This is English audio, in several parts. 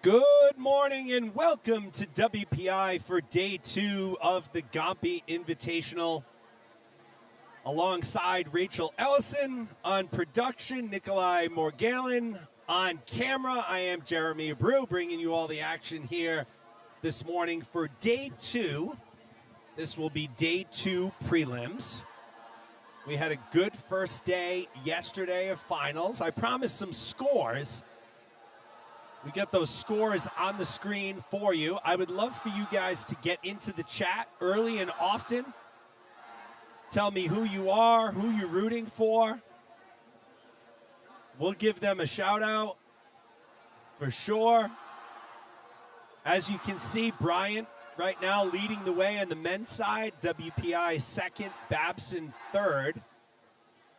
Good morning and welcome to WPI for day 2 of the Gompei Invitational. Alongside Rachel Ellison on production, Nikolai Morgalen on camera. I am Jeremy Abreu, bringing you all the action here this morning for day 2. This will be day 2 prelims. We had a good first day yesterday of finals. I promised some scores. We got those scores on the screen for you. I would love for you guys to get into the chat early and often. Tell me who you are, who you're rooting for. We'll give them a shout out for sure. As you can see, Bryant right now leading the way on the men's side. WPI second, Babson third.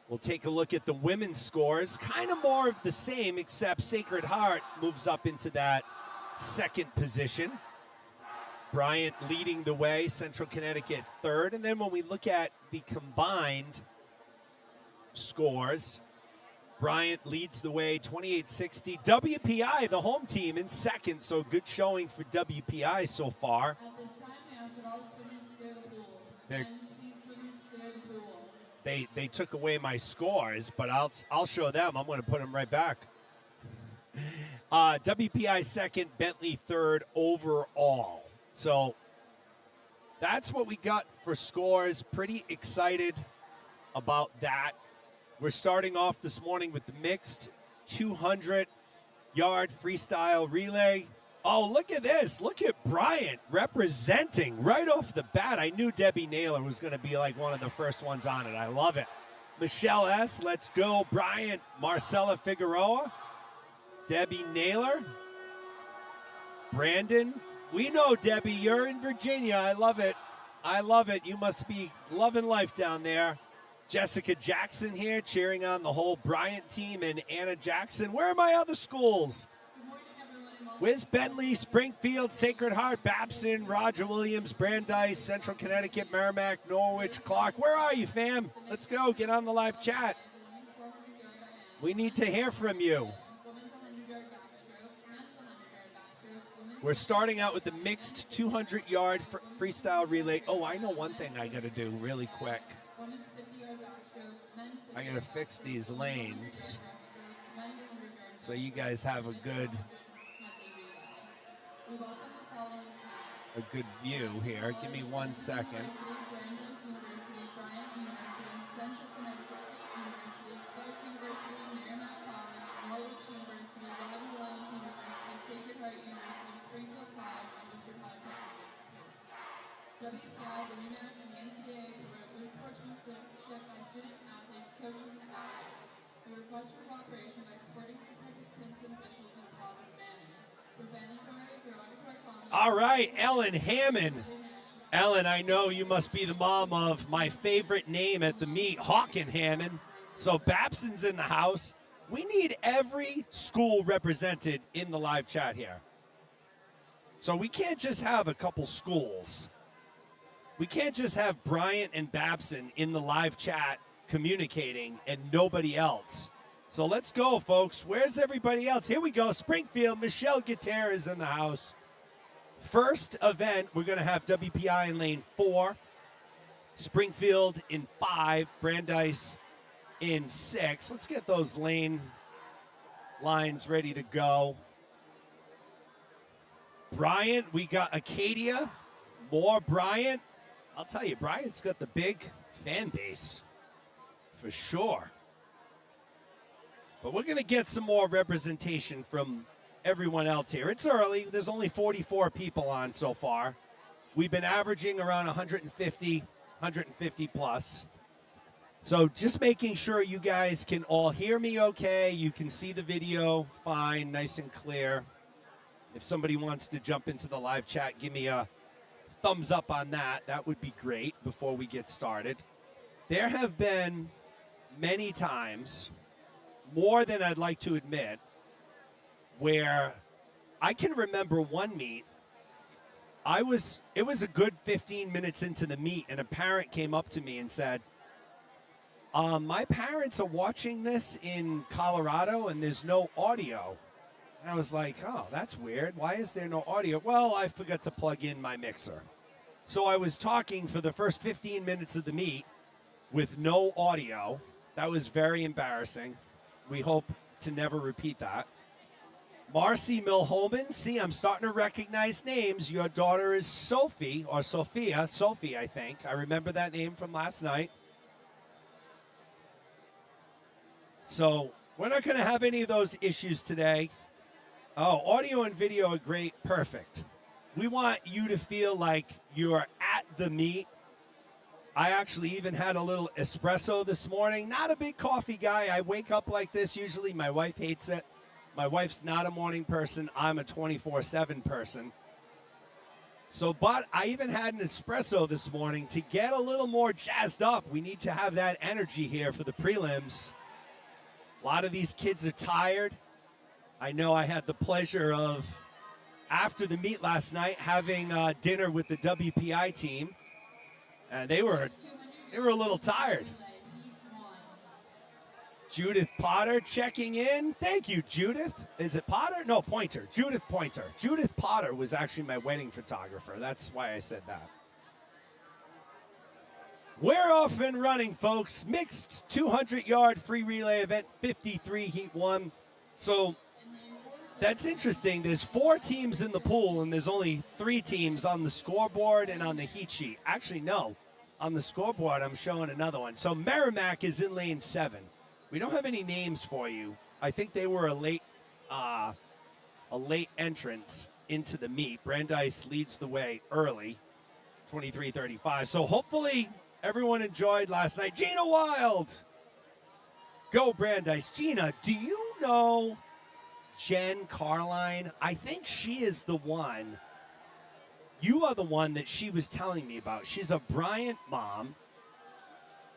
We'll take a look at the women's scores. Kind of more of the same, except Sacred Heart moves up into that second position. Bryant leading the way, Central Connecticut third. And then when we look at the combined scores, Bryant leads the way, 28-60. WPI, the home team, in second, so good showing for WPI so far. At this time, we ask that all swimmers clear the pool. Please swimmers clear the pool. They took away my scores, but I'll show them. I'm going to put them right back. WPI second, Bentley third overall. So that's what we got for scores. Pretty excited about that. We're starting off this morning with the mixed 200-yard freestyle relay. Oh, look at this. Look at Bryant representing right off the bat. I knew Debbie Naylor was going to be like one of the first ones on it. I love it. Michelle S., let's go. Bryant, Marcella Figueroa, Debbie Naylor, Brandon. We know, Debbie, you're in Virginia. I love it. I love it. You must be loving life down there. Jessica Jackson here cheering on the whole Bryant team, and Anna Jackson. Where are my other schools? Where's Bentley, Springfield, Sacred Heart, Babson, Roger Williams, Brandeis, Central Connecticut, Merrimack, Norwich, Clark? Where are you, fam? Let's go. Get on the live chat. We need to hear from you. We're starting out with the mixed 200-yard freestyle relay. Oh, I know one thing I got to do really quick. I got to fix these lanes so you guys have a good view here. Give me 1 second. WPI, the UNAM, and the NCAA promote good sportsmanship by student athletes, coaches, and athletes. We request for cooperation by supporting the participants and officials in a positive manner. All right, Ellen Hammond. Ellen, I know you must be the mom of my favorite name at the meet, Hawken Hammond. So Babson's in the house. We need every school represented in the live chat here. So we can't just have a couple schools. We can't just have Bryant and Babson in the live chat communicating and nobody else. So let's go, folks. Where's everybody else? Here we go. Springfield, Michelle Guterre is in the house. First event, we're going to have WPI in lane 4, Springfield in 5, Brandeis in 6. Let's get those lane lines ready to go. Bryant, we got Acadia, more Bryant. I'll tell you, Bryant's got the big fan base for sure. But we're going to get some more representation from everyone else here. It's early. There's only 44 people on so far. We've been averaging around 150 plus. So just making sure you guys can all hear me okay. You can see the video fine, nice and clear. If somebody wants to jump into the live chat, give me a thumbs up on that. That would be great before we get started. There have been many times, more than I'd like to admit, where I can remember one meet. It was a good 15 minutes into the meet, and a parent came up to me and said, my parents are watching this in Colorado, and there's no audio. And I was like, oh, that's weird. Why is there no audio? Well, I forgot to plug in my mixer. So I was talking for the first 15 minutes of the meet with no audio. That was very embarrassing. We hope to never repeat that. Marcy Milholman, see, I'm starting to recognize names. Your daughter is Sophie, or Sophia. Sophie, I think. I remember that name from last night. So we're not going to have any of those issues today. Oh, audio and video are great. Perfect. We want you to feel like you're at the meet. I actually even had a little espresso this morning. Not a big coffee guy. I wake up like this usually. My wife hates it. My wife's not a morning person. I'm a 24/7 person. So, but I even had an espresso this morning to get a little more jazzed up. We need to have that energy here for the prelims. A lot of these kids are tired. I know I had the pleasure of, after the meet last night, having dinner with the WPI team. And they were a little tired. Judith Potter checking in. Thank you, Judith. Is it Potter? No, Pointer. Judith Pointer. Judith Potter was actually my wedding photographer. That's why I said that. We're off and running, folks. Mixed 200-yard free relay event, 53 heat 1. So that's interesting. There's 4 teams in the pool, and there's only 3 teams on the scoreboard and on the heat sheet. Actually, no. On the scoreboard, I'm showing another one. So Merrimack is in lane 7. We don't have any names for you. I think they were a late entrance into the meet. Brandeis leads the way early, 23:35. So hopefully everyone enjoyed last night. Gina Wild, go Brandeis. Gina, do you know Jen Carline? I think she is the one. You are the one that she was telling me about. She's a Bryant mom.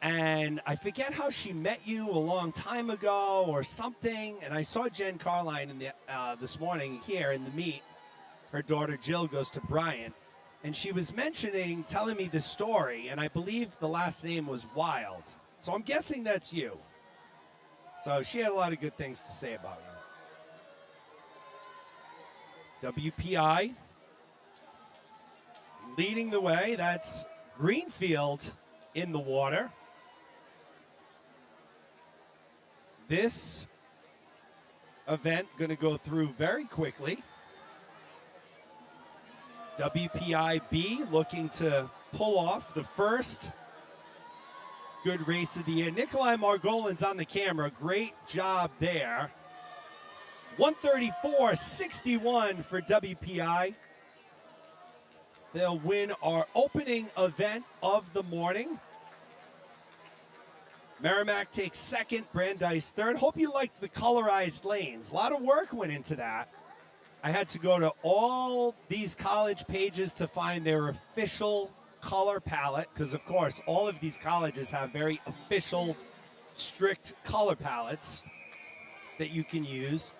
And I forget how she met you a long time ago or something. And I saw Jen Carline in the this morning here in the meet. Her daughter Jill goes to Bryant. And she was telling me the story. And I believe the last name was Wild. So I'm guessing that's you. So she had a lot of good things to say about you. WPI leading the way. That's Greenfield in the water. This event going to go through very quickly. WPIB looking to pull off the first good race of the year. Nikolai Margolin's on the camera. Great job there. 134.61 for WPI. They'll win our opening event of the morning. Merrimack takes second, Brandeis third. Hope you liked the colorized lanes. A lot of work went into that. I had to go to all these college pages to find their official color palette, because of course all of these colleges have very official, strict color palettes that you can use.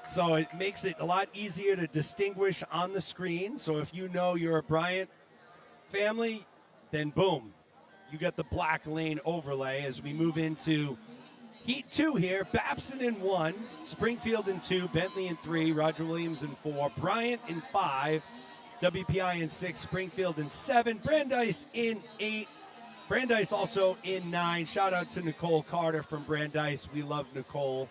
So it makes it a lot easier to distinguish on the screen. So if you know you're a Bryant family, then boom, you got the black lane overlay as we move into heat 2 here. Babson in 1, Springfield in 2, Bentley in 3, Roger Williams in 4, Bryant in 5, WPI in 6, Springfield in 7, Brandeis in 8, Brandeis also in 9. Shout out to Nicole Carter from Brandeis. We love Nicole.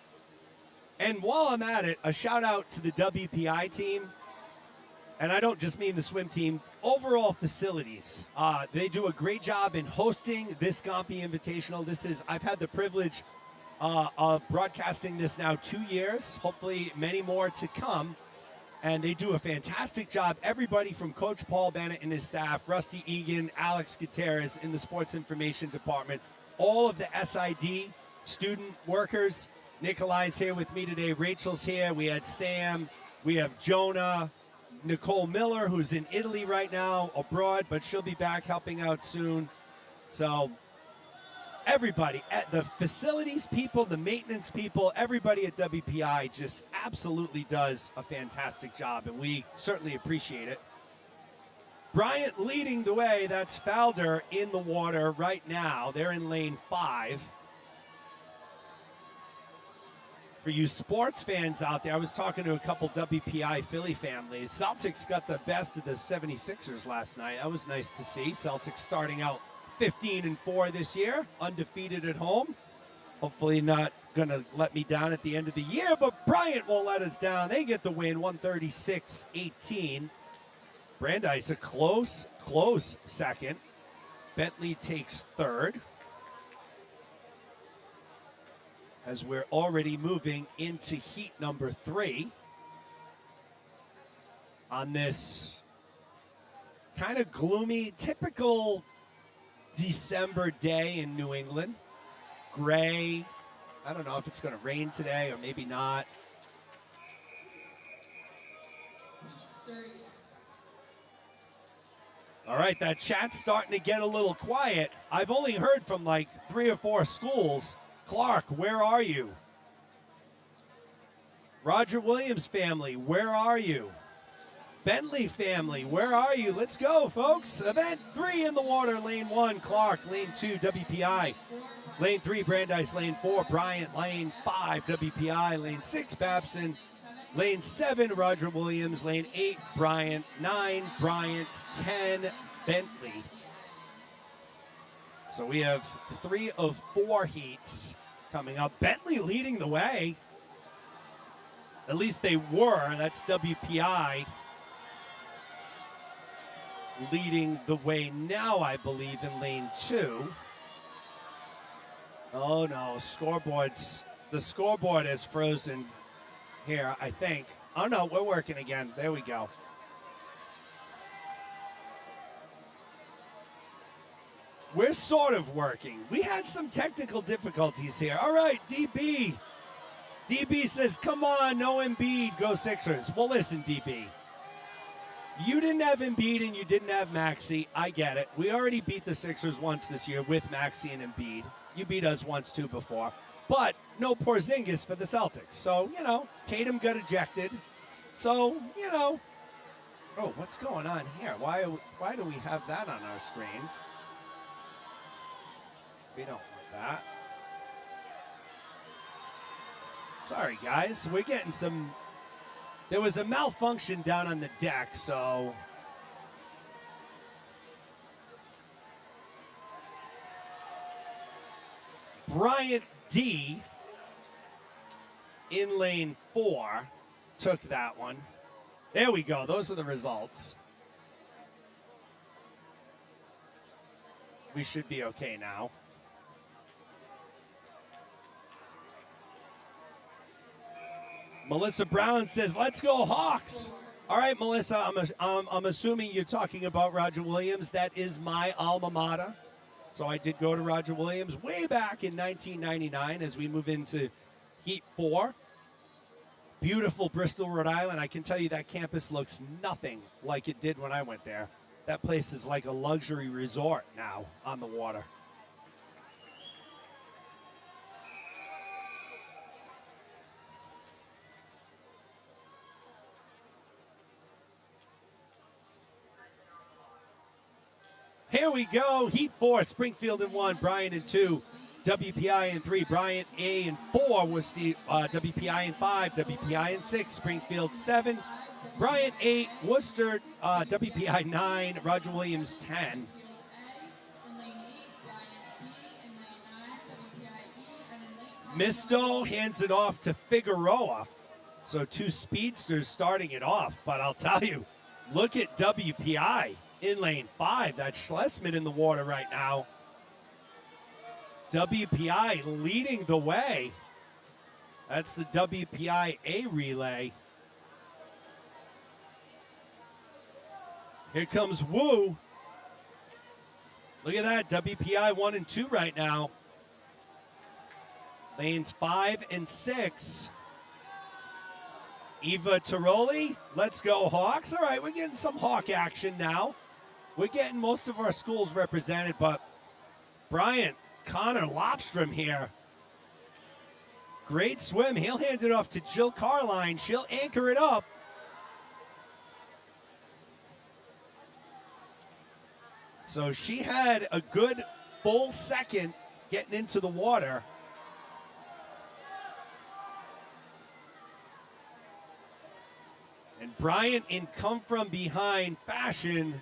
And while I'm at it, a shout out to the WPI team. And I don't just mean the swim team, overall facilities. They do a great job in hosting this Gompei Invitational. I've had the privilege of broadcasting this now 2 years, hopefully many more to come. And they do a fantastic job. Everybody from Coach Paul Bennett and his staff, Rusty Egan, Alex Gutierrez in the sports information department, all of the SID student workers. Nikolai's here with me today. Rachel's here. We had Sam. We have Jonah. Nicole Miller, who's in Italy right now, abroad, but she'll be back helping out soon. So everybody, the facilities people, the maintenance people, everybody at WPI just absolutely does a fantastic job, and we certainly appreciate it. Bryant leading the way. That's Falder in the water right now. They're in lane 5. for you sports fans out there, I was talking to a couple WPI Philly families. Celtics got the best of the 76ers last night. That was nice to see. Celtics starting out 15-4 this year, undefeated at home. Hopefully not going to let me down at the end of the year, but Bryant won't let us down. They get the win, 136-18. Brandeis a close second. Bentley takes third. As we're already moving into heat number 3 on this kind of gloomy, typical December day in New England. Gray. I don't know if it's going to rain today or maybe not. All right, that chat's starting to get a little quiet. I've only heard from like 3 or 4 schools. Clark, where are you? Roger Williams family, where are you? Bentley family, where are you? Let's go, folks. Event 3 in the water. Lane 1, Clark. Lane 2, WPI. Lane 3, Brandeis. Lane 4, Bryant. Lane 5, WPI. Lane 6, Babson. Lane 7, Roger Williams. Lane 8, Bryant. 9, Bryant. 10, Bentley. So we have 3 of 4 heats coming up. Bentley leading the way. At least they were. That's WPI leading the way now, I believe, in lane 2. Oh no, the scoreboard is frozen here, I think. Oh no, we're working again. There we go. We're sort of working. We had some technical difficulties here. All right, DB. DB says, come on, no Embiid, go Sixers. Well, listen, DB. You didn't have Embiid and you didn't have Maxey. I get it. We already beat the Sixers once this year with Maxey and Embiid. You beat us once, too, before. But no Porzingis for the Celtics. So, Tatum got ejected. So, Oh, what's going on here? Why do we have that on our screen? We don't want that. Sorry, guys. We're getting some... There was a malfunction down on the deck, so... Bryant D in lane 4 took that one. There we go. Those are the results. We should be okay now. Melissa Brown says, let's go Hawks. All right, Melissa, I'm assuming you're talking about Roger Williams. That is my alma mater. So I did go to Roger Williams way back in 1999 as we move into Heat 4. Beautiful Bristol, Rhode Island. I can tell you that campus looks nothing like it did when I went there. That place is like a luxury resort now on the water. Here we go. Heat 4, Springfield in 1, Bryant in 2, WPI in 3, Bryant A in 4 was the WPI in 5, WPI in 6, Springfield 7, Bryant 8, Worcester WPI 9, Roger Williams 10. Misto hands it off to Figueroa. So 2 speedsters starting it off, but I'll tell you, look at WPI. In lane 5, that's Schlesman in the water right now. WPI leading the way. That's the WPI A relay. Here comes Wu. Look at that, WPI 1 and 2 right now. Lanes 5 and 6. Eva Tiroli, let's go Hawks. All right, we're getting some Hawk action now. We're getting most of our schools represented, but Bryant, Connor Lobstrom here. Great swim. He'll hand it off to Jill Carline. She'll anchor it up. So she had a good full second getting into the water. Bryant, in come from behind fashion,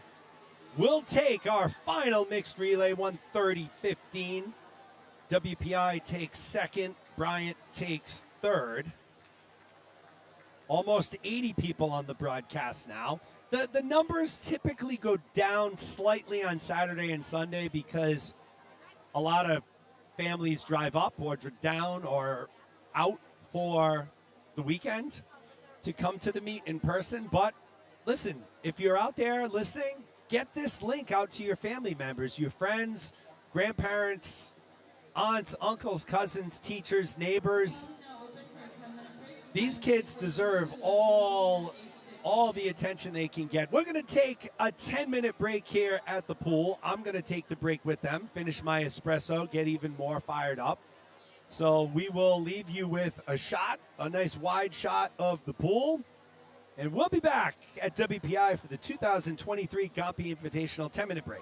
will take our final mixed relay, 1:30.15. WPI takes second. Bryant takes third. Almost 80 people on the broadcast now. The numbers typically go down slightly on Saturday and Sunday because a lot of families drive up or down or out for the weekend to come to the meet in person. But listen, if you're out there listening, get this link out to your family members, your friends, grandparents, aunts, uncles, cousins, teachers, neighbors. These kids deserve all the attention they can get. We're going to take a 10-minute break here at the pool. I'm going to take the break with them, finish my espresso, get even more fired up. So we will leave you with a shot, a nice wide shot of the pool. And we'll be back at WPI for the 2023 Gompei Invitational 10-minute break.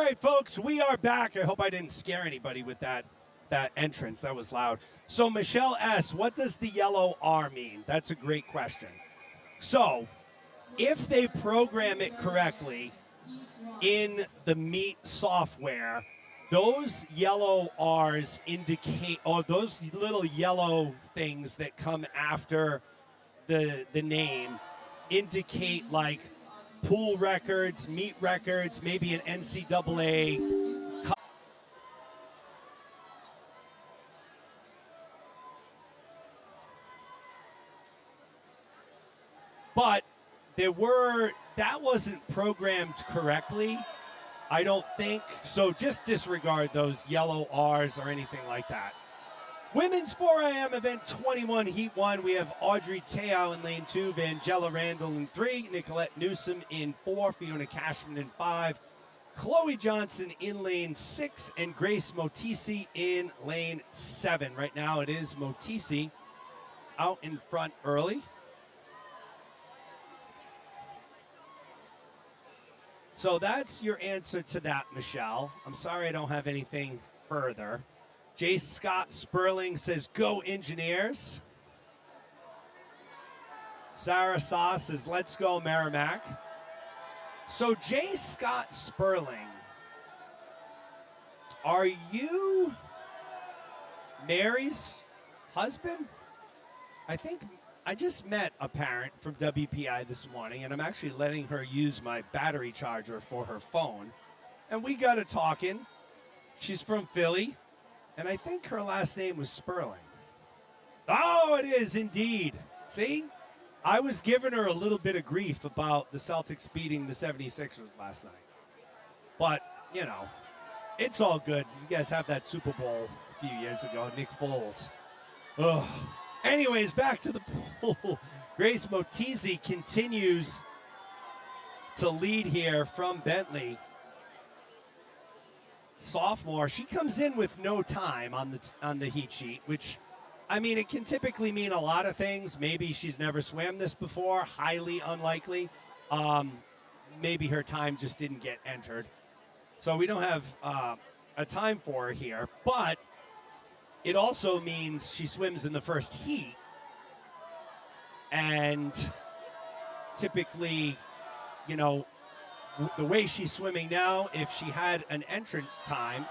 right, folks, we are back. I hope I didn't scare anybody with that entrance. That was loud. So Michelle S., what does the yellow R mean? That's a great question. So if they program it correctly in the meet software, those yellow R's indicate, or those little yellow things that come after the name indicate like pool records, meet records, maybe an NCAA. But that wasn't programmed correctly, I don't think. So just disregard those yellow R's or anything like that. Women's 4 a.m. event 21, heat 1. We have Audrey Teow in lane 2, Vangela Randall in 3, Nicolette Newsom in 4, Fiona Cashman in 5, Chloe Johnson in lane 6, and Grace Motisi in lane 7. Right now it is Motisi out in front early. So that's your answer to that, Michelle. I'm sorry I don't have anything further. J. Scott Sperling says, go Engineers. Sarah Saw says, let's go Merrimack. So J. Scott Sperling, are you Mary's husband? I think I just met a parent from WPI this morning, and I'm actually letting her use my battery charger for her phone. And we got to talking. She's from Philly, and I think her last name was Sperling. Oh, it is indeed. See? I was giving her a little bit of grief about the Celtics beating the 76ers last night. But, you know, it's all good. You guys have that Super Bowl a few years ago, Nick Foles. Ugh. Anyways, back to the pool. Grace Motisi continues to lead here from Bentley. Sophomore, she comes in with no time on the heat sheet, which, I mean, it can typically mean a lot of things. Maybe she's never swam this before, highly unlikely. Maybe her time just didn't get entered. So we don't have a time for her here, but it also means she swims in the first heat. And typically, you know, the way she's swimming now, if she had an entrant time,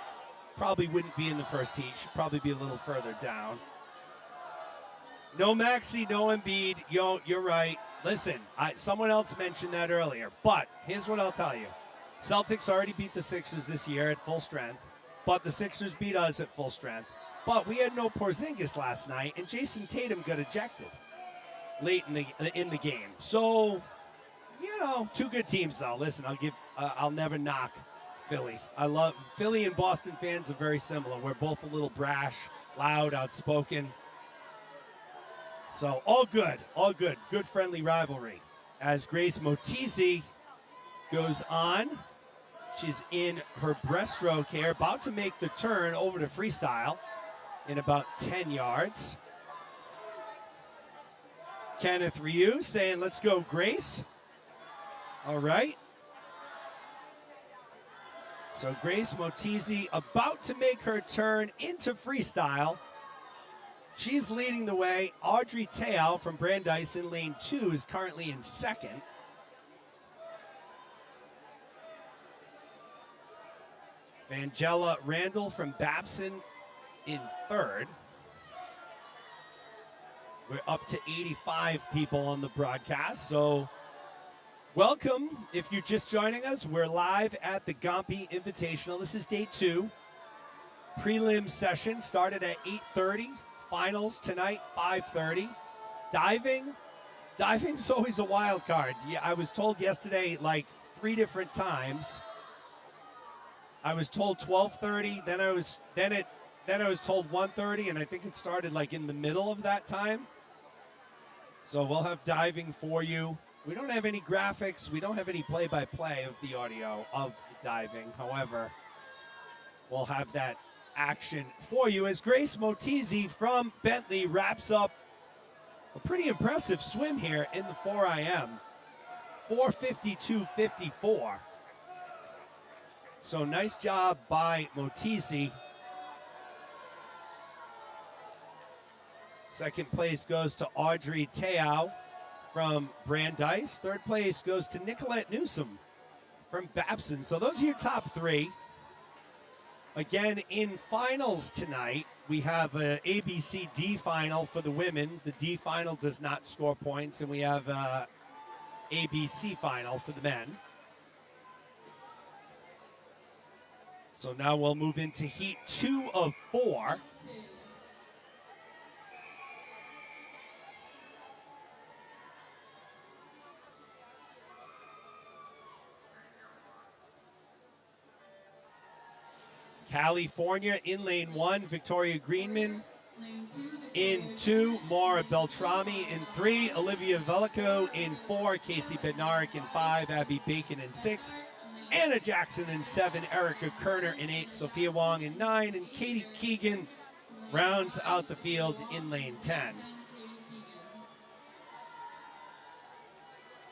probably wouldn't be in the first heat. She'd probably be a little further down. No Maxey, no Embiid. You're right. Listen, someone else mentioned that earlier. But here's what I'll tell you. Celtics already beat the Sixers this year at full strength. But the Sixers beat us at full strength. But we had no Porzingis last night, and Jason Tatum got ejected late in the game. So, you know, two good teams though. Listen, I'll never knock Philly. I love Philly and Boston fans are very similar. We're both a little brash, loud, outspoken. So all good, good friendly rivalry. As Grace Motisi goes on, she's in her breaststroke here, about to make the turn over to freestyle in about 10 yards. Kenneth Ryu saying, let's go, Grace. All right. So Grace Motisi about to make her turn into freestyle. She's leading the way. Audrey Teow from Brandeis in lane 2 is currently in second. Vangela Randall from Babson in third. We're up to 85 people on the broadcast, so welcome. If you're just joining us, we're live at the Gompei Invitational. This is day 2. Prelim session started at 8:30. Finals tonight, 5:30. Diving's always a wild card. Yeah, I was told yesterday like 3 different times. I was told 12:30, then I was told 1:30, and I think it started like in the middle of that time. So we'll have diving for you. We don't have any graphics. We don't have any play-by-play of the audio of diving. However, we'll have that action for you as Grace Motisi from Bentley wraps up a pretty impressive swim here in the 4 IM. 4:52.54. So nice job by Motisi. Second place goes to Audrey Teow from Brandeis. Third place goes to Nicolette Newsom from Babson. So those are your top three. Again, in finals tonight, we have a ABCD final for the women. The D final does not score points, and we have a ABC final for the men. So now we'll move into heat 2 of 4. California in lane 1, Victoria Greenman. In 2, Maura Beltrami. In 3, Olivia Velico. In 4, Casey Bednarik. In 5, Abby Bacon. In 6, Anna Jackson. In 7, Erica Kerner. In 8, Sophia Wong. In 9, and Katie Keegan rounds out the field in lane 10.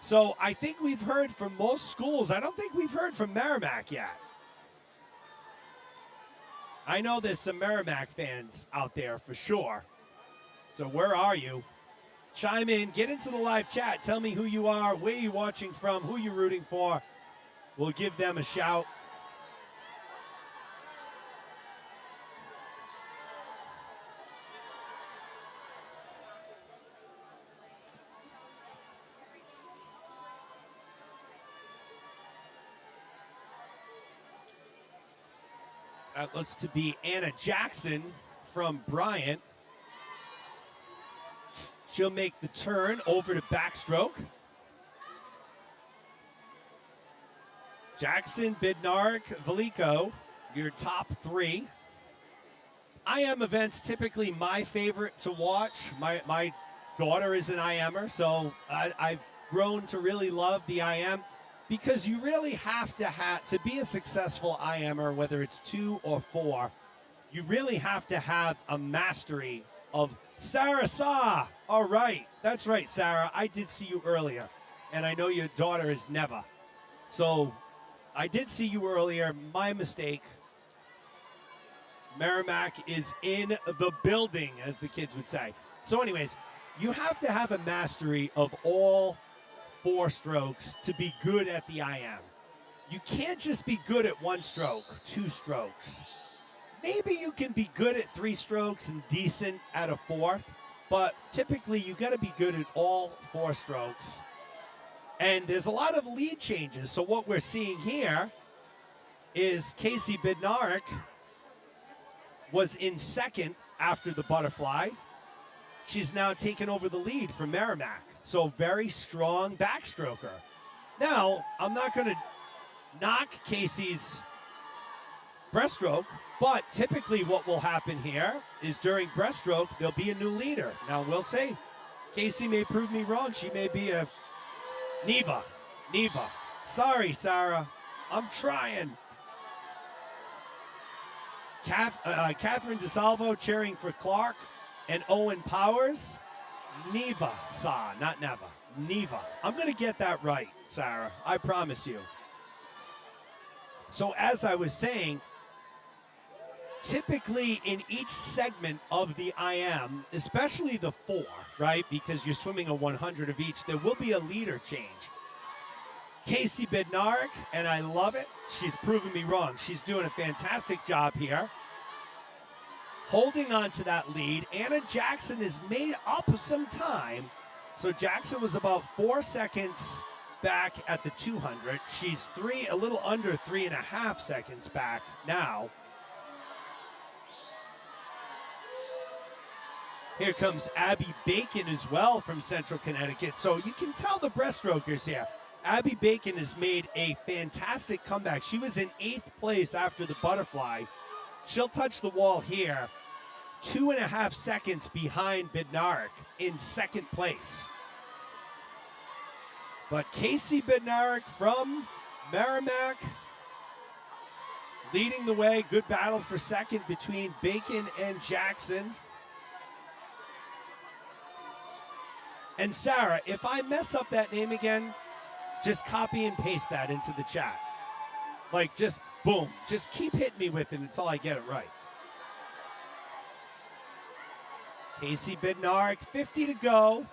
So I think we've heard from most schools. I don't think we've heard from Merrimack yet. I know there's some Merrimack fans out there for sure. So where are you? Chime in, get into the live chat. Tell me who you are, where you're watching from, who you're rooting for. We'll give them a shout. That looks to be Anna Jackson from Bryant. She'll make the turn over to backstroke. Jackson, Bednarik, Velico, your top three. IM events, typically my favorite to watch. My daughter is an IMer, so I've grown to really love the IM because you really have to be a successful IMer, whether it's 2 or 4, you really have to have a mastery of Sarah Sa. All right, that's right, Sarah. I did see you earlier, and I know your daughter is Neva. So I did see you earlier. My mistake. Merrimack is in the building, as the kids would say. So anyways, you have to have a mastery of all 4 strokes to be good at the IM. You can't just be good at 1 stroke, 2 strokes. Maybe you can be good at 3 strokes and decent at a 4th, but typically you got to be good at all 4 strokes. And there's a lot of lead changes. So what we're seeing here is Casey Bednarik was in second after the butterfly. She's now taken over the lead from Merrimack. So very strong backstroker. Now, I'm not going to knock Casey's breaststroke, but typically what will happen here is during breaststroke, there'll be a new leader. Now, we'll say Casey may prove me wrong. She may be a Neva. Sorry, Sarah. I'm trying. Catherine DeSalvo cheering for Clark and Owen Powers. Neva, not Neva. Neva. I'm going to get that right, Sarah. I promise you. So as I was saying, typically in each segment of the IM, especially the 4, right, because you're swimming a 100 of each, there will be a leader change. Casey Bednarik, and I love it. She's proven me wrong. She's doing a fantastic job here. Holding on to that lead. Anna Jackson has made up some time. So Jackson was about 4 seconds back at the 200. She's a little under 3.5 seconds back now. Here comes Abby Bacon as well from Central Connecticut. So you can tell the breaststrokers here. Abby Bacon has made a fantastic comeback. She was in 8th place after the butterfly. She'll touch the wall here. 2.5 seconds behind Bednarik in 2nd place. But Casey Bednarik from Merrimack leading the way. Good battle for 2nd between Bacon and Jackson. And Sarah, if I mess up that name again, just copy and paste that into the chat. Like, just Boom. Just keep hitting me with it until I get it right. Casey Bednarik, 50 to go.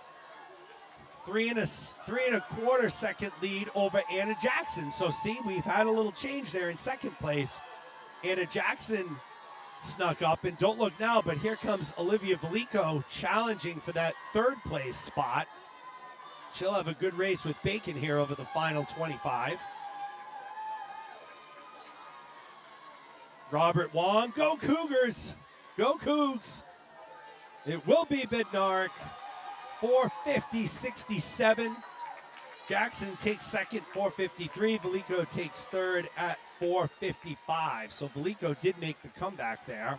3.25 second lead over Anna Jackson. So see, we've had a little change there in second place. Anna Jackson snuck up, and don't look now, but here comes Olivia Velico challenging for that third place spot. She'll have a good race with Bacon here over the final 25. Robert Wong, go Cougars, go Cougs. It will be Bednarik, 4:50.67. Jackson takes second, 4:53. Velico takes third at 4:55. So Velico did make the comeback there,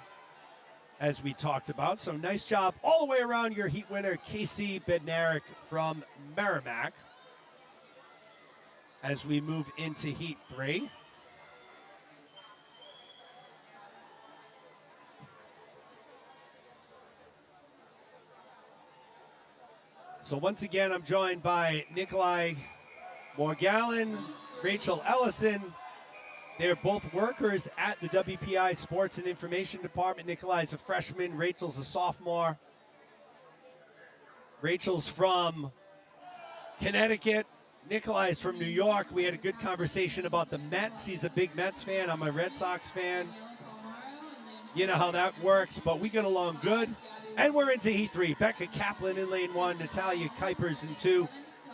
as we talked about. So nice job all the way around, your heat winner, Casey Bednarik from Merrimack. As we move into heat 3. So once again, I'm joined by Nikolai Morgallon, Rachel Ellison. They're both workers at the WPI Sports and Information Department. Nikolai's a freshman, Rachel's a sophomore. Rachel's from Connecticut. Nikolai's from New York. We had a good conversation about the Mets. He's a big Mets fan. I'm a Red Sox fan. You know how that works, but we get along good. And we're into heat 3. Becca Kaplan in lane 1, Natalia Kuipers in 2,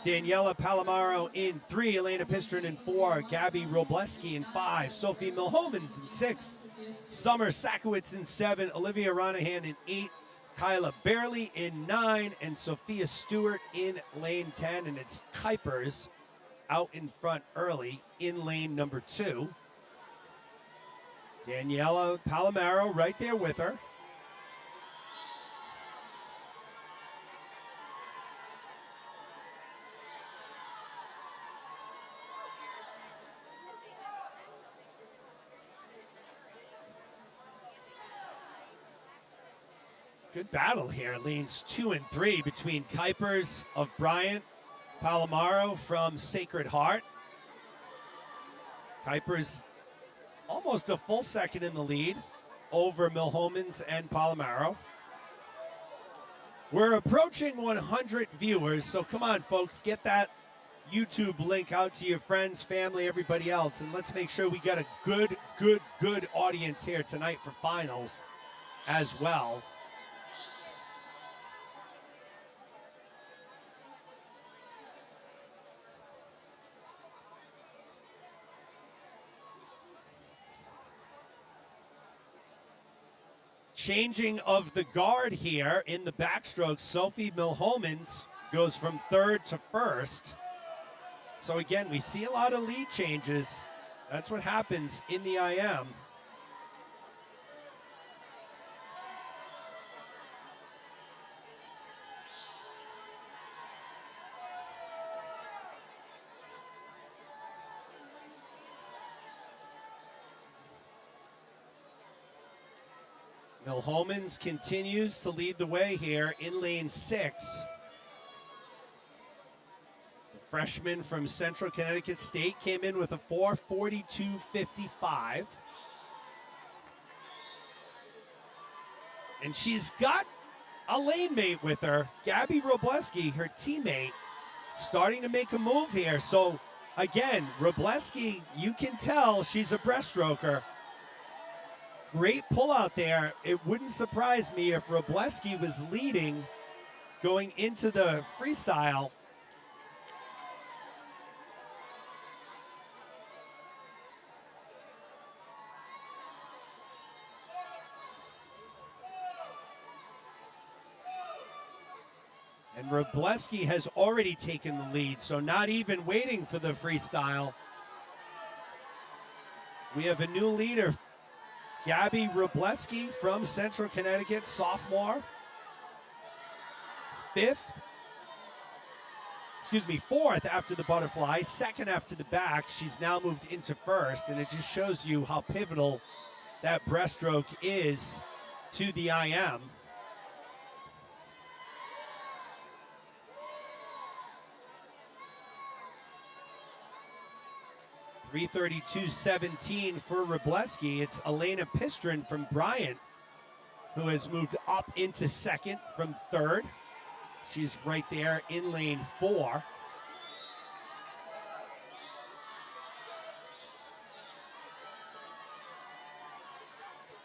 Daniela Palomaro in 3, Elena Pistrin in 4, Gabby Robleski in 5, Sophie Milhomans in 6, Summer Sakowitz in 7, Olivia Ronahan in 8, Kyla Barely in 9, and Sophia Stewart in lane 10. And it's Kuipers out in front early in lane number 2. Daniela Palomaro right there with her. Good battle here, lanes 2 and 3 between Kuipers of Bryant, Palomaro from Sacred Heart. Kuipers almost a full second in the lead over Milhomans and Palomaro. We're approaching 100 viewers, so come on, folks, get that YouTube link out to your friends, family, everybody else, and let's make sure we get a good audience here tonight for finals as well. Changing of the guard here in the backstroke. Sophie Milhomans goes from third to first. So again, we see a lot of lead changes. That's what happens in the IM. Milhomans continues to lead the way here in lane 6. The freshman from Central Connecticut State came in with a 4:42.55. And she's got a lane mate with her, Gabby Robleski, her teammate, starting to make a move here. So again, Robleski, you can tell she's a breaststroker. Great pull out there. It wouldn't surprise me if Robleski was leading going into the freestyle. And Robleski has already taken the lead, so not even waiting for the freestyle. We have a new leader, Gabby Robleski from Central Connecticut, sophomore. Fourth after the butterfly, second after the back. She's now moved into first, and it just shows you how pivotal that breaststroke is to the IM. 3:32.17 for Wroblewski. It's Elena Pistrin from Bryant who has moved up into second from third. She's right there in lane 4.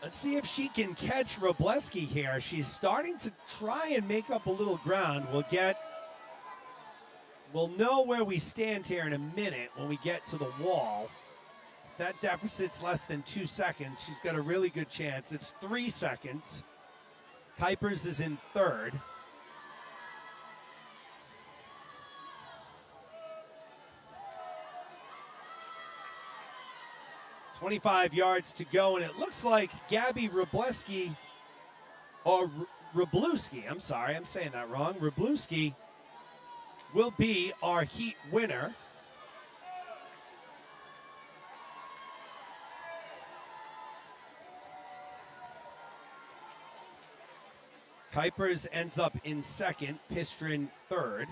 Let's see if she can catch Wroblewski here. She's starting to try and make up a little ground. We'll know where we stand here in a minute when we get to the wall. If that deficit's less than 2 seconds, she's got a really good chance. It's 3 seconds. Kuipers is in third. .25 yards to go, and it looks like Gabby Wroblewski, or Wroblewski, I'm sorry, I'm saying that wrong. Wroblewski will be our heat winner. Kuipers ends up in second, Pistrin third.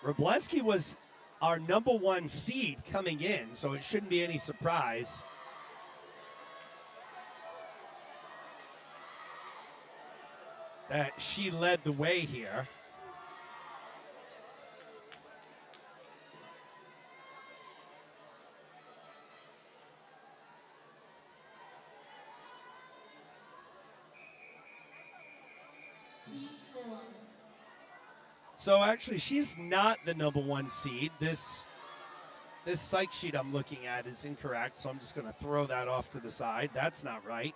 Wroblewski was our #1 seed coming in, so it shouldn't be any surprise. That she led the way here. So actually, she's not the #1 seed. This psych sheet I'm looking at is incorrect, so I'm just going to throw that off to the side. That's not right.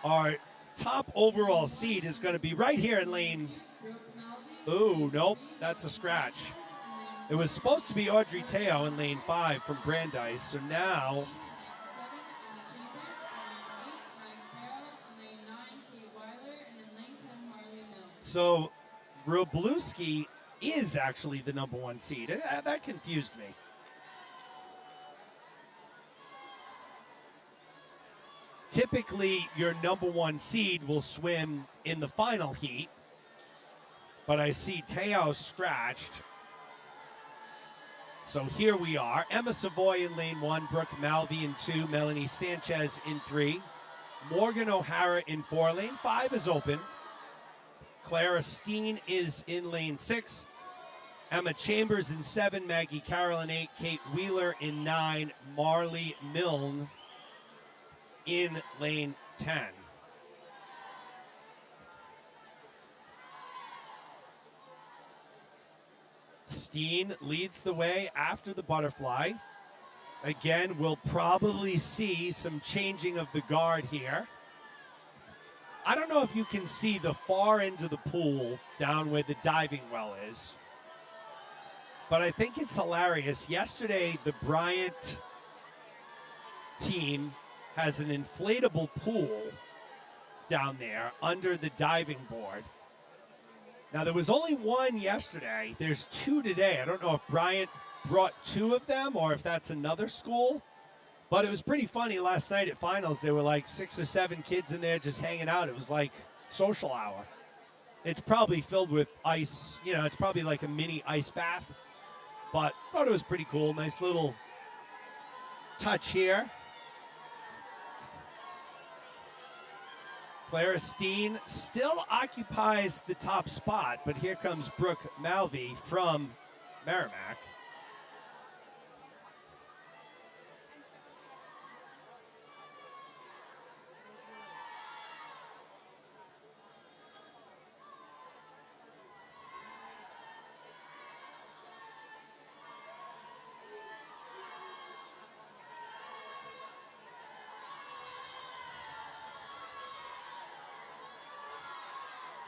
Our top overall seed is going to be right here in lane. Ooh, nope, that's a scratch. It was supposed to be Audrey Teo in lane 5 from Brandeis, so now so Wroblewski is actually the #1 seed. That confused me. Typically, your #1 seed will swim in the final heat, but I see Teo scratched. So here we are. Emma Savoy in lane 1, Brooke Malvey in 2, Melanie Sanchez in 3, Morgan O'Hara in 4. Lane 5 is open. Clara Steen is in lane 6. Emma Chambers in 7, Maggie Carroll in 8, Kate Wheeler in 9, Marley Milne in lane 10. Steen leads the way after the butterfly. Again, we'll probably see some changing of the guard here. I don't know if you can see the far end of the pool down where the diving well is, but I think it's hilarious. Yesterday, the Bryant team has an inflatable pool down there under the diving board. Now, there was only one yesterday. There's 2 today. I don't know if Bryant brought 2 of them or if that's another school. But it was pretty funny last night at finals. There were like 6 or 7 kids in there just hanging out. It was like social hour. It's probably filled with ice. You know, it's probably like a mini ice bath. But I thought it was pretty cool. Nice little touch here. Clara Steen still occupies the top spot, but here comes Brooke Malvey from Merrimack.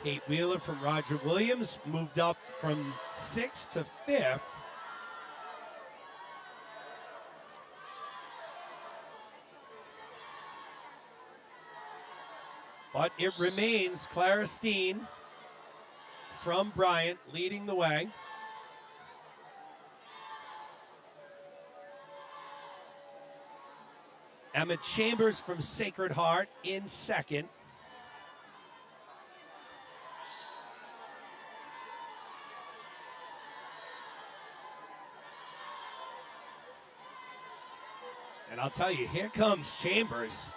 Kate Wheeler from Roger Williams moved up from 6th to 5th. But it remains Clara Steen from Bryant leading the way. Emma Chambers from Sacred Heart in second. And I'll tell you, here comes Chambers.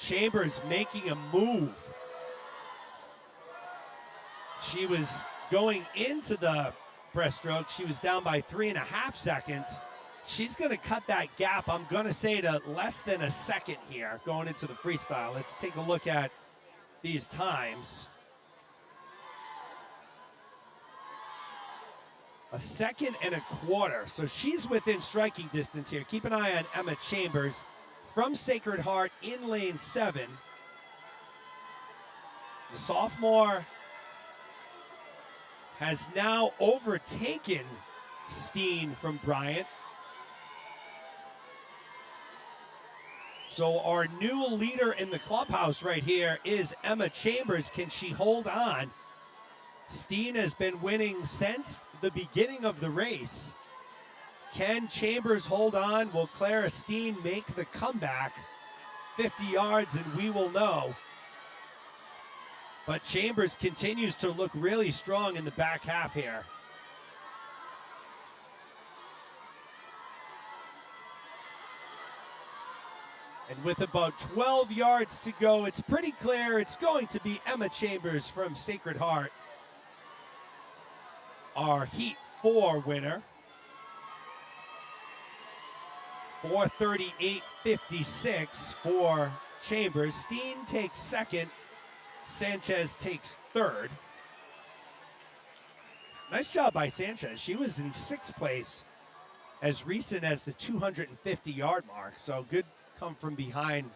Chambers making a move. She was going into the breaststroke. She was down by 3.5 seconds. She's going to cut that gap, I'm going to say, to less than a second here going into the freestyle. Let's take a look at these times. 1.25 seconds. So she's within striking distance here. Keep an eye on Emma Chambers from Sacred Heart in lane 7. The sophomore has now overtaken Steen from Bryant. So our new leader in the clubhouse right here is Emma Chambers. Can she hold on? Steen has been winning since the beginning of the race. Can Chambers hold on? Will Clara Steen make the comeback? 50 yards and we will know. But Chambers continues to look really strong in the back half here. And with about 12 yards to go, it's pretty clear it's going to be Emma Chambers from Sacred Heart, our Heat 4 winner. 4:38.56 for Chambers. Steen takes second. Sanchez takes third. Nice job by Sanchez. She was in 6th place as recent as the 250-yard mark. So good come from behind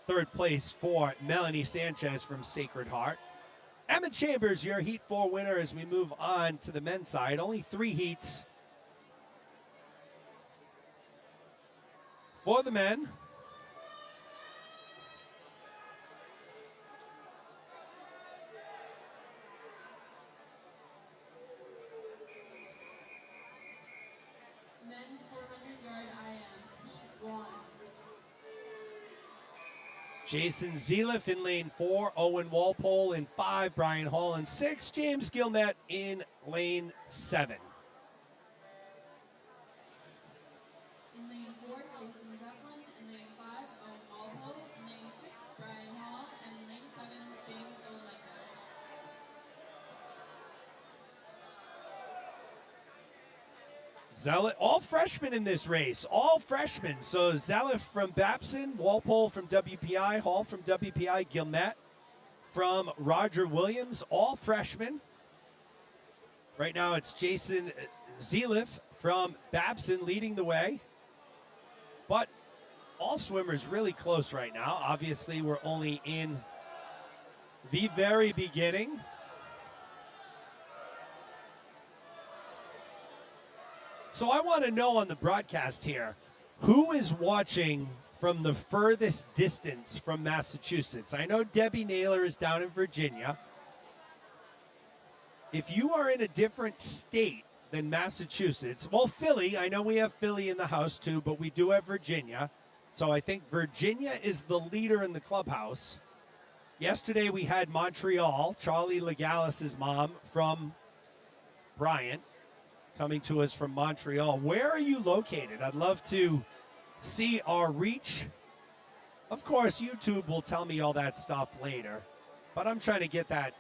3rd place for Melanie Sanchez from Sacred Heart. Emma Chambers, your Heat 4 winner as we move on to the men's side. Only 3 heats for the men. Men's 400-yard IM, Heat 1. Jason Zeliff in lane 4, Owen Walpole in 5, Brian Hall in 6, James Gilmet in lane 7. In lane 4, Jason Zeppelin. In lane 5, Owen Walpole. In lane 6, Brian Hall. And in lane 7, James Gilmet. Zealot, all freshmen in this race, all freshmen. So Zeliff from Babson, Walpole from WPI, Hall from WPI, Gilmet from Roger Williams, all freshmen. Right now it's Jason Zeliff from Babson leading the way. But all swimmers really close right now. Obviously, we're only in the very beginning. So I want to know on the broadcast here, who is watching from the furthest distance from Massachusetts? I know Debbie Naylor is down in Virginia. If you are in a different state than Massachusetts, well, Philly, I know we have Philly in the house too, but we do have Virginia. So I think Virginia is the leader in the clubhouse. Yesterday we had Montreal, Charlie Legalis's mom from Bryant, coming to us from Montreal. Where are you located? I'd love to see our reach. Of course, YouTube will tell me all that stuff later, but I'm trying to get that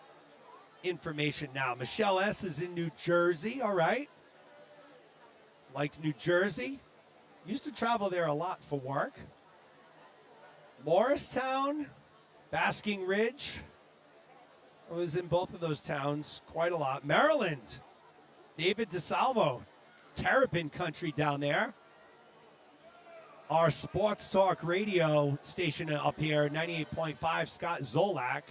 information now. Michelle S. is in New Jersey, all right. Like New Jersey. Used to travel there a lot for work. Morristown, Basking Ridge. I was in both of those towns quite a lot. Maryland. David DeSalvo, Terrapin country down there. Our sports talk radio station up here, 98.5, Scott Zolak,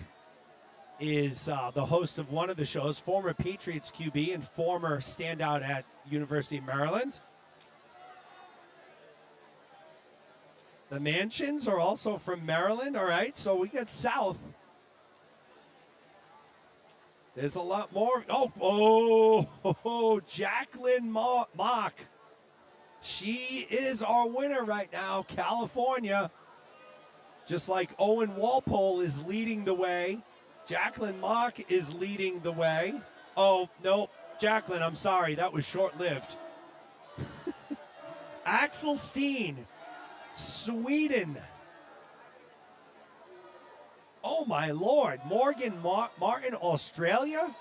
is the host of one of the shows, former Patriots QB and former standout at University of Maryland. The Mansions are also from Maryland, all right, so we got south. There's a lot more. Oh, Jacqueline Mock. She is our winner right now, California. Just like Owen Walpole is leading the way, Jacqueline Mock is leading the way. Oh, no, Jacqueline, I'm sorry, that was short-lived. Axel Steen, Sweden. Oh, my Lord. Morgan Martin, Australia.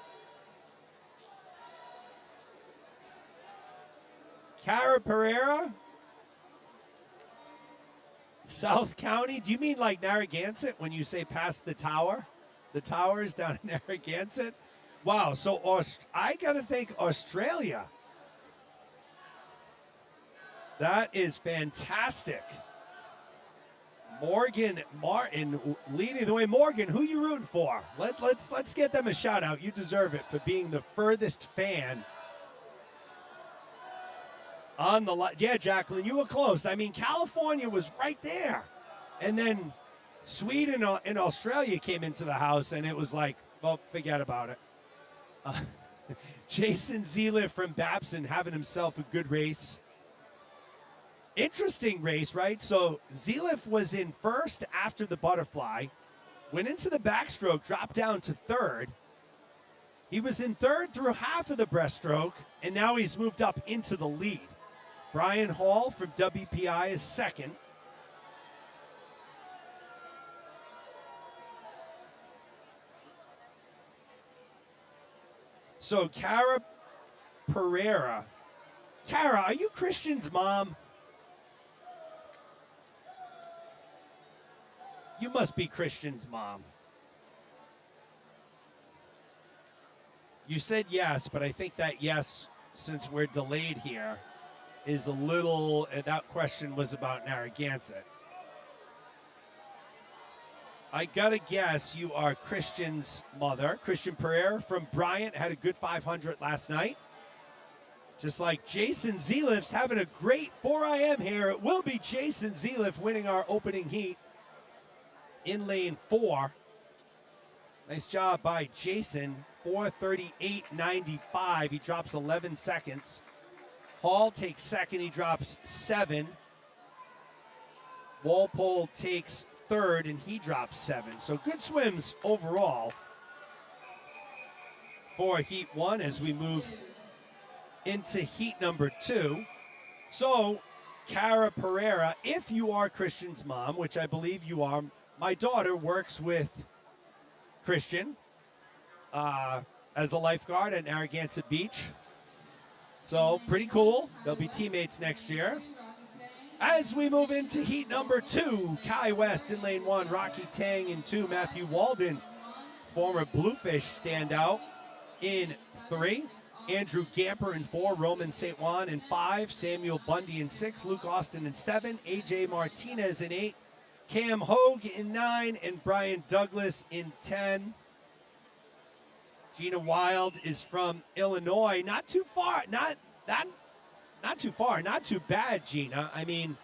Cara Pereira, South County. Do you mean like Narragansett when you say past the tower? The tower is down in Narragansett? Wow, so I got to think Australia. That is fantastic. Morgan Martin leading the way. Morgan, who you rooting for? Let's get them a shout out. You deserve it for being the furthest fan on the line. Yeah, Jacqueline, you were close. I mean, California was right there. And then Sweden and Australia came into the house, and it was like, well, forget about it. Jason Zeliff from Babson having himself a good race. Interesting race, right? So Zeliff was in first after the butterfly, went into the backstroke, dropped down to third. He was in third through half of the breaststroke, and now he's moved up into the lead. Brian Hall from WPI is second. So Cara Pereira. Cara, are you Christian's mom? You must be Christian's mom. You said yes, but I think that yes, since we're delayed here, is a little, that question was about Narragansett. I gotta guess you are Christian's mother. Christian Pereira from Bryant had a good 500 last night. Just like Jason Zeliff's having a great 4 a.m. here. It will be Jason Zeliff winning our opening heat in lane 4. Nice job by Jason. 4:38.95. He drops 11 seconds. Hall takes second. He drops 7. Walpole takes third, and he drops 7. So good swims overall for heat 1 as we move into heat number 2. So Cara Pereira, if you are Christian's mom, which I believe you are, my daughter works with Christian as a lifeguard at Narragansett Beach. So pretty cool. They'll be teammates next year. As we move into heat number 2, Kai West in lane 1, Rocky Tang in 2, Matthew Walden, former Bluefish standout, in 3. Andrew Gamper in 4, Roman St. Juan in 5, Samuel Bundy in 6, Luke Austin in 7, AJ Martinez in 8, Cam Hogue in 9, and Brian Douglas in 10. Gina Wild is from Illinois. Not too far, not too far, not too bad, Gina. I mean,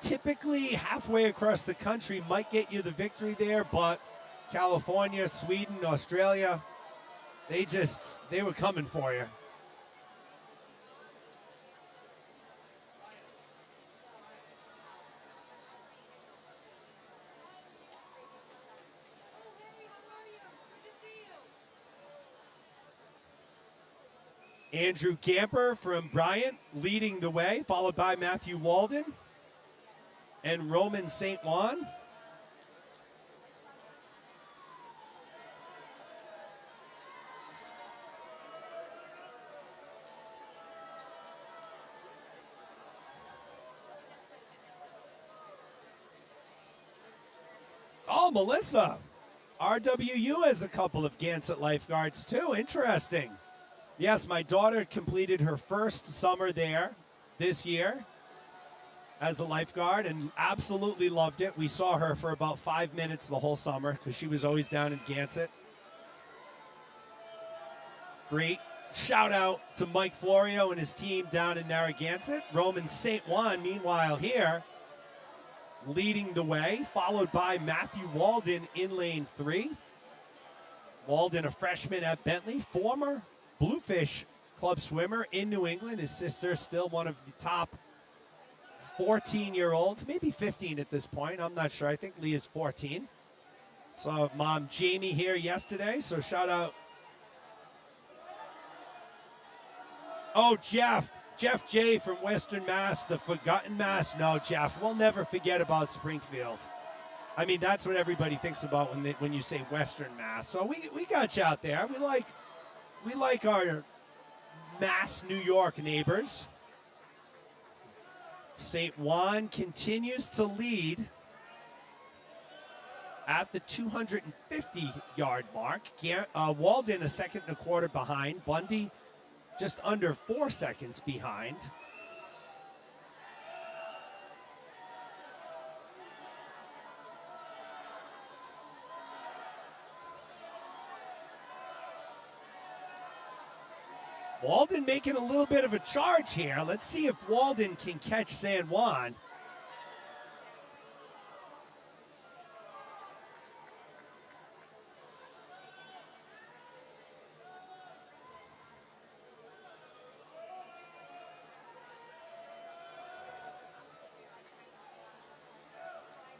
typically halfway across the country might get you the victory there, but California, Sweden, Australia, they were coming for you. Andrew Gamper from Bryant leading the way, followed by Matthew Walden and Roman St. Juan. Oh, Melissa. RWU has a couple of Gansett lifeguards too. Interesting. Yes, my daughter completed her first summer there this year as a lifeguard and absolutely loved it. We saw her for about 5 minutes the whole summer because she was always down in Gansett. Great shout out to Mike Florio and his team down in Narragansett. Roman St. Juan, meanwhile, here leading the way, followed by Matthew Walden in lane 3. Walden, a freshman at Bentley, former Bluefish club swimmer in New England. His sister still one of the top 14-year-olds, maybe 15 at this point. I'm not sure. I think Leah's 14. Saw mom Jamie here yesterday, so shout out. Oh, Jeff J from Western Mass, the forgotten Mass. No, Jeff, we'll never forget about Springfield. I mean, that's what everybody thinks about when you say Western Mass. So we got you out there. We like our Mass, New York neighbors. St. Juan continues to lead at the 250-yard mark. Walden a second and a quarter behind. Bundy just under 4 seconds behind. Walden making a little bit of a charge here. Let's see if Walden can catch San Juan.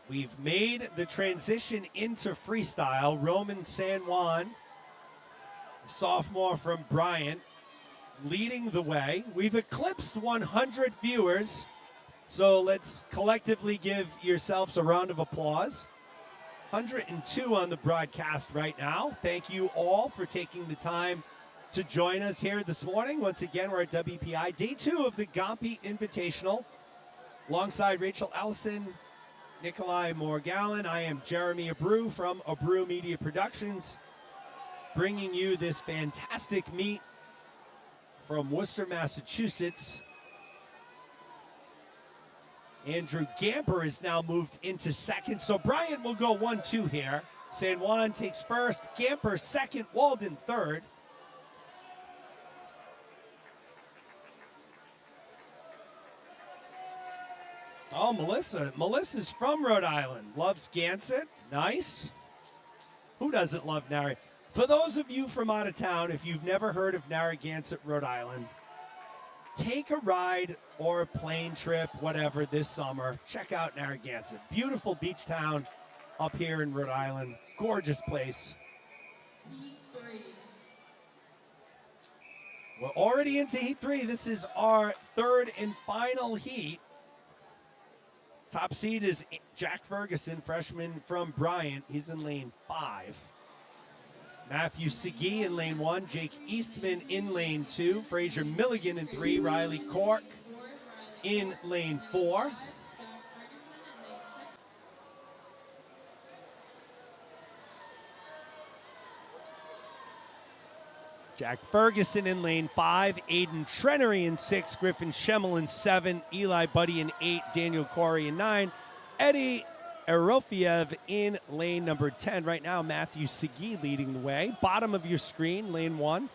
We've made the transition into freestyle. Roman San Juan, the sophomore from Bryant, leading the way. We've eclipsed 100 viewers, so let's collectively give yourselves a round of applause. 102 on the broadcast right now. Thank you all for taking the time to join us here this morning. Once again, we're at WPI, day 2 of the Gompei Invitational. Alongside Rachel Ellison, Nikolai Morgallon, I am Jeremy Abreu from Abreu Media Productions, bringing you this fantastic meet from Worcester, Massachusetts. Andrew Gamper is now moved into second, so Bryant will go 1-2 here. San Juan takes first, Gamper second, Walden third. Oh, Melissa. Melissa's from Rhode Island. Loves Gansett. Nice. Who doesn't love Narragansett? For those of you from out of town, if you've never heard of Narragansett, Rhode Island, take a ride or a plane trip, whatever, this summer. Check out Narragansett. Beautiful beach town up here in Rhode Island. Gorgeous place. Heat 3. We're already into Heat 3. This is our third and final heat. Top seed is Jack Ferguson, freshman from Bryant. He's in lane 5. Matthew Segee in lane 1. Jake Eastman in lane 2. Fraser Milligan in 3. Riley Cork in lane 4. Jack Ferguson in lane 5, Aiden Trenery in 6, Griffin Schemmel in 7, Eli Buddy in 8, Daniel Corey in 9, Eddie Erofiev in lane number 10. Right now, Matthew Segee leading the way. Bottom of your screen, lane 1.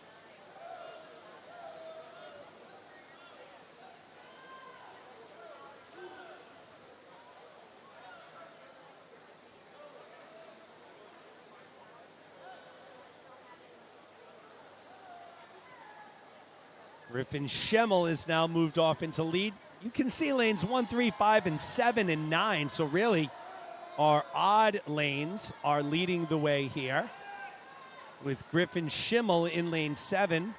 Griffin Schemmel is now moved off into lead. You can see lanes 1, 3, 5, and 7, and 9. So really, our odd lanes are leading the way here, with Griffin Schemmel in lane 7.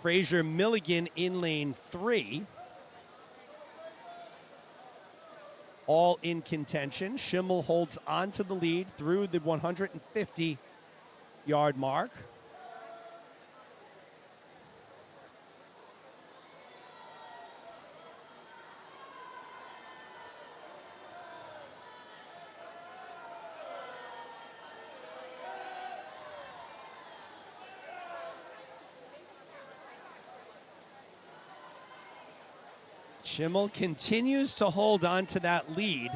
Fraser Milligan in lane 3. All in contention. Schemmel holds on to the lead through the 150-yard mark. Schemmel continues to hold on to that lead.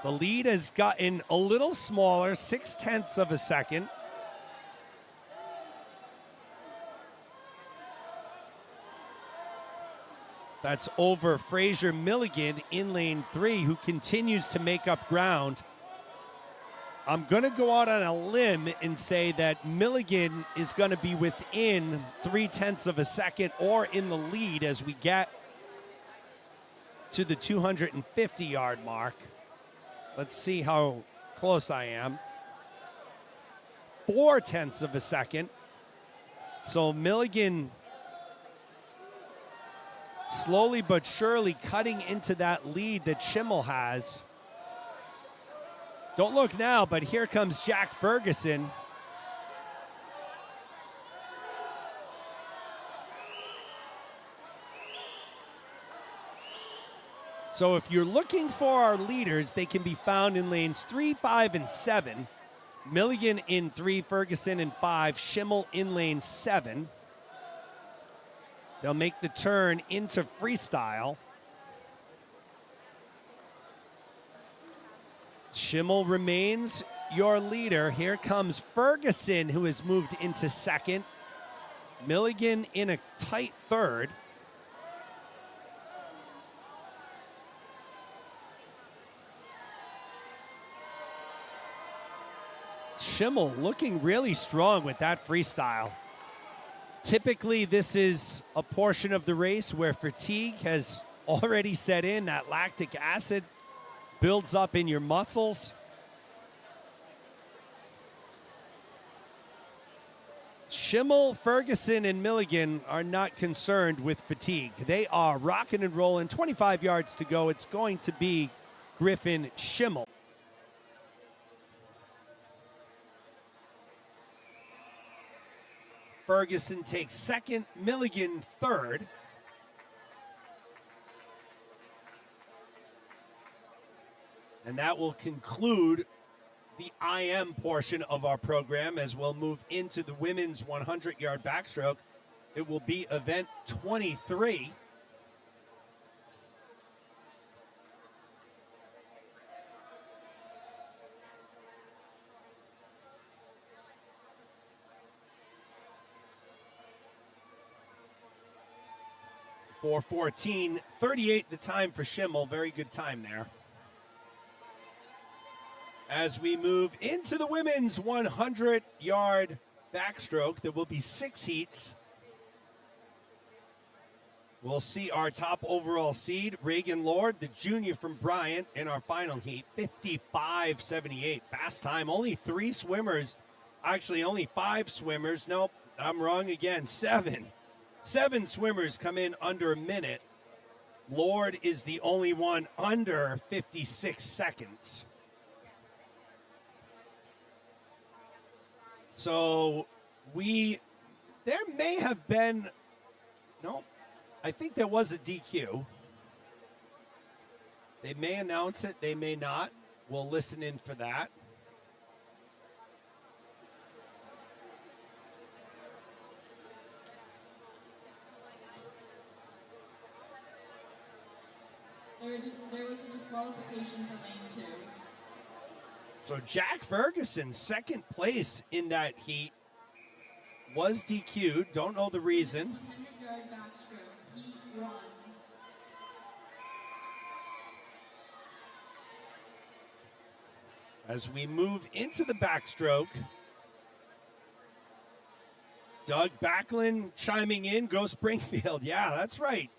The lead has gotten a little smaller, 0.6 of a second. That's over Fraser Milligan in lane 3, who continues to make up ground I'm going to go out on a limb and say that Milligan is going to be within 0.3 of a second or in the lead as we get to the 250-yard mark. Let's see how close I am. 0.4 of a second. So Milligan slowly but surely cutting into that lead that Schimmel has. Don't look now, but here comes Jack Ferguson. So if you're looking for our leaders, they can be found in lanes 3, 5, and 7. Milligan in 3, Ferguson in 5, Schimmel in lane 7. They'll make the turn into freestyle. Schimmel remains your leader. Here comes Ferguson, who has moved into second. Milligan in a tight third. Schimmel looking really strong with that freestyle. Typically, this is a portion of the race where fatigue has already set in. That lactic acid builds up in your muscles. Schimmel, Ferguson, and Milligan are not concerned with fatigue. They are rocking and rolling. 25 yards to go. It's going to be Griffin Schimmel. Ferguson takes second, Milligan third. And that will conclude the IM portion of our program as we'll move into the women's 100-yard backstroke. It will be event 23. For 14:38 the time for Schimmel. Very good time there. As we move into the women's 100-yard backstroke, there will be 6 heats. We'll see our top overall seed, Reagan Lord, the junior from Bryant, in our final heat, 55:78. Fast time, only 3 swimmers. Actually, only 5 swimmers. Nope, I'm wrong again, 7. 7 swimmers come in under a minute. Lord is the only one under 56 seconds. So there may have been, no, I think there was a DQ. They may announce it, they may not. We'll listen in for that. There was a disqualification for lane 2. So Jack Ferguson, second place in that heat, was DQ'd. Don't know the reason. 100-yard backstroke, heat 1. As we move into the backstroke, Doug Backlund chiming in, go Springfield. Yeah, that's right.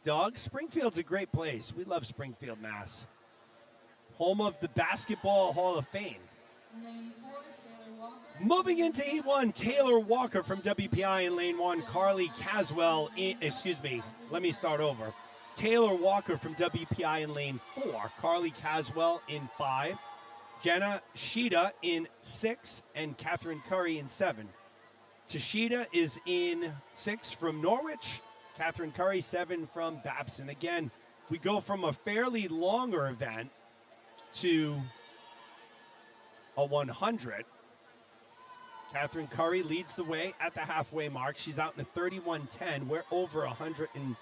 Doug, Springfield's a great place. We love Springfield, Mass. Home of the Basketball Hall of Fame. Lane 4, Taylor Walker. Moving into Heat 1, Taylor Walker from WPI in lane 1. Carly Caswell, let me start over. Taylor Walker from WPI in lane 4. Carly Caswell in 5. Jenna Sheeta in 6. And Catherine Curry in 7. Tashida is in 6 from Norwich. Catherine Curry, 7 from Babson. Again, we go from a fairly longer event to a 100. Catherine Curry leads the way at the halfway mark. She's out in a 31:10. We're over 100 and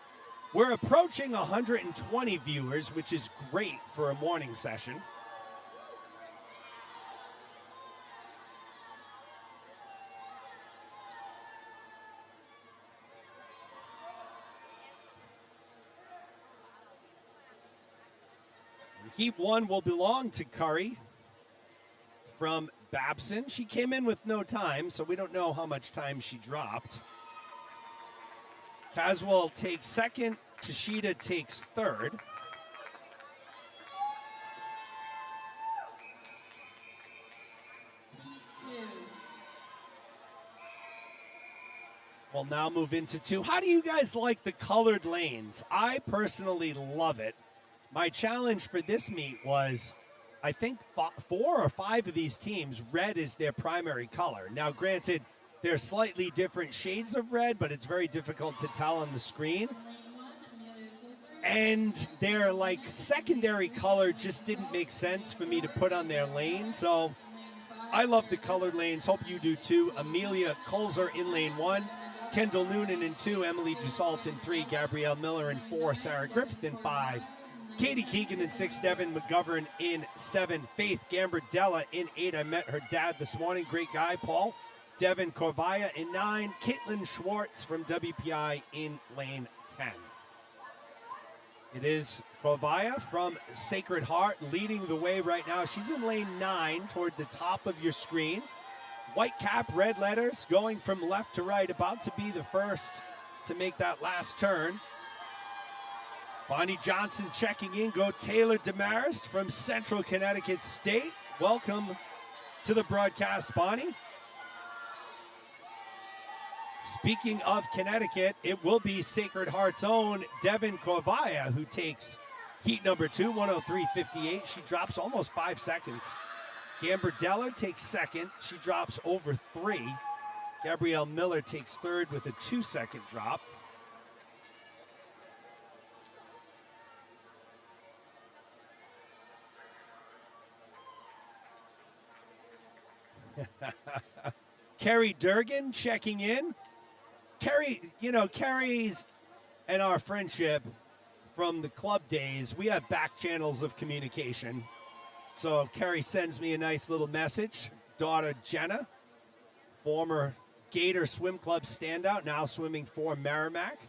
we're approaching 120 viewers, which is great for a morning session. Heat 1 will belong to Curry. from Babson. She came in with no time, so we don't know how much time she dropped. Caswell takes second. Tashida takes third. We'll now move into 2. How do you guys like the colored lanes? I personally love it. My challenge for this meet was, I think 4 or 5 of these teams, red is their primary color. Now, granted, they're slightly different shades of red, but it's very difficult to tell on the screen. And their like secondary color just didn't make sense for me to put on their lane. So I love the colored lanes. Hope you do too. Amelia Colzer in lane 1. Kendall Noonan in 2, Emily Dussault in 3, Gabrielle Miller in 4, Sarah Griffith in 5, Katie Keegan in 6, Devin McGovern in 7, Faith Gambardella in 8. I met her dad this morning, great guy, Paul. Devin Corvaya in 9, Caitlin Schwartz from WPI in lane 10. It is Corvaya from Sacred Heart leading the way right now. She's in lane 9 toward the top of your screen. White cap, red letters, going from left to right, about to be the first to make that last turn. Bonnie Johnson checking in. Go Taylor Demarest from Central Connecticut State. Welcome to the broadcast, Bonnie. Speaking of Connecticut, it will be Sacred Heart's own Devin Corvaya who takes heat number 2, 103.58. She drops almost 5 seconds. Gambardella takes second. She drops over 3. Gabrielle Miller takes third with a 2-second drop. Kerry Durgan checking in. Kerry, Kerry's and our friendship from the club days, we have back channels of communication. So Kerry sends me a nice little message. Daughter Jenna, former Gator Swim Club standout, now swimming for Merrimack.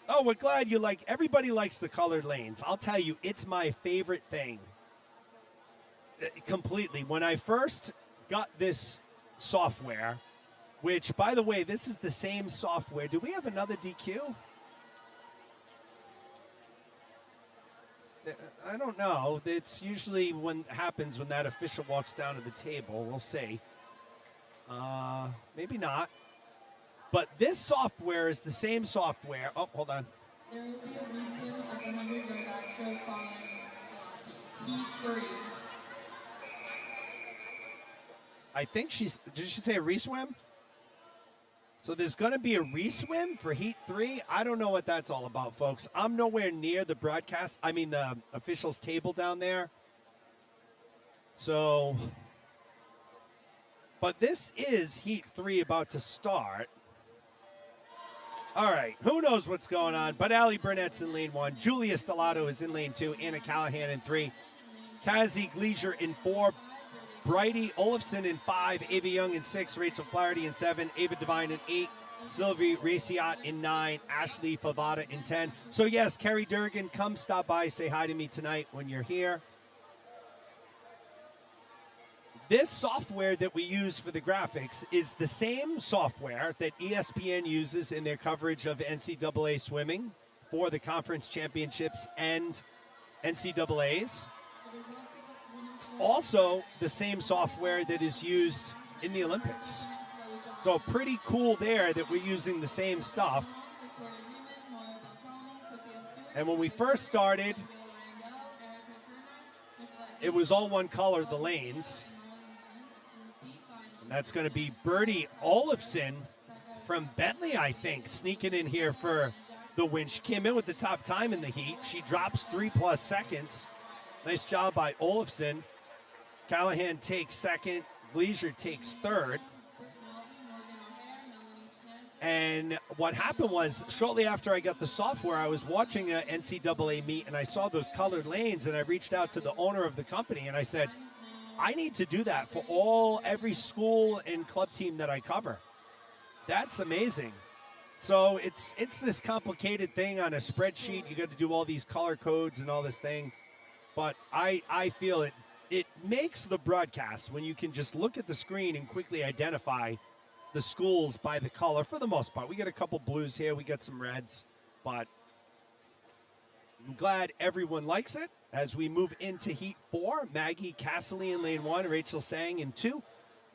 Oh, we're glad you like, everybody likes the colored lanes. I'll tell you, it's my favorite thing. Completely. When I first got this software, which, by the way, this is the same software. Do we have another DQ? I don't know. It's usually when happens when that official walks down to the table. We'll see. Maybe not. But this software is the same software. Oh, hold on. There will be a reswim of the 100-yard backstroke following heat 3. I think did she say a reswim? So there's going to be a reswim for Heat 3. I don't know what that's all about, folks. I'm nowhere near the the officials table down there. So, but this is Heat 3 about to start. All right, who knows what's going on? But Allie Burnett's in lane 1. Julia Stellato is in lane 2. Anna Callahan in 3. Kazi Gleasier in 4. Bridie Olafson in 5, Ava Young in 6, Rachel Flaherty in 7, Ava Devine in 8, Sylvie Raciat in 9, Ashley Favada in 10. So yes, Kerry Durgan, come stop by, say hi to me tonight when you're here. This software that we use for the graphics is the same software that ESPN uses in their coverage of NCAA swimming for the conference championships and NCAAs. It's also the same software that is used in the Olympics. So pretty cool there that we're using the same stuff. And when we first started, it was all one color, the lanes. And that's going to be Birdie Olafson from Bentley, I think, sneaking in here for the win. She came in with the top time in the heat. She drops 3+ seconds. Nice job by Olafson. Callahan takes second. Gleasier takes third. And what happened was, shortly after I got the software, I was watching an NCAA meet, and I saw those colored lanes, and I reached out to the owner of the company, and I said, I need to do that for every school and club team that I cover. That's amazing. So it's this complicated thing on a spreadsheet. You got to do all these color codes and all this thing. But I feel it makes the broadcast when you can just look at the screen and quickly identify the schools by the color for the most part. We got a couple blues here, we got some reds, but I'm glad everyone likes it. As we move into Heat 4, Maggie Castley in lane 1, Rachel Sang in 2,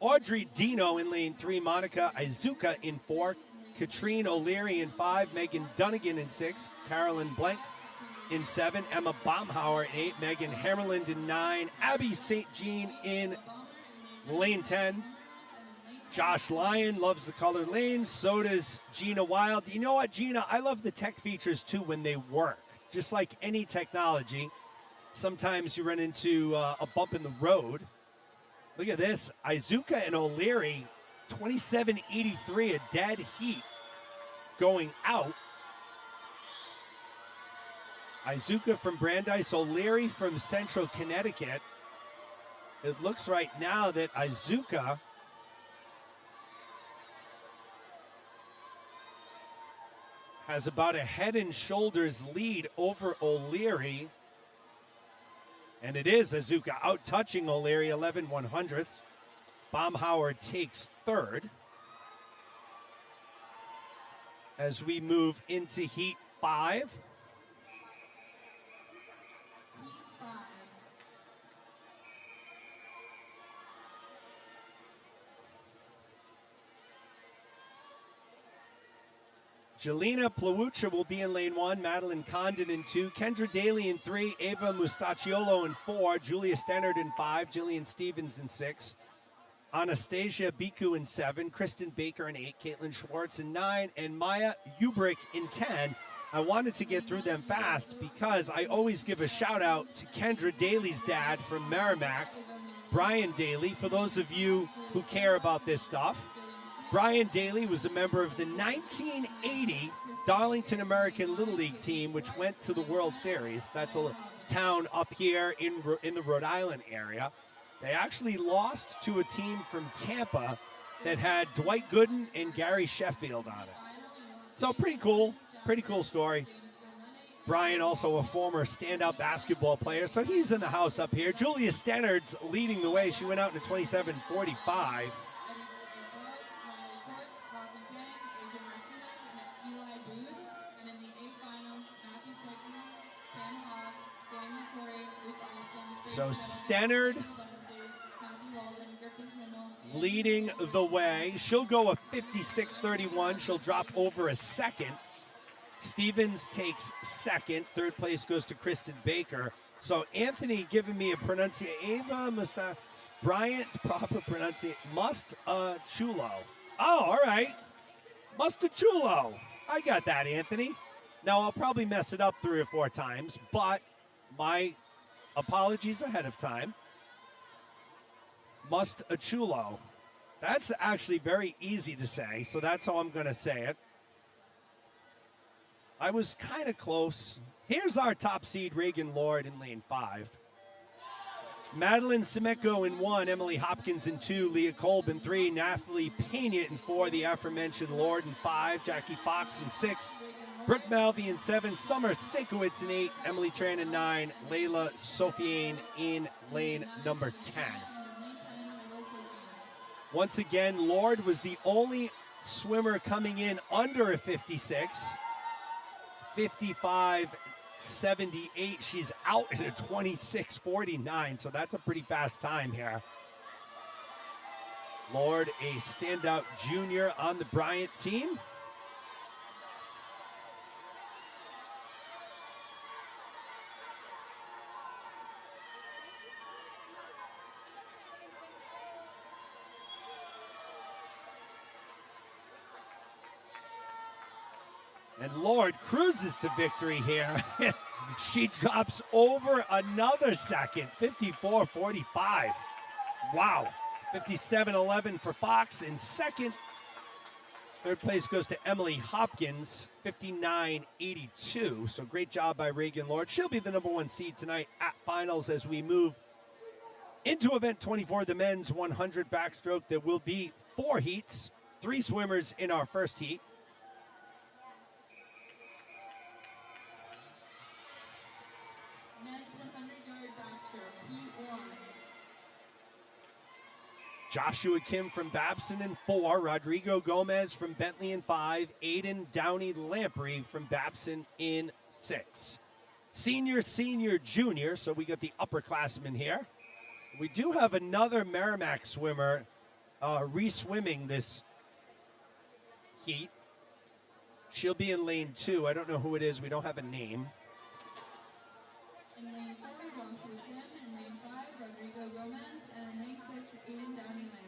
Audrey Dino in lane 3, Monica Izuka in 4, Katrine O'Leary in 5, Megan Dunnigan in 6, Carolyn Blank in 7, Emma Baumhauer in 8, Megan Hammerland in 9, Abby St. Jean in lane 10, Josh Lyon loves the colored lanes, so does Gina Wild. You know what, Gina? I love the tech features too when they work. Just like any technology, sometimes you run into a bump in the road. Look at this, Izuka and O'Leary, 27.83, a dead heat going out. Izuka from Brandeis, O'Leary from Central Connecticut. It looks right now that Izuka has about a head and shoulders lead over O'Leary. And it is Izuka out touching O'Leary, 11/100ths. Baumhauer takes third. As we move into Heat 5. Jelena Plawucha will be in lane 1, Madeline Condon in 2, Kendra Daly in 3, Ava Mustacciolo in 4, Julia Stennard in 5, Jillian Stevens in 6, Anastasia Biku in 7, Kristen Baker in 8, Caitlin Schwartz in 9, and Maya Ubrick in 10. I wanted to get through them fast because I always give a shout out to Kendra Daly's dad from Merrimack, Brian Daly. For those of you who care about this stuff, Brian Daly was a member of the 1980 Darlington American Little League team, which went to the World Series. That's a town up here in the Rhode Island area. They actually lost to a team from Tampa that had Dwight Gooden and Gary Sheffield on it. So pretty cool story. Brian, also a former standout basketball player, so he's in the house up here. Julia Stennard's leading the way. She went out in a 27:45. So Stennard leading the way. She'll go a 56:31. She'll drop over a second. Stevens takes second. Third place goes to Kristen Baker. So Anthony giving me a pronunciation. Bryant, proper pronunciation. Chulo. Oh, all right. Mustachulo. I got that, Anthony. Now, I'll probably mess it up 3 or 4 times, but my apologies ahead of time. Mustachulo. That's actually very easy to say, so that's how I'm going to say it. I was kind of close. Here's our top seed, Reagan Lord in lane 5. Madeline Semeko in 1, Emily Hopkins in 2, Leah Kolb in 3, Nathalie Pena in 4, the aforementioned Lord in 5, Jackie Fox in 6, Brooke Malvey in 7, Summer Sekowitz in 8, Emily Tran in 9, Layla Sofiane in lane number 10. Once again, Lord was the only swimmer coming in under a 56. 55:78. She's out in a 26:49, so that's a pretty fast time here. Lord, a standout junior on the Bryant team. And Lord cruises to victory here. She drops over another second, 54:45. Wow. 57:11 for Fox in second. Third place goes to Emily Hopkins, 59:82. So great job by Reagan Lord. She'll be the number 1 seed tonight at finals as we move into event 24, the men's 100 backstroke. There will be 4 heats, 3 swimmers in our first heat. Joshua Kim from Babson in 4. Rodrigo Gomez from Bentley in 5. Aiden Downey Lamprey from Babson in 6. Senior, junior, so we got the upperclassmen here. We do have another Merrimack swimmer re-swimming this heat. She'll be in lane 2. I don't know who it is. We don't have a name. In lane 4, Joshua Kim. In lane 5, Rodrigo Gomez. And in lane 6, Aiden Downey Lamprey.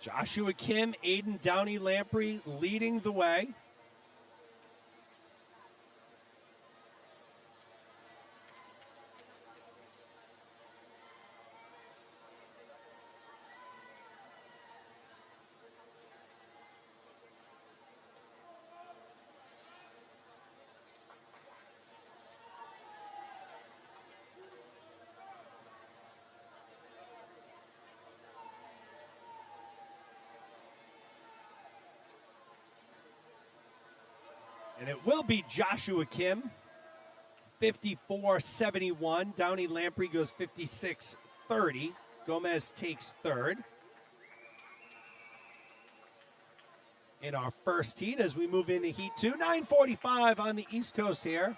Joshua Kim, Aiden Downey Lamprey leading the way. And it will be Joshua Kim, 54.71. Downey Lamprey goes 56.30. Gomez takes 3rd. In our first heat as we move into heat 2. 9:45 on the East Coast here.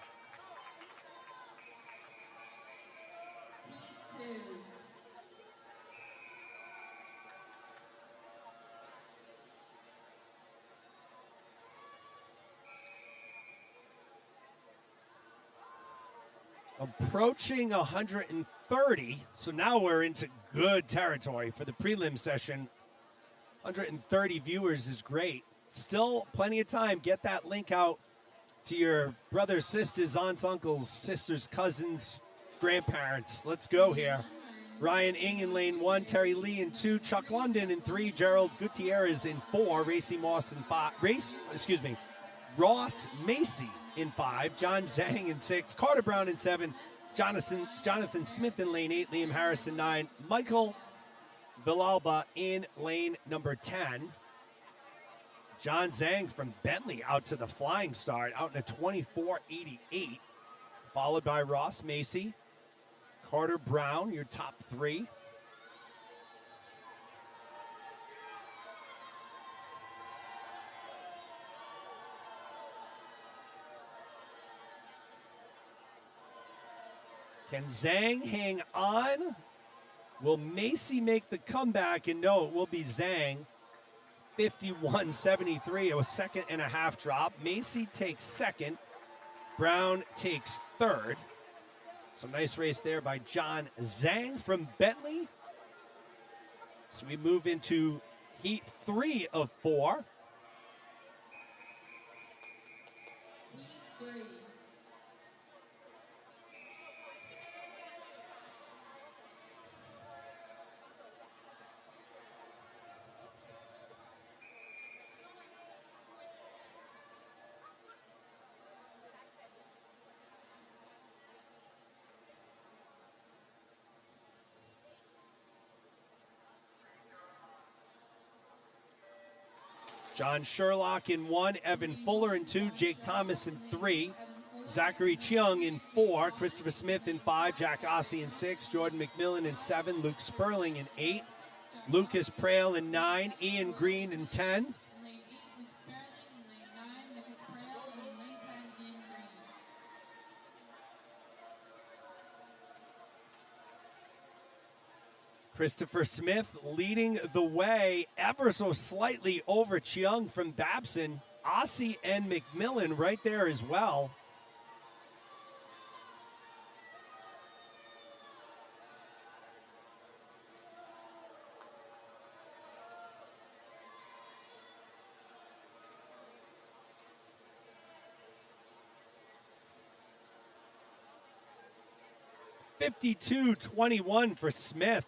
Heat 2. Approaching 130, so now we're into good territory for the prelim session. 130 viewers is great. Still plenty of time. Get that link out to your brothers, sisters, aunts, uncles, sisters, cousins, grandparents. Let's go here. Ryan Ing in lane 1, Terry Lee in 2, Chuck London in 3, Gerald Gutierrez in 4, Ross Macy in 5, John Zhang in 6, Carter Brown in 7, Jonathan Smith in lane 8, Liam Harris in 9, Michael Villalba in lane number 10. John Zhang from Bentley out to the flying start, out in a 24.88, followed by Ross Macy, Carter Brown, your top 3. Can Zhang hang on? Will Macy make the comeback? And no, it will be Zhang. 51.73, a second and a half drop. Macy takes 2nd. Brown takes 3rd. So nice race there by John Zhang from Bentley. So we move into heat 3 of 4. Heat 3. John Sherlock in 1, Evan Fuller in 2, Jake Thomas in 3, Zachary Cheung in 4, Christopher Smith in 5, Jack Ossie in 6, Jordan McMillan in 7, Luke Sperling in 8, Lucas Prale in 9, Ian Green in 10. In lane 8, Luke Sperling. In lane 9, Lucas Prale. And in lane 10, Ian Green. Christopher Smith leading the way ever so slightly over Cheung from Babson. Ossie and McMillan right there as well. $52.21 for Smith.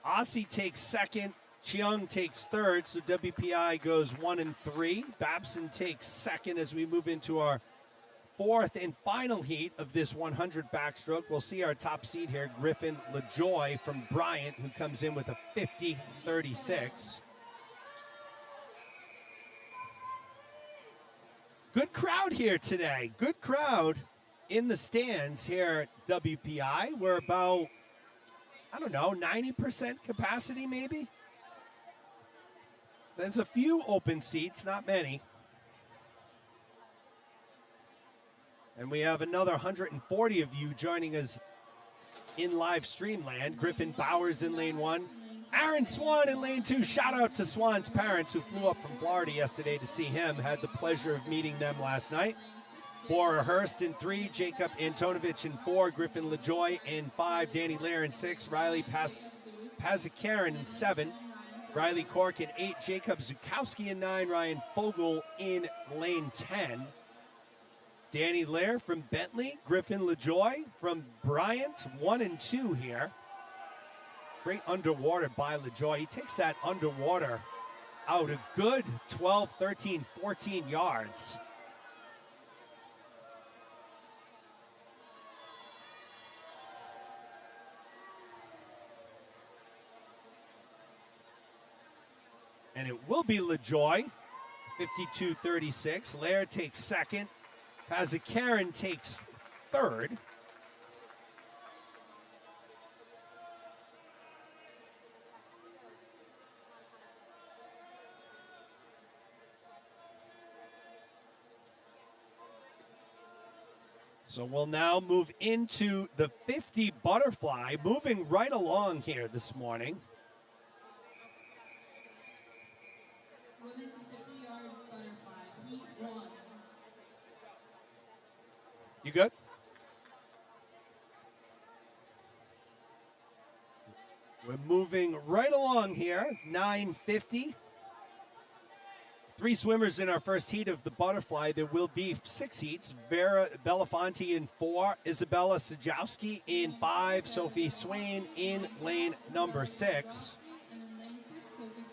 Ossie takes 2nd, Cheung takes 3rd, so WPI goes 1 and 3. Babson takes 2nd as we move into our 4th and final heat of this 100 backstroke. We'll see our top seed here, Griffin LaJoy from Bryant, who comes in with a 50.36. Good crowd here today. Good crowd in the stands here at WPI. We're about, I don't know, 90% capacity maybe. There's a few open seats, not many. And we have another 140 of you joining us in live stream land. Griffin Bowers in lane 1. Aaron Swan in lane 2. Shout out to Swan's parents who flew up from Florida yesterday to see him. Had the pleasure of meeting them last night. Bora Hurst in 3. Jacob Antonovich in 4. Griffin LaJoy in 5. Danny Lair in 6. Riley Pazikaran in 7. Riley Cork in 8. Jacob Zukowski in 9. Ryan Fogel in lane 10. Danny Lair from Bentley. Griffin LaJoy from Bryant, 1 and 2 here. Great underwater by LaJoy. He takes that underwater out a good 12, 13, 14 yards. And it will be LaJoy, 52-36. Lair takes second. Pazikaran takes third. So we'll now move into the 50 butterfly, moving right along here this morning. Women's 50-yard butterfly, heat 1. You good? We're moving right along here, 9:50. 3 swimmers in our first heat of the butterfly. There will be 6 heats. Vera Belafonte in 4, Isabella Sajowski in 5, Sophie Swain in lane number 6. And in lane 6, Sophie Swain.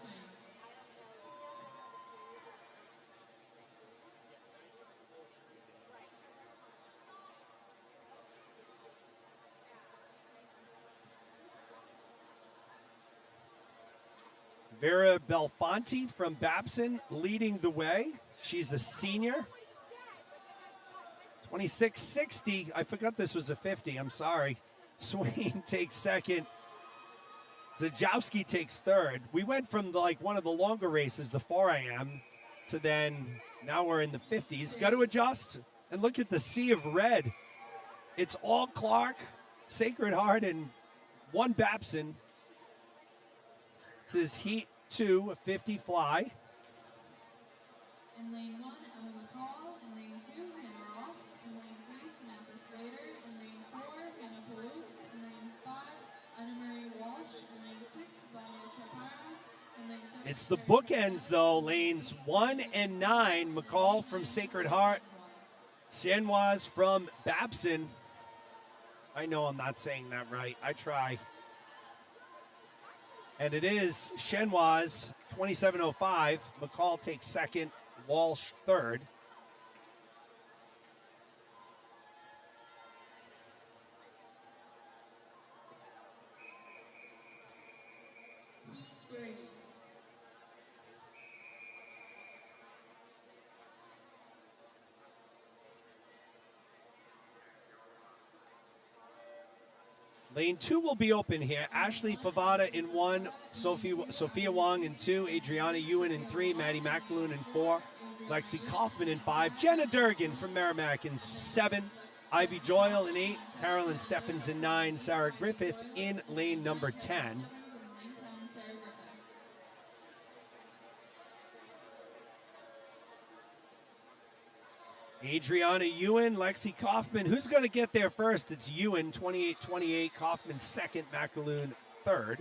Vera Belfonte from Babson leading the way. She's a senior. 26:60. I forgot this was a 50. I'm sorry. Swain takes second. Zajowski takes third. We went from one of the longer races, the 4 a.m., to then now we're in the 50s. Got to adjust. And look at the sea of red. It's all Clark, Sacred Heart, and 1 Babson. This is heat 2, a 50 fly. In lane 1, Emma McCall. In lane 2, Hannah Ross. In lane 3, Samantha Slater. In lane 4, Hannah Perouse. In lane 5, Anna Marie Walsh. In lane 6, Vanya Chaparro. In lane 7, It's the bookends, though. Lanes 1 and 9. McCall from Sacred Heart. Chenoise from Babson. I know I'm not saying that right. I try. And it is Chenoise, 27:05. McCall takes second. Walsh third. heat 3. Lane 2 will be open here. Ashley Favada in 1, Sophia Wong in 2, Adriana Ewan in 3, Maddie McAloon in 4, Lexi Kaufman in 5, Jenna Durgan from Merrimack in 7, Ivy Joyle in 8, Carolyn Steffens in 9, Sarah Griffith in lane number 10. In lane 10, Sarah Griffith. Adriana Ewan, Lexi Kaufman. Who's going to get there first? It's Ewan, 28-28. Kaufman second, McAloon third.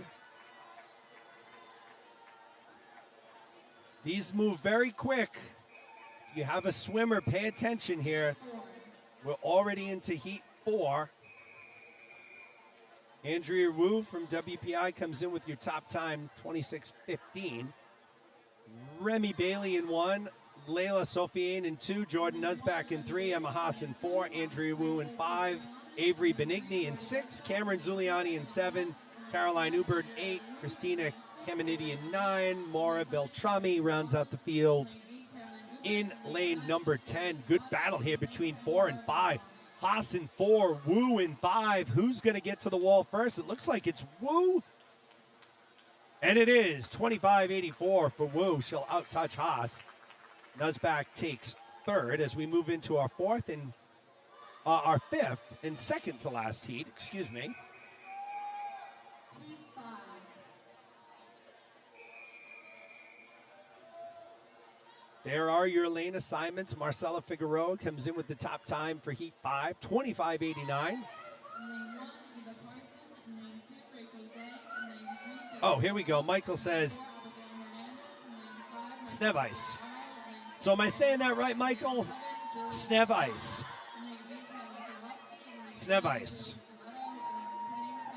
These move very quick. If you have a swimmer, pay attention here. We're already into heat 4. Andrea Wu from WPI comes in with your top time, 26:15. Remy Bailey in 1. Layla Sofiane in 2, Jordan Nuzback in 3, Emma Haas in 4, Andrea Wu in 5, Avery Benigni in 6, Cameron Zuliani in 7, Caroline Ubert in 8, Christina Caminiti in 9, Maura Beltrami rounds out the field. In lane 8, Caroline in lane number 10. Good battle here between 4 and 5. Haas in 4, Wu in 5. Who's going to get to the wall first? It looks like it's Wu. And it is 25-84 for Wu. She'll outtouch Haas. Nuzbak takes third as we move into our fifth and second to last heat. Excuse me. Heat 5. There are your lane assignments. Marcela Figueroa comes in with the top time for Heat 5, 25-89. In lane 1, Eva Carson. In lane 2, Rachel Zhang. In lane 3, Oh, here we go. Michael says Snevice. So am I saying that right, Michael? Snevice. Snevice.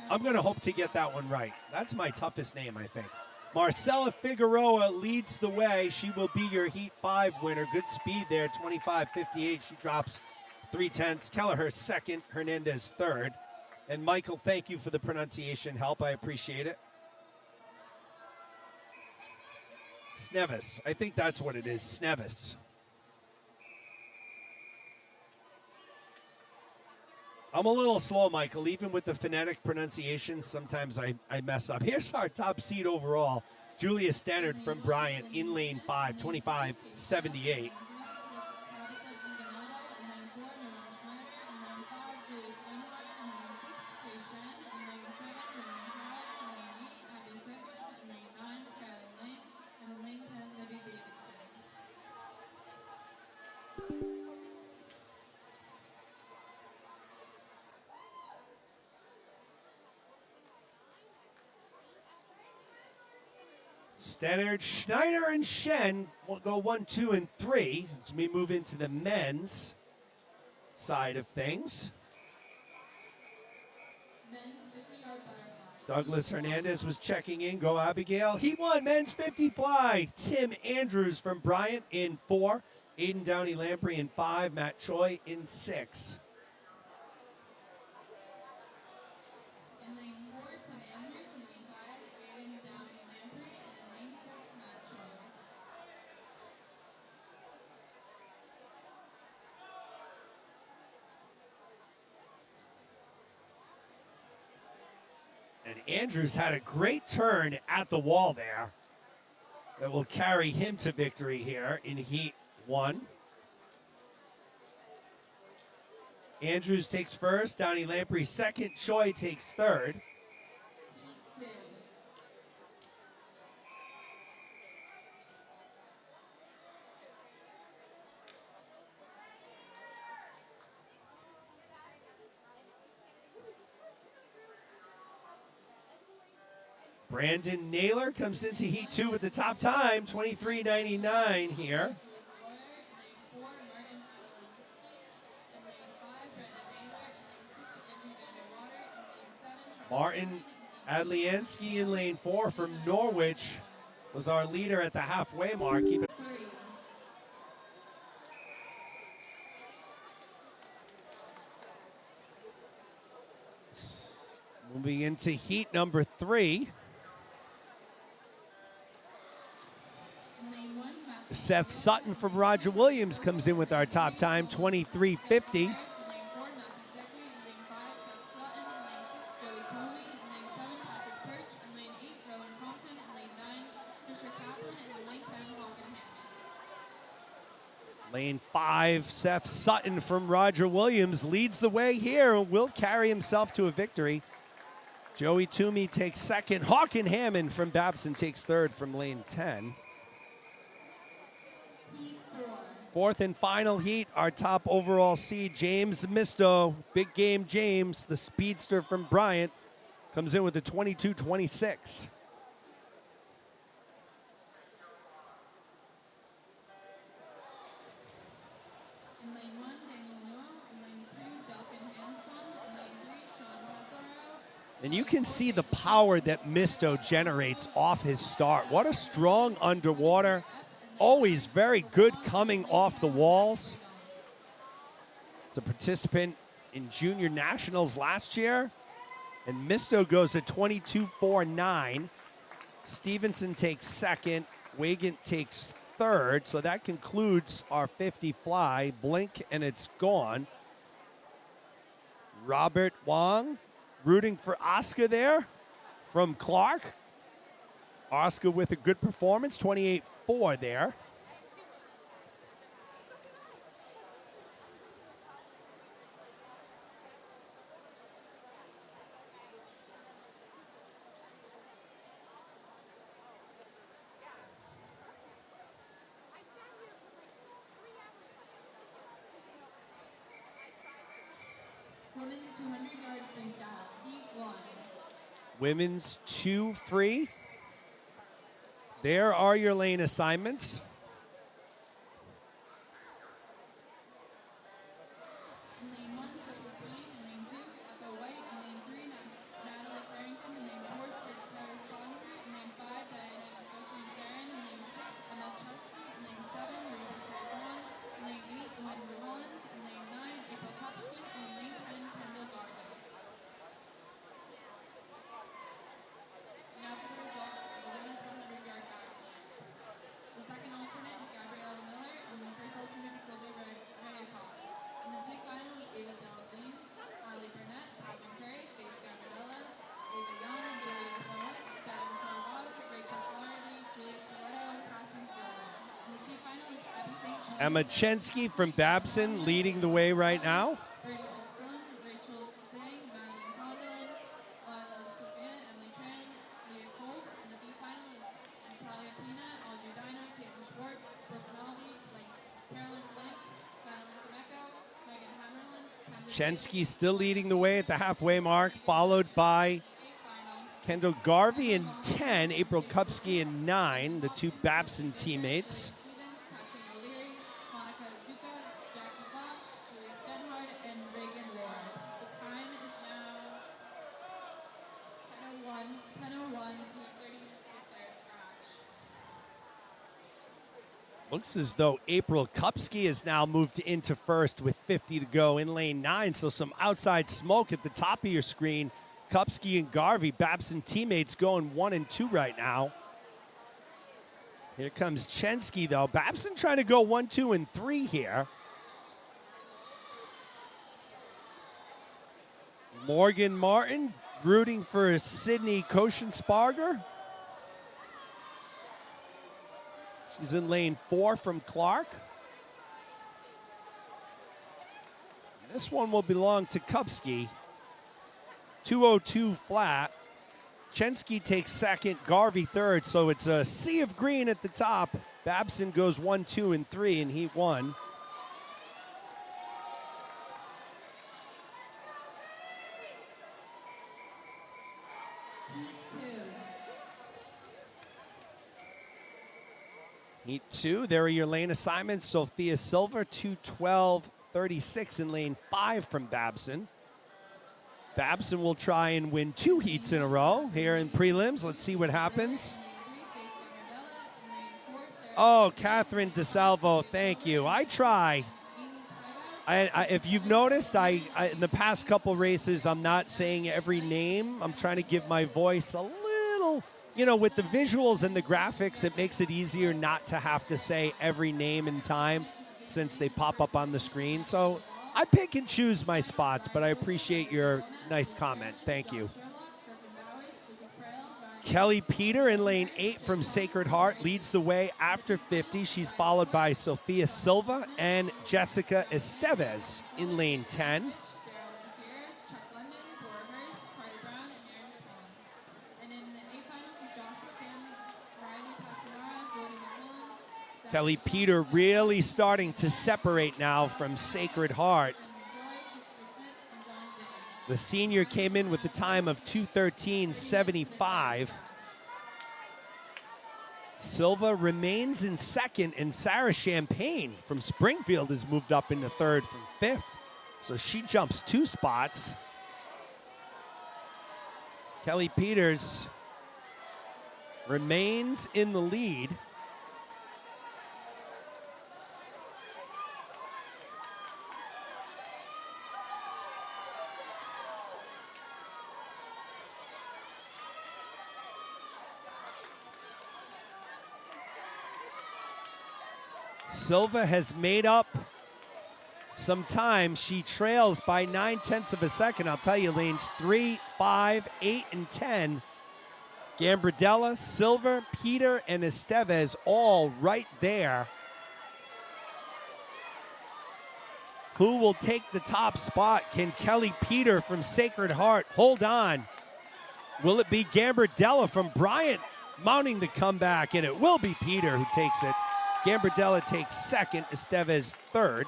I'm going to hope to get that one right. That's my toughest name, I think. Marcela Figueroa leads the way. She will be your Heat 5 winner. Good speed there, 25-58. She drops 3/10. Kelleher second, Hernandez third. And Michael, thank you for the pronunciation help. I appreciate it. Snevis. I think that's what it is, Snevis. I'm a little slow, Michael. Even with the phonetic pronunciation, sometimes I mess up. Here's our top seed overall. Julia Stannard from Bryant in lane 5, 25-78. Stannard, Schneider, and Shen will go 1, 2, and 3 as we move into the men's side of things. Douglas Hernandez was checking in. Go Abigail. Heat 1 men's 50 fly. Tim Andrews from Bryant in 4. Aiden Downey Lamprey in 5. Matt Choi in 6. In lane 4, Tim Andrews. In lane 5, Aiden Downey Lamprey. And in lane 6, Matt Choi. And Andrews had a great turn at the wall there that will carry him to victory here in Heat 1. Andrews takes first, Downey Lamprey second, Choi takes third. Heat 2. Brandon Naylor comes into Heat 2 with the top time, 23:99 here. Martin Adliansky in lane 4 from Norwich was our leader at the halfway mark. Keep it. Moving into Heat number 3. Seth Sutton from Roger Williams comes in with our top time, 23:50. Lane 5, Seth Sutton from Roger Williams leads the way here and will carry himself to a victory. Joey Toomey takes second. Hawken Hammond from Babson takes third from lane 10. Fourth and final heat, our top overall seed, James Misto. Big game James, the speedster from Bryant, comes in with a 22:26. In lane 1, Daniel Noah. In lane 2, Delkin Hanscom. In lane 3, Sean Passaro. And you can see the power that Misto generates off his start. What a strong underwater. Always very good coming off the walls. It's a participant in junior nationals last year. And Misto goes to 22:49. Stevenson takes second. Wagant takes third, so that concludes our 50 fly. Blink and it's gone. Robert Wong rooting for Oscar there from Clark. Oscar with a good performance, 28.4 there. Women's 200-yard freestyle, heat 1. Women's 2 free. There are your lane assignments. In lane 1, Sophie Swain. In lane 2, Echo White. In lane 3, Natalie Farrington. In lane 4, Sid Paris Bonner. In lane 5, Diana Gosling Farron. In lane 6, Emma Chesky. In lane 7, Ruby Craig. In lane 8, Amanda Rollins. In lane 9, April Kopsky. And in lane 10, Kendall Garvin. Now for the results of the women's 100-yard backstroke. The second alternate is Gabriella Miller, and the first alternate is Sylvia Rayacott. In the state final is Ava Delphine, Allie Burnett, Catherine Curry, Faith Gambardella, Ava Young, Julia Florence, Devin Carvalho, Rachel Flaherty, Julia Soretto, and Cassie Gilmore. In the state final is Abby St. Jean, Emma Chensky from Babson leading the way right now. Bertie Olson, Rachel Zhang, Madeline Condon, Lila Sophia, Emily Tran, Leah Cole. In the B final is Natalia Pina, Audrey Dino, Caitlin Schwartz, Brooke Melby, Carolyn Flink, Madeline Semeco, Megan Hammerlin, Chensky still leading the way at the halfway mark, followed by Kendall Garvey in 10, April Kupski in 9, the two Babson teammates. Stevens, Katrina O'Leary, Monica Zuka, Jackie Fox, Julia Stenhard, and Reagan Ward. The time is now 10:01, 30 minutes to declare scratch. Looks as though April Kupski has now moved into first with 50 to go in lane 9, so some outside smoke at the top of your screen. Kupski and Garvey, Babson teammates, going 1 and 2 right now. Here comes Chensky, though. Babson trying to go 1, 2, and 3 here. Morgan Martin rooting for Sydney Koschensparger. She's in lane 4 from Clark. This one will belong to Kupski. 2:02 flat. Chensky takes second, Garvey third, so it's a sea of green at the top. Babson goes 1, 2, and 3 in heat 1. Heat 2. Heat 2, there are your lane assignments. Sophia Silver, 2:12.36 in lane 5 from Babson. Babson will try and win 2 heats in a row here in prelims. Let's see what happens. Oh, Catherine DeSalvo, thank you. I try. If you've noticed, I in the past couple races, I'm not saying every name. I'm trying to give my voice a little, with the visuals and the graphics, it makes it easier not to have to say every name and time since they pop up on the screen. So I pick and choose my spots, but I appreciate your nice comment. Thank you. Kelly Peter in lane 8 from Sacred Heart leads the way after 50. She's followed by Sophia Silva and Jessica Estevez in lane 10. Kelly Peter really starting to separate now from Sacred Heart. The senior came in with a time of 2:13.75. Silva remains in second, and Sarah Champagne from Springfield has moved up into third from 5th. So she jumps 2 spots. Kelly Peters remains in the lead. Silva has made up some time. She trails by 9/10 of a second. I'll tell you, lanes 3, 5, 8, and 10. Gambardella, Silva, Peter, and Estevez all right there. Who will take the top spot? Can Kelly Peter from Sacred Heart hold on? Will it be Gambardella from Bryant mounting the comeback? And it will be Peter who takes it. Gambardella takes second, Estevez third.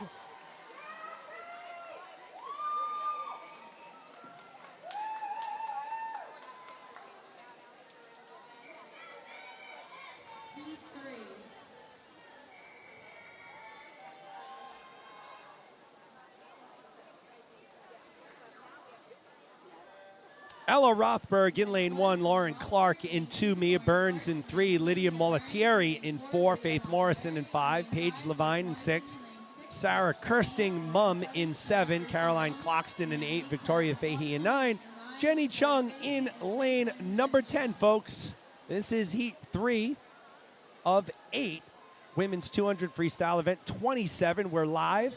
Ella Rothberg in lane 1, Lauren Clark in 2, Mia Burns in 3, Lydia Molatieri in 4, Faith Morrison in 5, Paige Levine in 6, Sarah Kirsting Mum in 7, Caroline Cloxton in 8, Victoria Fahey in 9, Jenny Chung in lane number 10, folks. This is heat 3 of 8, women's 200 freestyle event 27. We're live.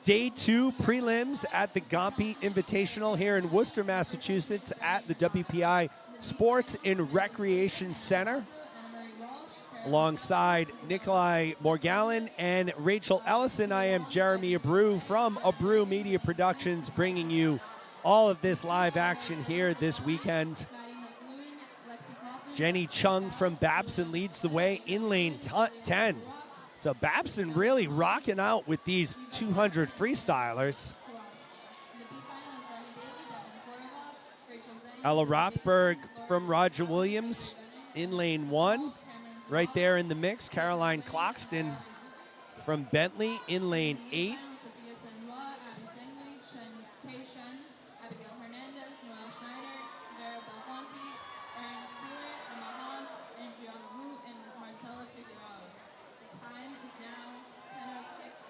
Day 2 prelims at the Gompei Invitational here in Worcester, Massachusetts at the WPI Sports and Recreation Center. Alongside Nikolai Morgallon and Rachel Ellison, I am Jeremy Abreu from Abreu Media Productions, bringing you all of this live action here this weekend. Jenny Chung from Babson leads the way in lane 10. So Babson really rocking out with these 200 freestylers. Ella Rothberg from Roger Williams in lane 1. Right there in the mix, Caroline Cloxton from Bentley in lane 8.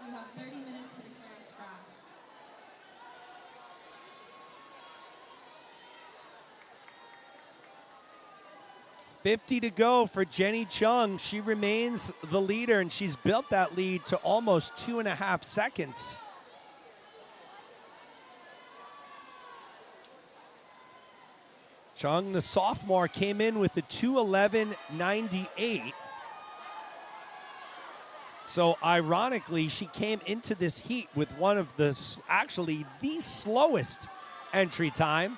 You have 30 minutes to declare a scrap. $50 to go for Jenny Chung. She remains the leader, and she's built that lead to almost 2.5 seconds. Chung, the sophomore, came in with a 2:11.98. So ironically, she came into this heat with one of the, actually the slowest entry time.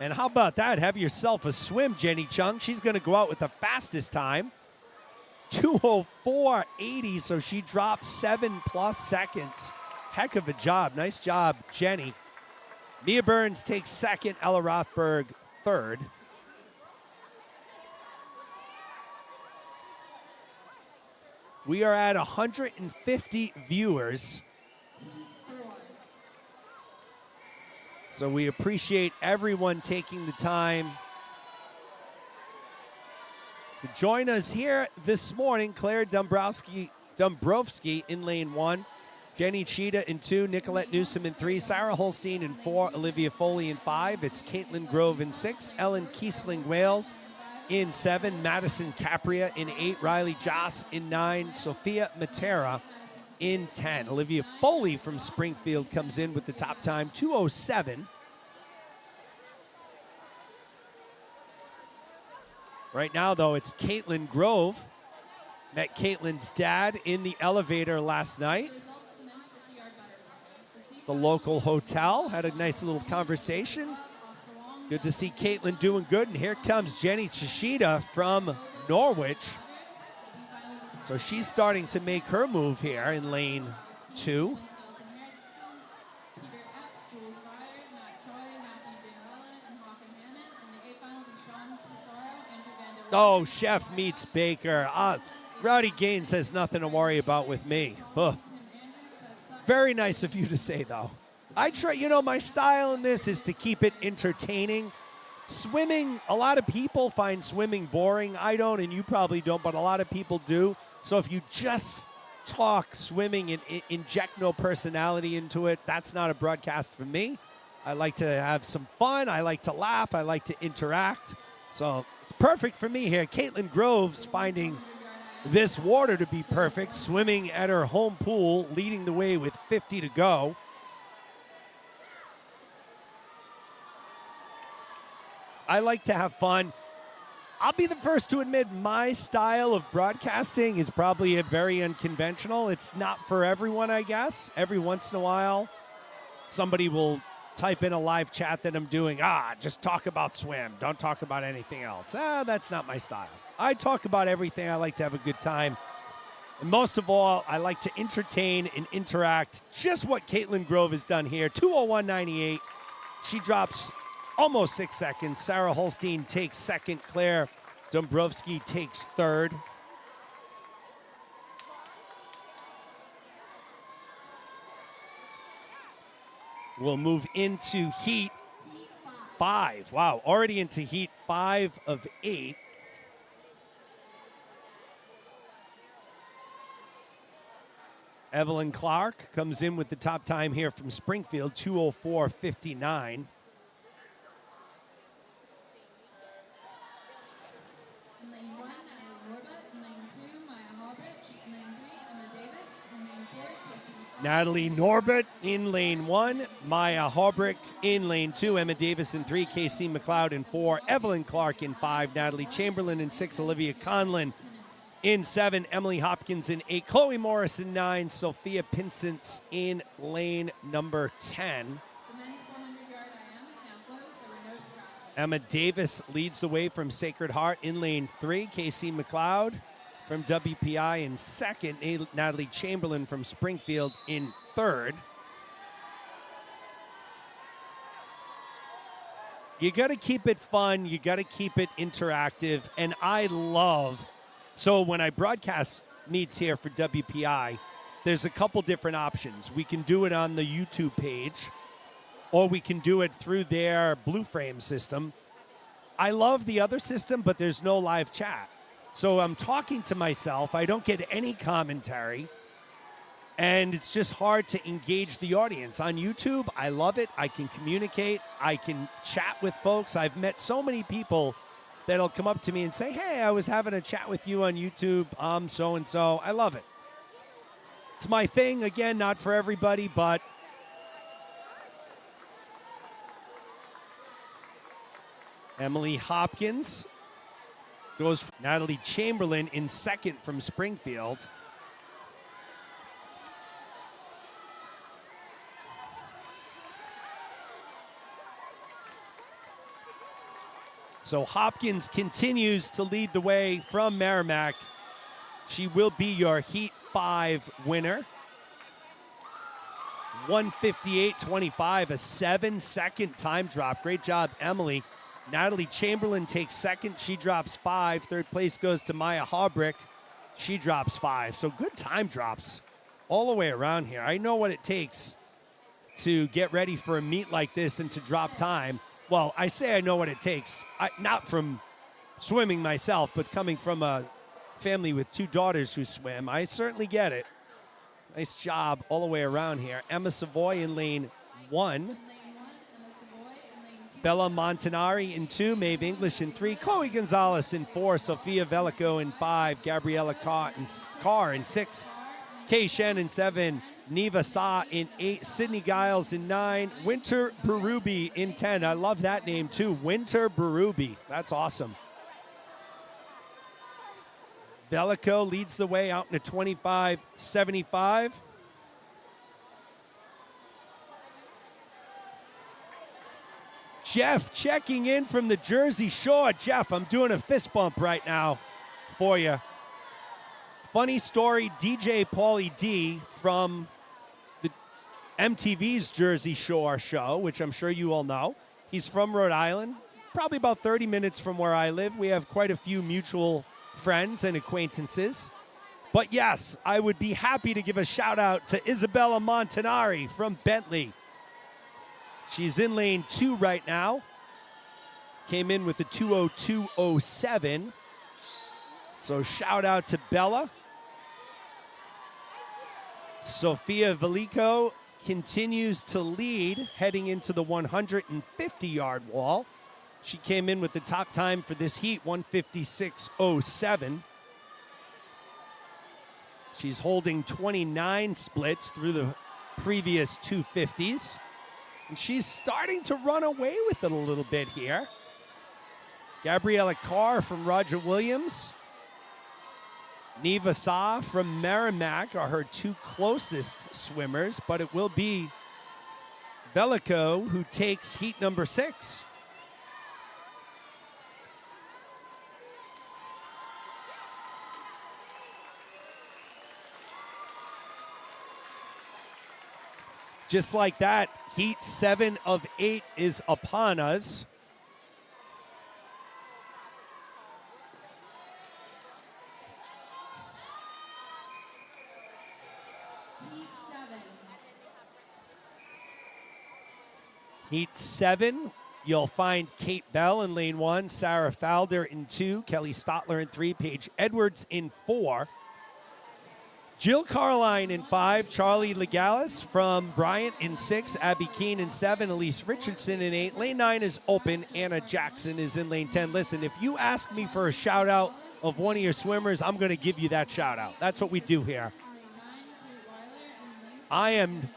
And how about that? Have yourself a swim, Jenny Chung. She's going to go out with the fastest time. 2:04.80, so she dropped 7+ seconds. Heck of a job. Nice job, Jenny. Mia Burns takes second, Ella Rothberg third. We are at 150 viewers. So we appreciate everyone taking the time to join us here this morning. Claire Dombrovsky in lane 1, Jenny Cheetah in 2, Nicolette Newsom in 3, Sarah Holstein in 4, Olivia Foley in 5. It's Caitlin Grove in 6, Ellen Kiesling-Wales in 7, Madison Capria in 8, Riley Joss in 9, Sophia Matera in 10. Olivia Foley from Springfield comes in with the top time, 2:07. Right now, though, it's Caitlin Grove. Met Caitlin's dad in the elevator last night. The local hotel, had a nice little conversation. Good to see Caitlin doing good. And here comes Jenny Chishida from Norwich. So she's starting to make her move here in lane 2. Oh, Chef meets Baker. Rowdy Gaines has nothing to worry about with me. Very nice of you to say, though. I try, my style in this is to keep it entertaining. Swimming, a lot of people find swimming boring. I don't, and you probably don't, but a lot of people do. So if you just talk swimming and inject no personality into it, that's not a broadcast for me. I like to have some fun. I like to laugh. I like to interact. So it's perfect for me here. Caitlin Groves finding this water to be perfect, swimming at her home pool, leading the way with 50 to go. I like to have fun. I'll be the first to admit my style of broadcasting is probably very unconventional. It's not for everyone, I guess. Every once in a while, somebody will type in a live chat that I'm doing. Just talk about swim. Don't talk about anything else. That's not my style. I talk about everything. I like to have a good time. And most of all, I like to entertain and interact. Just what Caitlin Grove has done here. 2:01.98. She drops almost 6 seconds. Sarah Holstein takes second. Claire Dombrowski takes third. We'll move into heat 5. Wow, already into heat 5 of 8. Evelyn Clark comes in with the top time here from Springfield, 2:04.59. Natalie Norbert in lane 1, Maya Harbrick in lane 2, Emma Davis in 3, Casey McLeod in 4, Evelyn Clark in 5, Natalie Chamberlain in 6, Olivia Conlon in 7, Emily Hopkins in 8, Chloe Morris in 9, Sophia Pinsence in lane number 10. Emma Davis leads the way from Sacred Heart in lane 3, Casey McLeod from WPI in 2nd, Natalie Chamberlain from Springfield in 3rd. You got to keep it fun. You got to keep it interactive. And I love, so when I broadcast meets here for WPI, there's a couple different options. We can do it on the YouTube page, or we can do it through their Blue Frame system. I love the other system, but there's no live chat. So I'm talking to myself. I don't get any commentary. And it's just hard to engage the audience. On YouTube, I love it. I can communicate. I can chat with folks. I've met so many people that'll come up to me and say, hey, I was having a chat with you on YouTube. So-and-so. I love it. It's my thing. Again, not for everybody, but Emily Hopkins goes for Natalie Chamberlain in 2nd from Springfield. So Hopkins continues to lead the way from Merrimack. She will be your Heat 5 winner. 1:58.25, a 7-second time drop. Great job, Emily. Natalie Chamberlain takes 2nd. She drops 5. 3rd place goes to Maya Harbrick. She drops 5. So good time drops all the way around here. I know what it takes to get ready for a meet like this and to drop time. Well, I say I know what it takes. Not from swimming myself, but coming from a family with 2 daughters who swim. I certainly get it. Nice job all the way around here. Emma Savoy in lane 1. Bella Montanari in 2, Maeve English in 3, Chloe Gonzalez in 4, Sophia Velico in 5, Gabriella Carr in 6, Kay Shen in 7, Neva Sa in 8, Sydney Giles in 9, Winter Berube in 10. I love that name too, Winter Berube. That's awesome. Velico leads the way out into 25.75. Jeff checking in from the Jersey Shore. Jeff, I'm doing a fist bump right now for you. Funny story, DJ Paulie D from the MTV's Jersey Shore show, which I'm sure you all know. He's from Rhode Island, probably about 30 minutes from where I live. We have quite a few mutual friends and acquaintances. But yes, I would be happy to give a shout out to Isabella Montanari from Bentley. She's in lane 2 right now. Came in with a 2:02.07. So shout out to Bella. Sophia Velico continues to lead heading into the 150-yard wall. She came in with the top time for this heat, 1:56.07. She's holding 29 splits through the previous 250s. And she's starting to run away with it a little bit here. Gabriella Carr from Roger Williams. Neva Sa from Merrimack are her two closest swimmers, but it will be Velico who takes heat number 6. Just like that, heat 7 of 8 is upon us. Heat 7, you'll find Kate Bell in lane 1, Sarah Falder in 2, Kelly Stotler in 3, Paige Edwards in 4. Jill Carline in 5, Charlie Legalis from Bryant in 6, Abby Keene in 7, Elise Richardson in 8. Lane 9 is open. Anna Jackson is in lane 10. Listen, if you ask me for a shout-out of one of your swimmers, I'm going to give you that shout-out. That's what we do here. I am,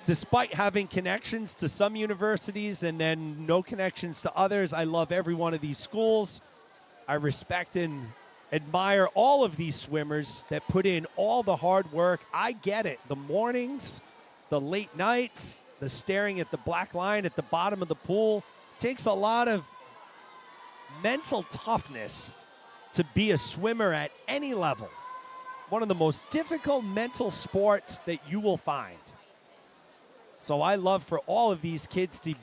despite having connections to some universities and then no connections to others, I love every one of these schools. I respect and admire all of these swimmers that put in all the hard work. I get it. The mornings, the late nights, the staring at the black line at the bottom of the pool takes a lot of mental toughness to be a swimmer at any level. One of the most difficult mental sports that you will find. So I love for all of these kids to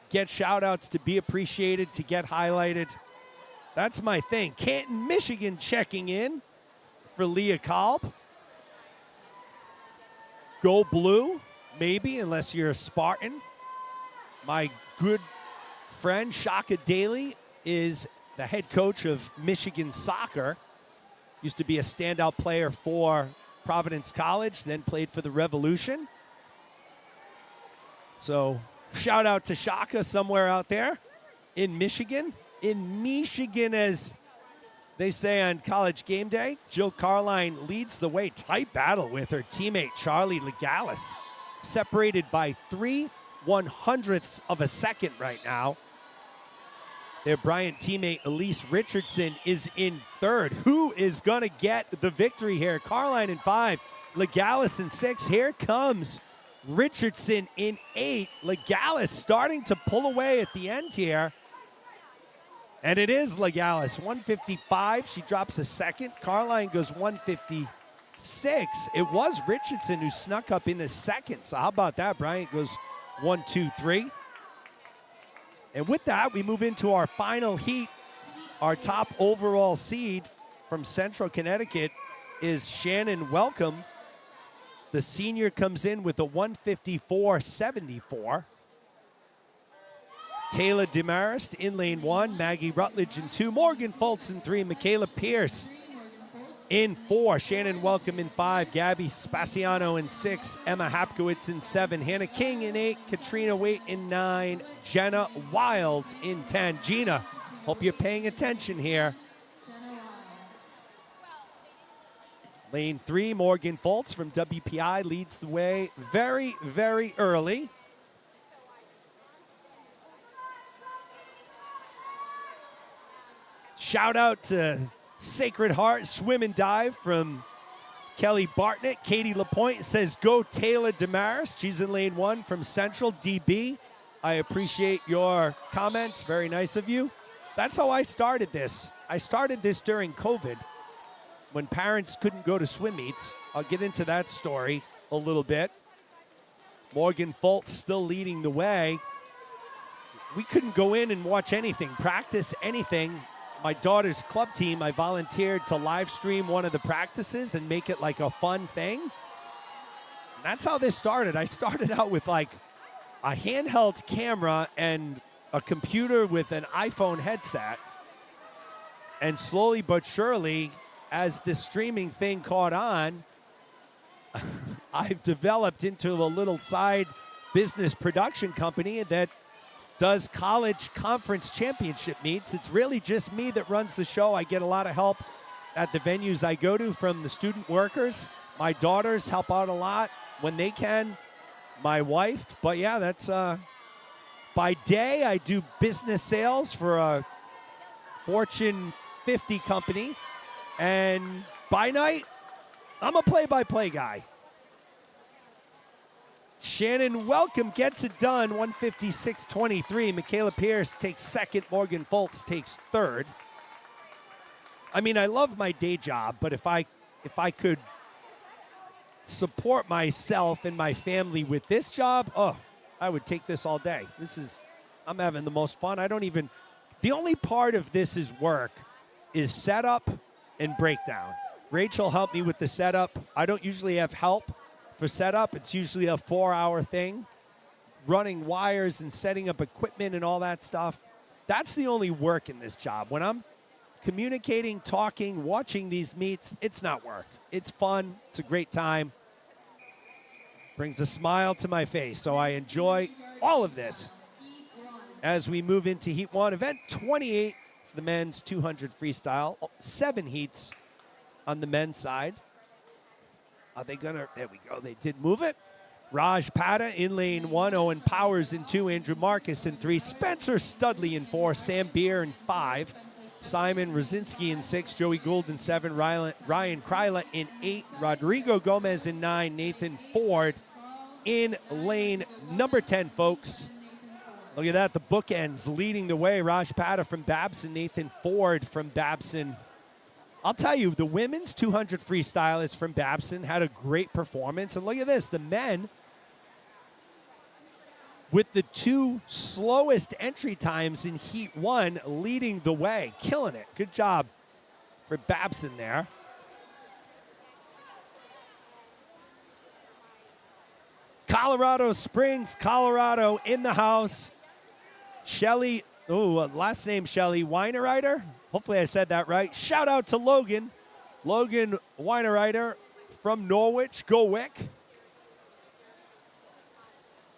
get shout-outs, to be appreciated, to get highlighted. That's my thing. Canton, Michigan checking in for Leah Kalb. Go blue, maybe, unless you're a Spartan. My good friend Shaka Daly is the head coach of Michigan soccer. Used to be a standout player for Providence College, then played for the Revolution. So shout out to Shaka somewhere out there in Michigan. In Michigan, as they say on College Game Day, Jill Carline leads the way. Tight battle with her teammate Charlie Legalis. Separated by 3/100ths of a second right now. Their Bryant teammate Elise Richardson is in 3rd. Who is going to get the victory here? Carline in 5, Legalis in 6. Here comes Richardson in 8. Legalis starting to pull away at the end here. And it is Legalis, 155. She drops a second. Carline goes 156. It was Richardson who snuck up in a second. So how about that? Bryant goes 1, 2, 3. And with that, we move into our final heat. Our top overall seed from Central Connecticut is Shannon Welcome. The senior comes in with a 154.74. Taylor Demarest in lane 1, Maggie Rutledge in 2, Morgan Fultz in 3, Michaela Pierce in 4, Shannon Welcome in 5, Gabby Spaciano in 6, Emma Hapkowitz in 7, Hannah King in 8, Katrina Waite in 9, Jenna Wild in 10. Gina, hope you're paying attention here. Lane 3, Morgan Fultz from WPI leads the way very, very early. Shout out to Sacred Heart Swim and Dive from Kelly Bartnett. Katie LaPointe says, go Taylor Demarest. She's in lane 1 from Central DB. I appreciate your comments. Very nice of you. That's how I started this. I started this during COVID when parents couldn't go to swim meets. I'll get into that story a little bit. Morgan Fultz still leading the way. We couldn't go in and watch anything, practice anything. My daughter's club team, I volunteered to live stream one of the practices and make it like a fun thing. And that's how this started. I started out with like a handheld camera and a computer with an iPhone headset. And slowly but surely, as this streaming thing caught on, I've developed into a little side business production company that does college conference championship meets. It's really just me that runs the show. I get a lot of help at the venues I go to from the student workers My daughters help out a lot when they can. My wife. But yeah, that's by day I do business sales for a Fortune 50 company. And by night, I'm a play-by-play guy. Shannon Welcome gets it done, 156.23. Michaela Pierce takes second. Morgan Foltz takes third. I mean, I love my day job, but if I could support myself and my family with this job, oh, I would take this all day. I'm having the most fun. The only part of this is work is setup and breakdown. Rachel helped me with the setup. I don't usually have help for setup. It's usually a 4-hour thing, running wires and setting up equipment and all that stuff. That's the only work in this job. When I'm communicating, talking, watching these meets, it's not work. It's fun. It's a great time. Brings a smile to my face. So I enjoy all of this as we move into Heat 1. Event 28, it's the men's 200 freestyle. 7 heats on the men's side. Are they gonna, there we go, they did move it. Raj Pata in lane 1, Owen Powers in 2, Andrew Marcus in 3, Spencer Studley in 4, Sam Beer in 5, Simon Rosinski in 6, Joey Gould in 7, Ryan Kryla in 8, Rodrigo Gomez in 9, Nathan Ford in lane number 10, folks. Look at that, the bookends leading the way. Raj Pata from Babson, Nathan Ford from Babson. I'll tell you, the women's 200 freestyle is from Babson, had a great performance. And look at this, the men with the 2 slowest entry times in Heat 1 leading the way, killing it. Good job for Babson there. Colorado Springs, Colorado in the house. Shelly, last name Shelly Weinreiter. Hopefully I said that right. Shout out to Logan. Logan Weinreiter from Norwich. Go Wick.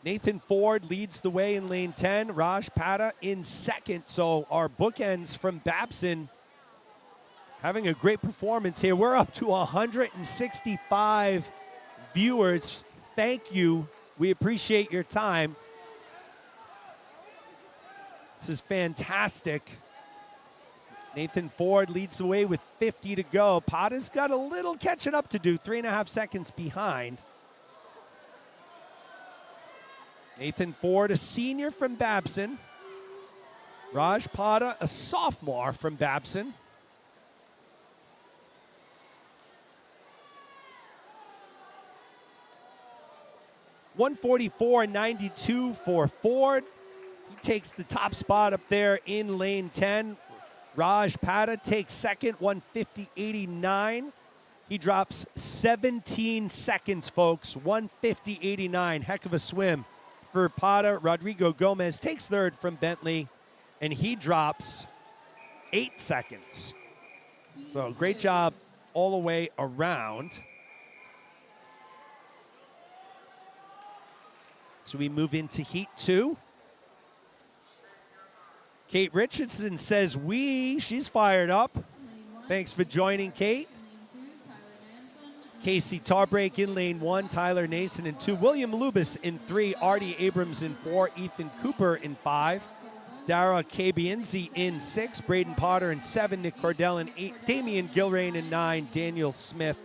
Nathan Ford leads the way in lane 10. Raj Pata in second. So our bookends from Babson having a great performance here. We're up to 165 viewers. Thank you. We appreciate your time. This is fantastic. Nathan Ford leads the way with 50 to go. Pata's got a little catching up to do, 3.5 seconds behind. Nathan Ford, a senior from Babson. Raj Pata, a sophomore from Babson. $144.92 for Ford. He takes the top spot up there in lane 10. Raj Pata takes second, 150.89. He drops 17 seconds, folks, 150.89. Heck of a swim for Pata. Rodrigo Gomez takes third from Bentley, and he drops 8 seconds. So great job all the way around. So we move into Heat 2. Kate Richardson says she's fired up. Thanks for joining, Kate. Casey Tarbreak in lane 1, Tyler Nason in 2, William Lubis in 3, Artie Abrams in 4, Ethan Cooper in 5, Dara Kabienzi in 6, Braden Potter in 7, Nick Cordell in 8, Damian Gilrain in 9, Daniel Smith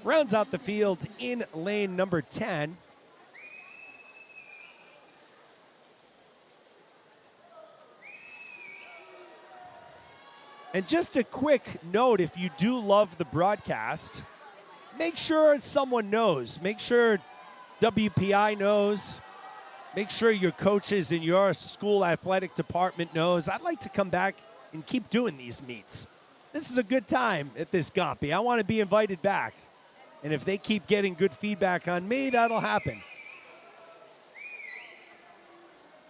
rounds out the field in lane number 10. And just a quick note, if you do love the broadcast, make sure someone knows. Make sure WPI knows. Make sure your coaches in your school athletic department knows. I'd like to come back and keep doing these meets. This is a good time at this Gompei. I want to be invited back. And if they keep getting good feedback on me, that'll happen.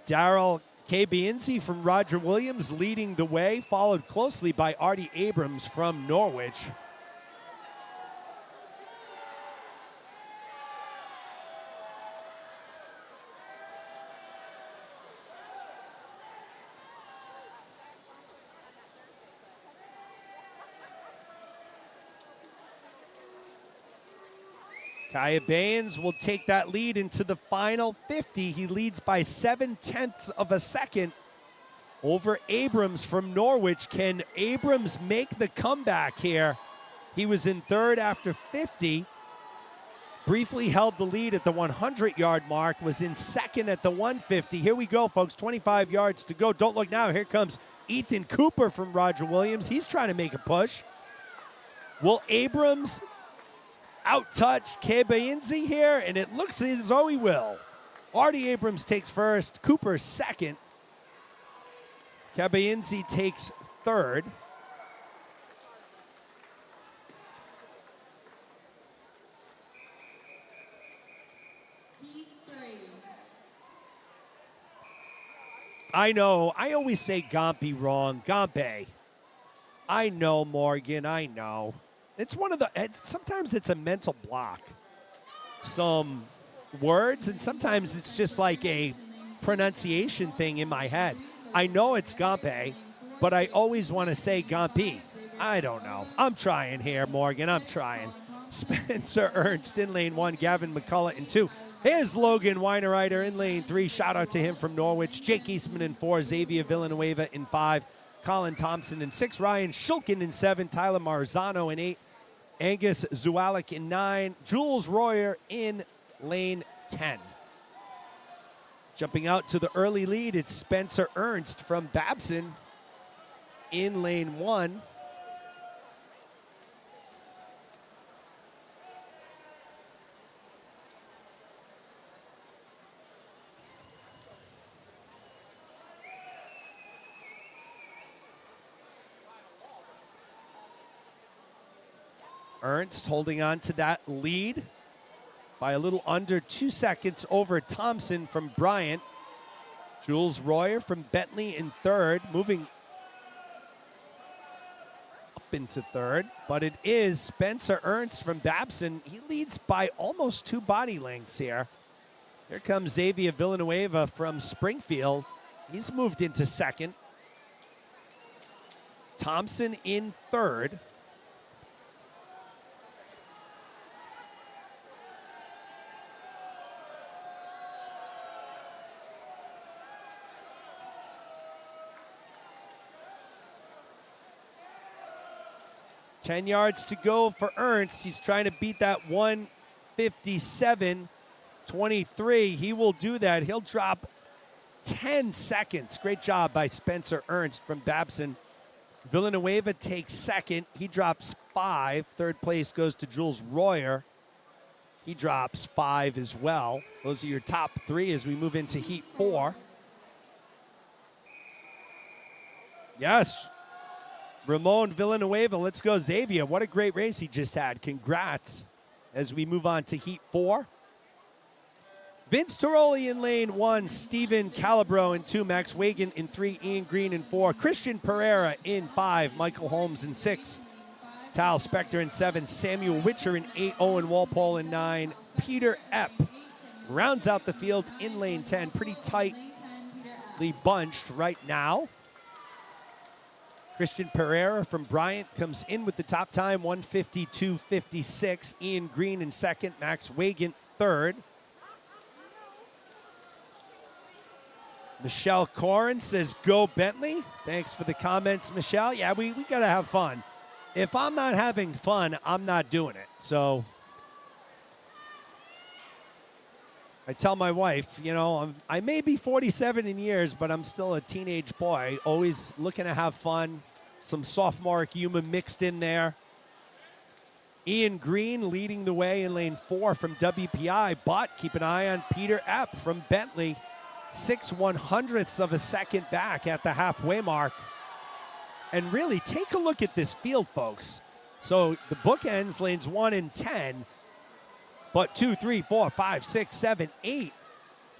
Daryl Kabienzi from Roger Williams leading the way, followed closely by Artie Abrams from Norwich. Bayans will take that lead into the final 50. He leads by 0.7 of a second over Abrams from Norwich. Can Abrams make the comeback here? He was in third after 50. Briefly held the lead at the 100-yard mark, was in second at the 150. Here we go, folks, 25 yards to go. Don't look now. Here comes Ethan Cooper from Roger Williams. He's trying to make a push. Will Abrams out-touch Kebainzi here? And it looks as though he will. Artie Abrams takes first, Cooper second. Kebainzi takes third. I know. I always say Gompei wrong. Gompei. I know, Morgan. I know. It's one of the, sometimes it's a mental block. Some words, and sometimes it's just like a pronunciation thing in my head. I know it's Gompei, but I always want to say Gompei. I don't know. I'm trying here, Morgan. I'm trying. Spencer Ernst in lane 1, Gavin McCullough in 2. Here's Logan Weinerreiter in lane 3. Shout out to him from Norwich. Jake Eastman in 4. Xavier Villanueva in 5. Colin Thompson in 6. Ryan Shulkin in 7. Tyler Marzano in 8. Angus Zualik in 9. Jules Royer in lane 10. Jumping out to the early lead, it's Spencer Ernst from Babson in lane 1. Ernst holding on to that lead by a little under 2 seconds over Thompson from Bryant. Jules Royer from Bentley in third, moving up into third. But it is Spencer Ernst from Babson. He leads by almost 2 body lengths here. Here comes Xavier Villanueva from Springfield. He's moved into second. Thompson in third. Ten yards to go for Ernst. He's trying to beat that 1:57.23. He will do that. He'll drop 10 seconds. Great job by Spencer Ernst from Babson. Villanueva takes second. He drops 5. Third place goes to Jules Royer. He drops 5 as well. Those are your top 3 as we move into Heat 4. Yes. Ramon Villanueva, let's go Xavier. What a great race he just had. Congrats as we move on to Heat 4. Vince Tiroli in lane 1, Steven Calabro in 2, Max Wagon in 3, Ian Green in 4, Christian Pereira in 5, Michael Holmes in 6, Tal Spector in 7, Samuel Witcher in 8, Owen Walpole in 9, Peter Epp rounds out the field in lane 10. Pretty tightly bunched right now. Christian Pereira from Bryant comes in with the top time, 1:52.56. Ian Green in second, Max Wagon third. Michelle Corin says, go Bentley. Thanks for the comments, Michelle. Yeah, we got to have fun. If I'm not having fun, I'm not doing it. So I tell my wife, you know, I may be 47 in years, but I'm still a teenage boy, always looking to have fun. Some sophomoric humor mixed in there. Ian Green leading the way in lane 4 from WPI, but keep an eye on Peter Epp from Bentley. 6/100ths of a second back at the halfway mark. And really, take a look at this field, folks. So the bookends, lanes 1 and 10, but 2, 3, 4, 5, 6, 7, 8.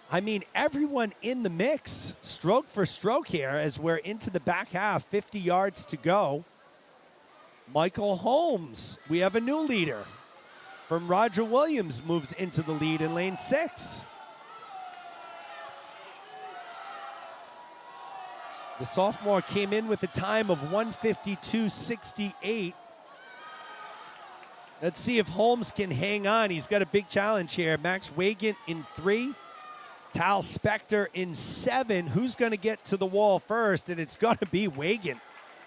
I mean, everyone in the mix, stroke for stroke here as we're into the back half, 50 yards to go. Michael Holmes, we have a new leader from Roger Williams, moves into the lead in lane 6. The sophomore came in with a time of 1:52.68. Let's see if Holmes can hang on. He's got a big challenge here. Max Wagan in 3. Tal Spector in 7. Who's going to get to the wall first? And it's going to be Wagan.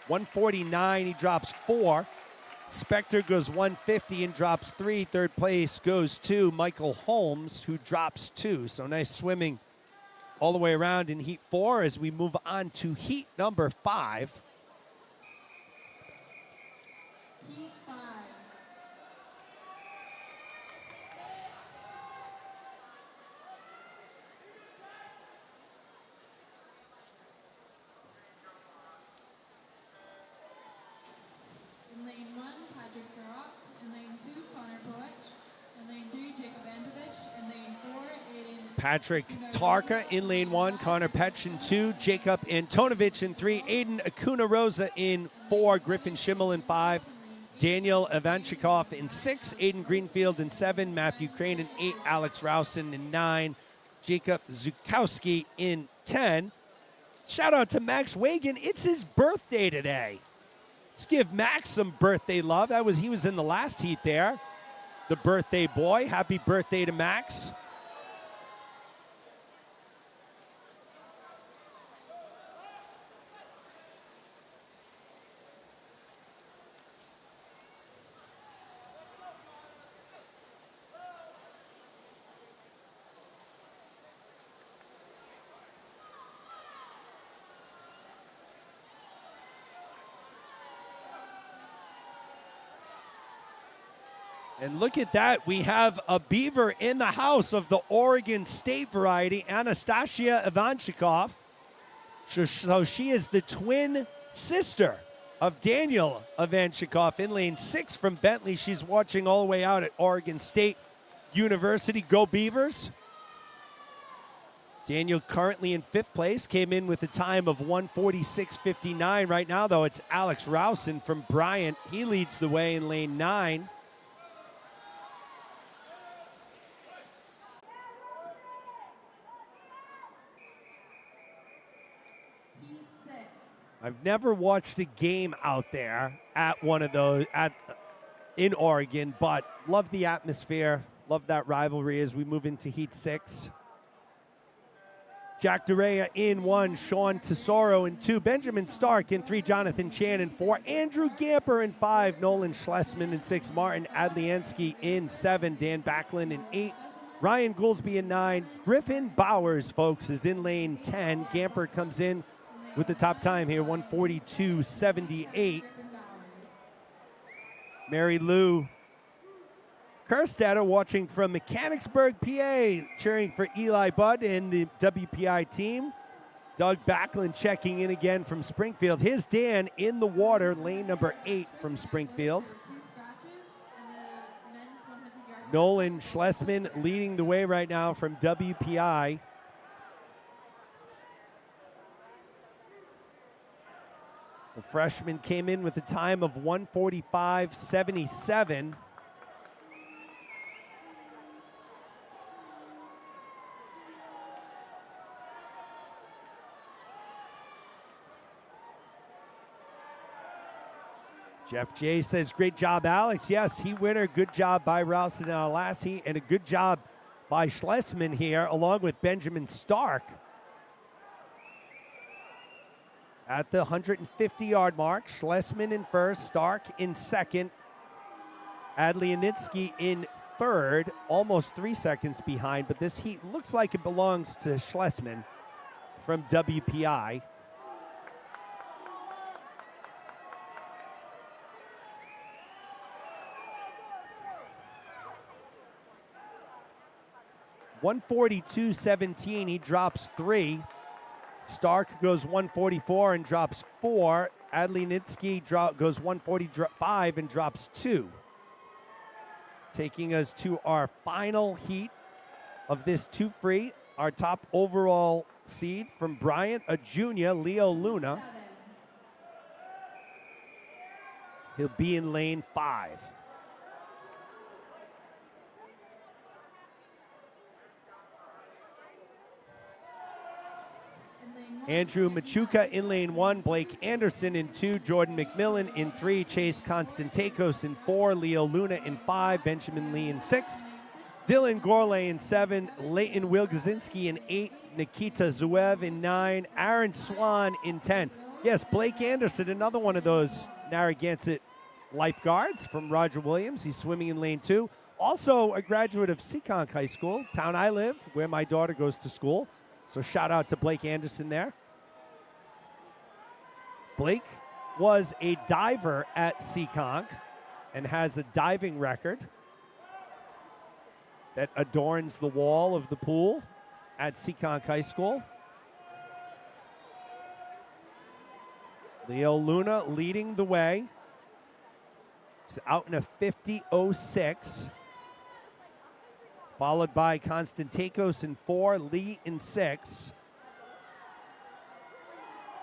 149, he drops 4. Spector goes 150 and drops 3. Third place goes to Michael Holmes, who drops 2. So nice swimming all the way around in Heat 4 as we move on to Heat number 5. Heat 5. In lane 1, Patrick Jarrett. In lane 2, Connor Poech. In lane 3, Jacob Antovich. In lane 4, Aiden Patrick Tarka in lane 1, Connor Petch in 2, Jacob Antonovich in 3, Aiden Acuna Rosa in 4, Griffin Schimmel in 5, Daniel Ivanchikov in 6, Aiden Greenfield in 7, Matthew Crane in 8, Alex Rowson in 9, Jacob Zukowski in 10. Shout out to Max Wagan. It's his birthday today. Let's give Max some birthday love. He was in the last heat there. The birthday boy. Happy birthday to Max. And look at that. We have a beaver in the house of the Oregon State variety, Anastasia Ivanchikov. So she is the twin sister of Daniel Ivanchikov in lane 6 from Bentley. She's watching all the way out at Oregon State University. Go Beavers. Daniel currently in 5th place, came in with a time of 1:46.59. Right now, though, it's Alex Rowson from Bryant. He leads the way in lane 9. I've never watched a game out there at one of those in Oregon, but love the atmosphere, love that rivalry as we move into Heat 6. Jack Dorea in 1, Sean Tesoro in 2, Benjamin Stark in 3, Jonathan Chan in 4, Andrew Gamper in 5, Nolan Schlesman in 6, Martin Adliansky in 7, Dan Backlund in 8, Ryan Goolsby in 9, Griffin Bowers, folks, is in lane 10. Gamper comes in with the top time here, 1:42.78. Mary Lou Kerstetter watching from Mechanicsburg, PA, cheering for Eli Budd and the WPI team. Doug Backlund checking in again from Springfield. Here's Dan in the water, lane number 8 from Springfield. Nolan Schlesman leading the way right now from WPI. The freshman came in with a time of 1:45.77. Jeff J says, great job, Alex. Yes, heat winner. Good job by Rowson in our last heat, and a good job by Schlesman here, along with Benjamin Stark. At the 150-yard mark, Schlesman in 1st, Stark in 2nd, Adlianitsky in 3rd, almost 3 seconds behind, but this heat looks like it belongs to Schlesman from WPI. $142.17, he drops 3. Stark goes 144 and drops 4. Adlianitsky goes 145 and drops 2. Taking us to our final heat of this 2 free. Our top overall seed from Bryant, a junior, Leo Luna. He'll be in lane 5. In lane Andrew Machuca in lane 1, Blake Anderson in 2, Jordan McMillan in 3, Chase Constantakos in 4, Leo Luna in 5, Benjamin Lee in 6, Dylan Gorley in 7, Leighton Wilgazinski in 8, Nikita Zuev in 9, Aaron Swan in 10. Yes, Blake Anderson, another one of those Narragansett lifeguards from Roger Williams. He's swimming in lane 2. Also a graduate of Seekonk High School, town I live, where my daughter goes to school. So shout out to Blake Anderson there. Blake was a diver at Seekonk and has a diving record that adorns the wall of the pool at Seekonk High School. Leo Luna leading the way. He's out in a 50.06. Followed by Constantakos in 4, Lee in 6.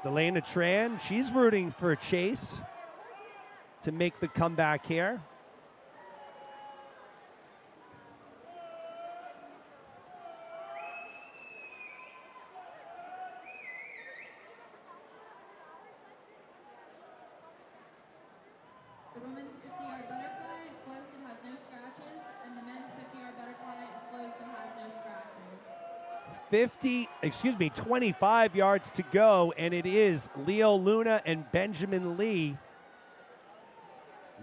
Delana Tran, she's rooting for Chase to make the comeback here. The women's 50-yard butterfly is closed and has no scratches, and the men's 50-yard butterfly is closed and has no scratches. 25 yards to go, and it is Leo Luna and Benjamin Lee.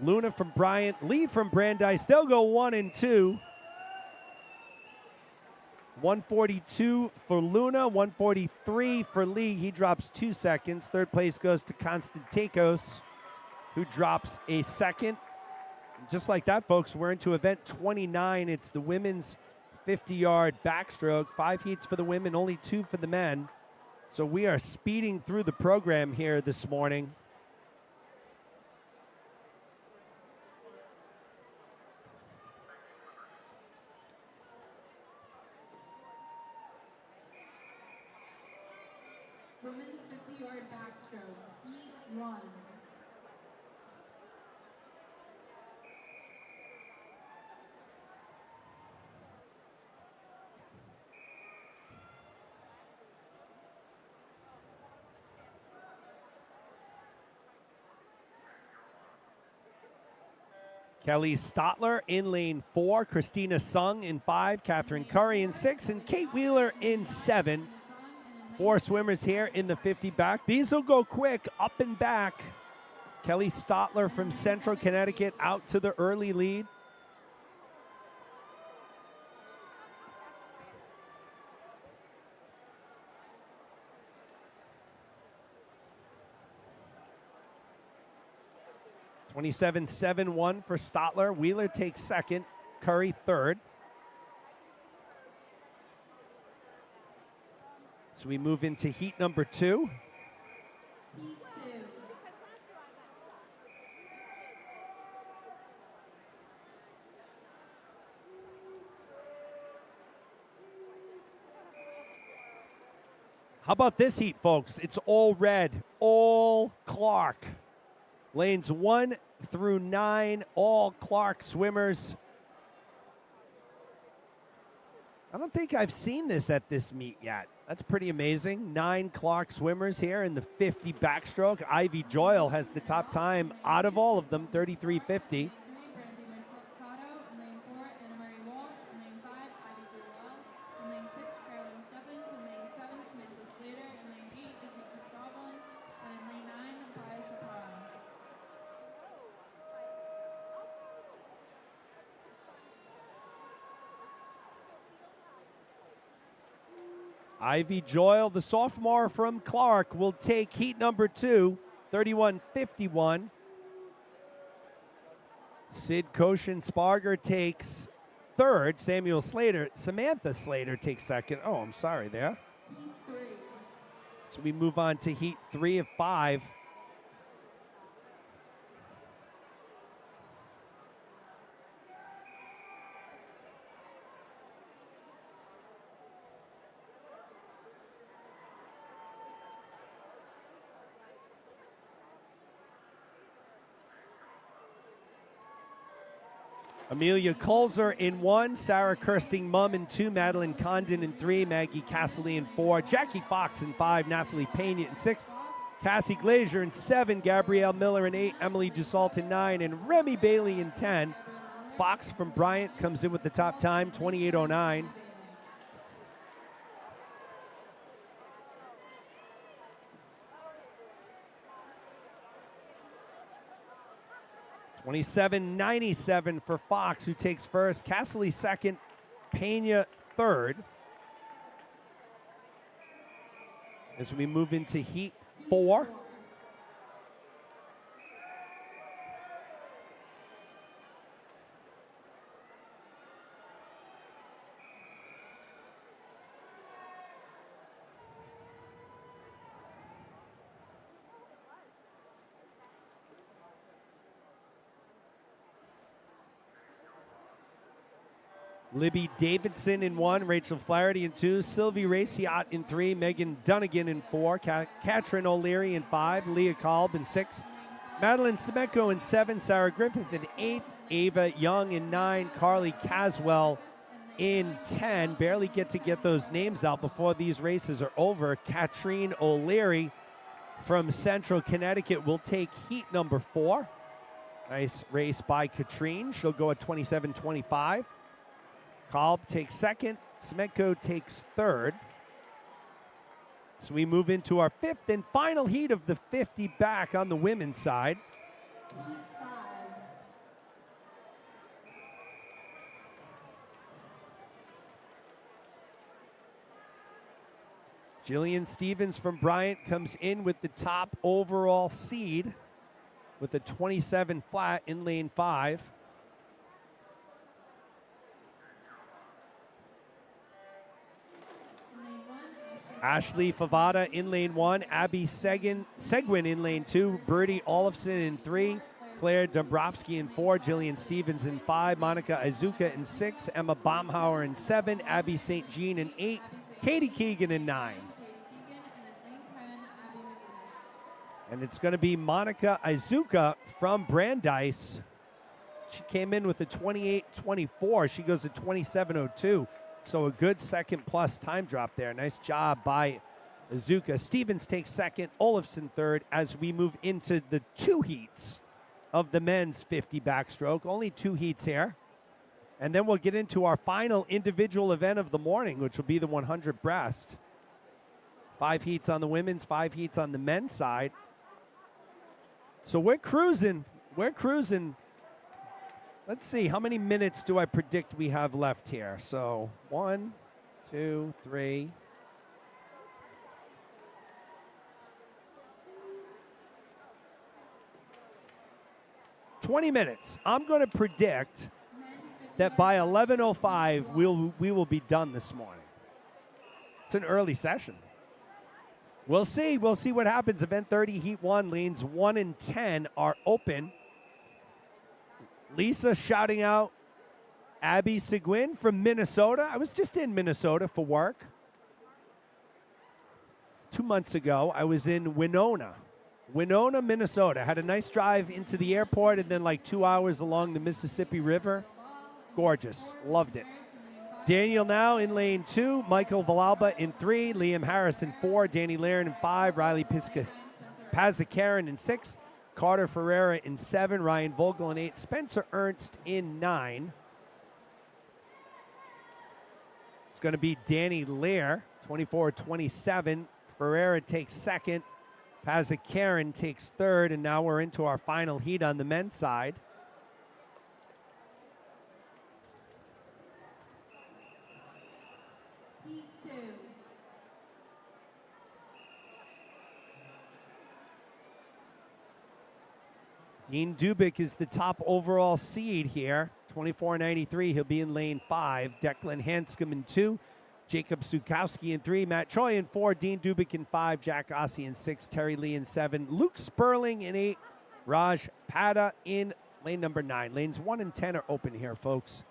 Luna from Bryant, Lee from Brandeis. They'll go 1 and 2. 142 for Luna, 143 for Lee. He drops 2 seconds. Third place goes to Constantakos, who drops a second. Just like that, folks, we're into event 29. It's the women's 50-yard backstroke. 5 heats for the women, only 2 for the men. So we are speeding through the program here this morning. Women's 50-yard backstroke, heat 1. Kelly Stotler in lane 4, Christina Sung in 5, Catherine Curry in 6, and Kate Wheeler in 7. 4 swimmers here in the 50 back. These will go quick, up and back. Kelly Stotler from Central Connecticut out to the early lead. (27.71) for Stotler. Wheeler takes second. Curry third. So we move into heat number 2. Heat 2. How about this heat, folks? It's all red, all Clark. Lanes 1 through 9, all Clark swimmers. I don't think I've seen this at this meet yet. That's pretty amazing. 9 Clark swimmers here in the 50 backstroke. Ivy Joyle has the top time out of all of them, 33.50. Ivy Joyle, the sophomore from Clark, will take heat number 2, 31.51. Sid Koshin-Sparger takes third. Samantha Slater takes second. Oh, I'm sorry there. Heat 3. So we move on to heat 3 of 5. Amelia Colzer in 1, Sarah Kirsting Mum in 2, Madeline Condon in 3, Maggie Casserly in 4, Jackie Fox in 5, Nathalie Pena in 6, Cassie Glazier in 7, Gabrielle Miller in 8, Emily Dussault in 9, and Remy Bailey in 10. Fox from Bryant comes in with the top time, 28:09. 27:97 for Fox, who takes first. Casserly second. Pena third. As we move into heat 4. Libby Davidson in 1, Rachel Flaherty in 2, Sylvie Raciot in 3, Megan Dunnigan in 4, Katrin O'Leary in 5, Leah Kolb in 6, Madeline Semenko in 7, Sarah Griffith in 8, Ava Young in 9, Carly Caswell in 10. Barely get those names out before these races are over. Katrine O'Leary from Central Connecticut will take heat number 4. Nice race by Katrine. She'll go at 27:25. Kolb takes second. Semenko takes third. So we move into our 5th and final heat of the 50 back on the women's side. Jillian Stevens from Bryant comes in with the top overall seed with a 27 flat in lane 5. Ashley Favada in lane 1, Abby Seguin in lane 2, Birdie Olafson in 3, Claire Dombrowski in 4, Jillian Stevens in 5, Monica Izuka in 6, Emma Baumhauer in 7, Abby St. Jean in 8, Katie Keegan in 9. And it's going to be Monica Izuka from Brandeis. She came in with a 28:24. She goes to 27:02. So a good second plus time drop there. Nice job by Izuka. Stevens takes second, Olafson third as we move into the 2 heats of the men's 50 backstroke. Only 2 heats here. And then we'll get into our final individual event of the morning, which will be the 100 breast. 5 heats on the women's, 5 heats on the men's side. So we're cruising. Let's see, how many minutes do I predict we have left here? So 1, 2, 3. 20 minutes. I'm going to predict that by 11:05 we will be done this morning. It's an early session. We'll see. We'll see what happens. Event 30, Heat 1, lanes 1 and 10 are open. Lisa shouting out Abby Seguin from Minnesota. I was just in Minnesota for work. 2 months ago, I was in Winona, Minnesota. Had a nice drive into the airport and then like 2 hours along the Mississippi River. Gorgeous. Loved it. Daniel now in lane 2. Michael Villalba in 3. Liam Harris in 4. Danny Laren in 5. Riley Pazakaran in 6. Carter Ferreira in 7, Ryan Vogel in 8, Spencer Ernst in 9. It's going to be Danny Lear, 24-27. Ferreira takes second. Pazakaran takes third, and now we're into our final heat on the men's side. Heat 2. Dean Dubik is the top overall seed here, 24.93. He'll be in lane 5. Declan Hanscom in 2. Jacob Sukowski in 3. Matt Choi in 4. Dean Dubik in 5. Jack Ossie in 6. Terry Lee in 7. Luke Sperling in 8. Raj Pada in lane number 9. Lanes 1 and 10 are open here, folks.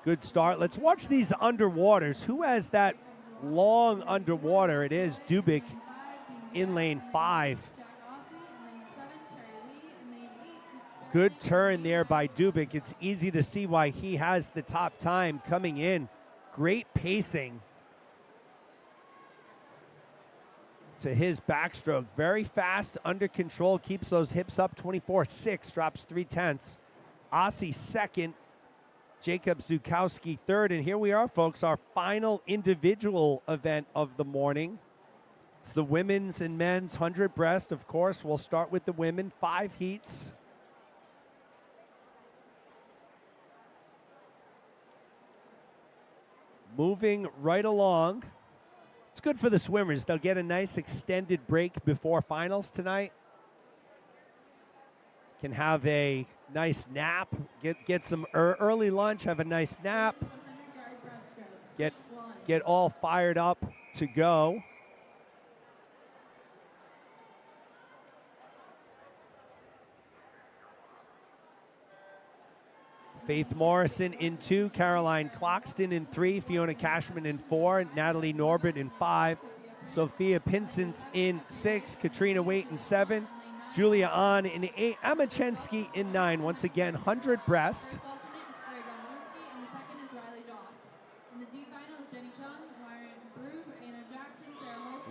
Good start. Let's watch these underwaters. Who has that long underwater? It is Dubik in lane 5. Good turn there by Dubik. It's easy to see why he has the top time coming in. Great pacing to his backstroke. Very fast, under control, keeps those hips up. 24.6, drops 0.3. Aussie second, Jacob Zukowski third. And here we are, folks, our final individual event of the morning. It's the women's and men's 100 breast. Of course, we'll start with the women. 5 heats. Moving right along. It's good for the swimmers. They'll get a nice extended break before finals tonight. Can have a nice nap, get some early lunch, have a nice nap, get all fired up to go. Faith Morrison in 2, Caroline Cloxton in 3, Fiona Cashman in 4, Natalie Norbert in 5, Sophia Pinsence in 6, Katrina Waite in 7, Julia Ahn in 8, Emma Chensky in 9. Once again, 100 breast.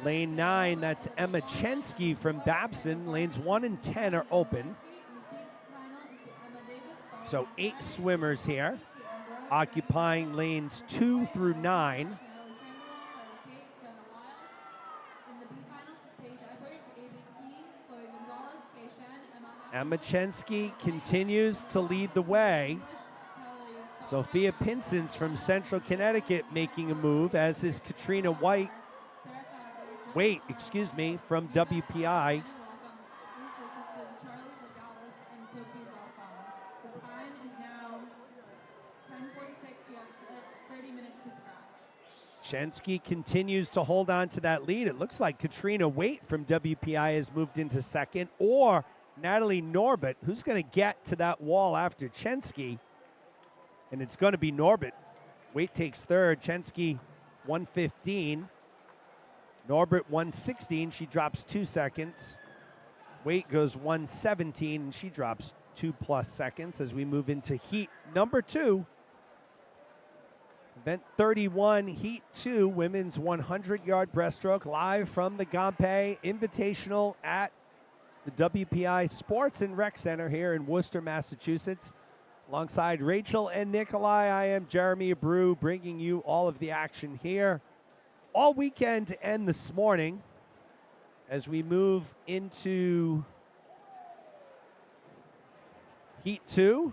Lane 9, that's Emma Chensky from Babson. Lanes 1 and 10 are open. So 8 swimmers here, occupying lanes 2 through 9. Emma Chensky continues to lead the way. Sophia Pinsence from Central Connecticut making a move, as is Katrina Waite from WPI. Chensky continues to hold on to that lead. It looks like Katrina Waite from WPI has moved into second, or Natalie Norbert, who's going to get to that wall after Chensky. And it's going to be Norbert. Waite takes third. Chensky 1:15. Norbert 1:16. She drops 2 seconds. Waite goes 1:17, and she drops 2+ seconds as we move into heat number 2. Event 31, Heat 2, women's 100-yard breaststroke, live from the Gompei Invitational at the WPI Sports and Rec Center here in Worcester, Massachusetts. Alongside Rachel and Nikolai, I am Jeremy Abreu, bringing you all of the action here all weekend and this morning as we move into Heat 2.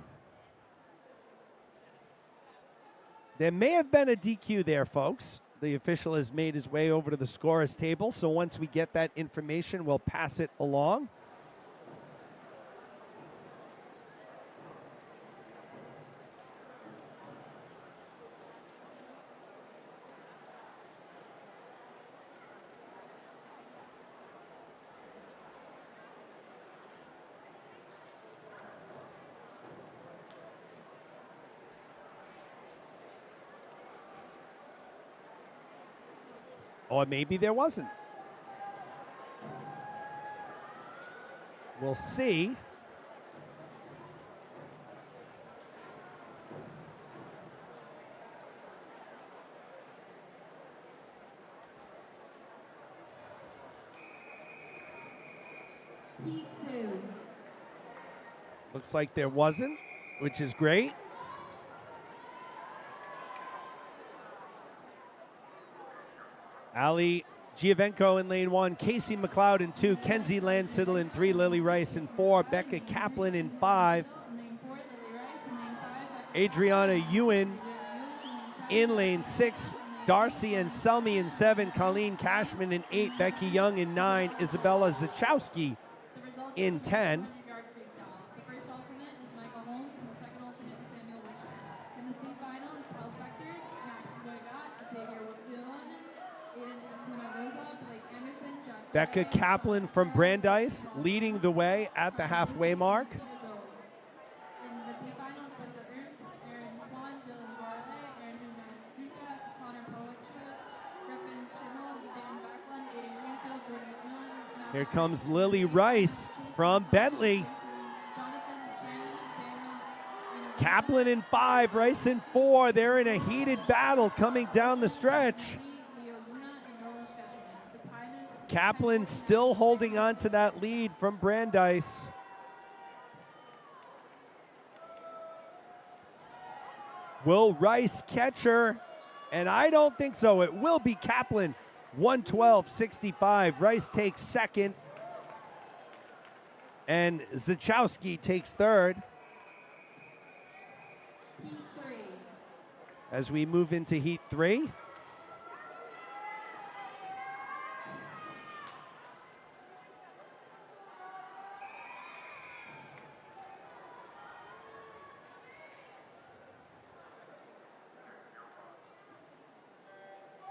There may have been a DQ there, folks. The official has made his way over to the scorer's table, so once we get that information, we'll pass it along. Or maybe there wasn't. We'll see. Heat 2. Looks like there wasn't, which is great. Ali Giovenco in lane 1, Casey McLeod in 2, Kenzie Landsiddle in 3, Lily Rice in 4, Becca Kaplan in 5, Adriana Ewan in lane 6, Darcy and Selmy in 7, Colleen Cashman in 8, Becky Young in 9, Isabella Zachowski in 10. Becca Kaplan from Brandeis leading the way at the halfway mark. Here comes Lily Rice from Bentley. Kaplan in 5, Rice in 4. They're in a heated battle coming down the stretch. Kaplan still holding on to that lead from Brandeis. Will Rice catch her? And I don't think so. It will be Kaplan, 112.65. Rice takes second. And Zachowski takes third. As we move into Heat 3.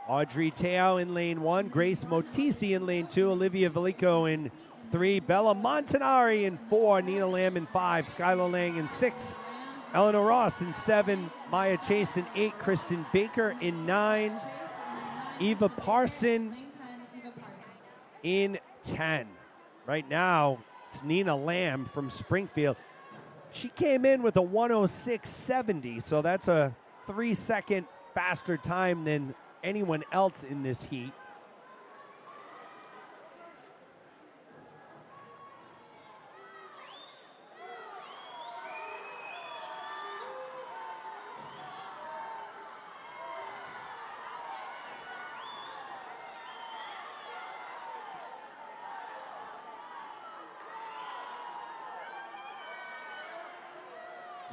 Audrey Teao in lane 1, Grace Motisi in lane 2, Olivia Velico in 3, Bella Montanari in 4, Nina Lamb in 5, Skylar Lang in 6, Eleanor Ross in 7, Maya Chase in 8, Kristen Baker in 9, Eva Parson in 10. Right now, it's Nina Lamb from Springfield. She came in with a 106.70, so that's a 3-second faster time than anyone else in this heat.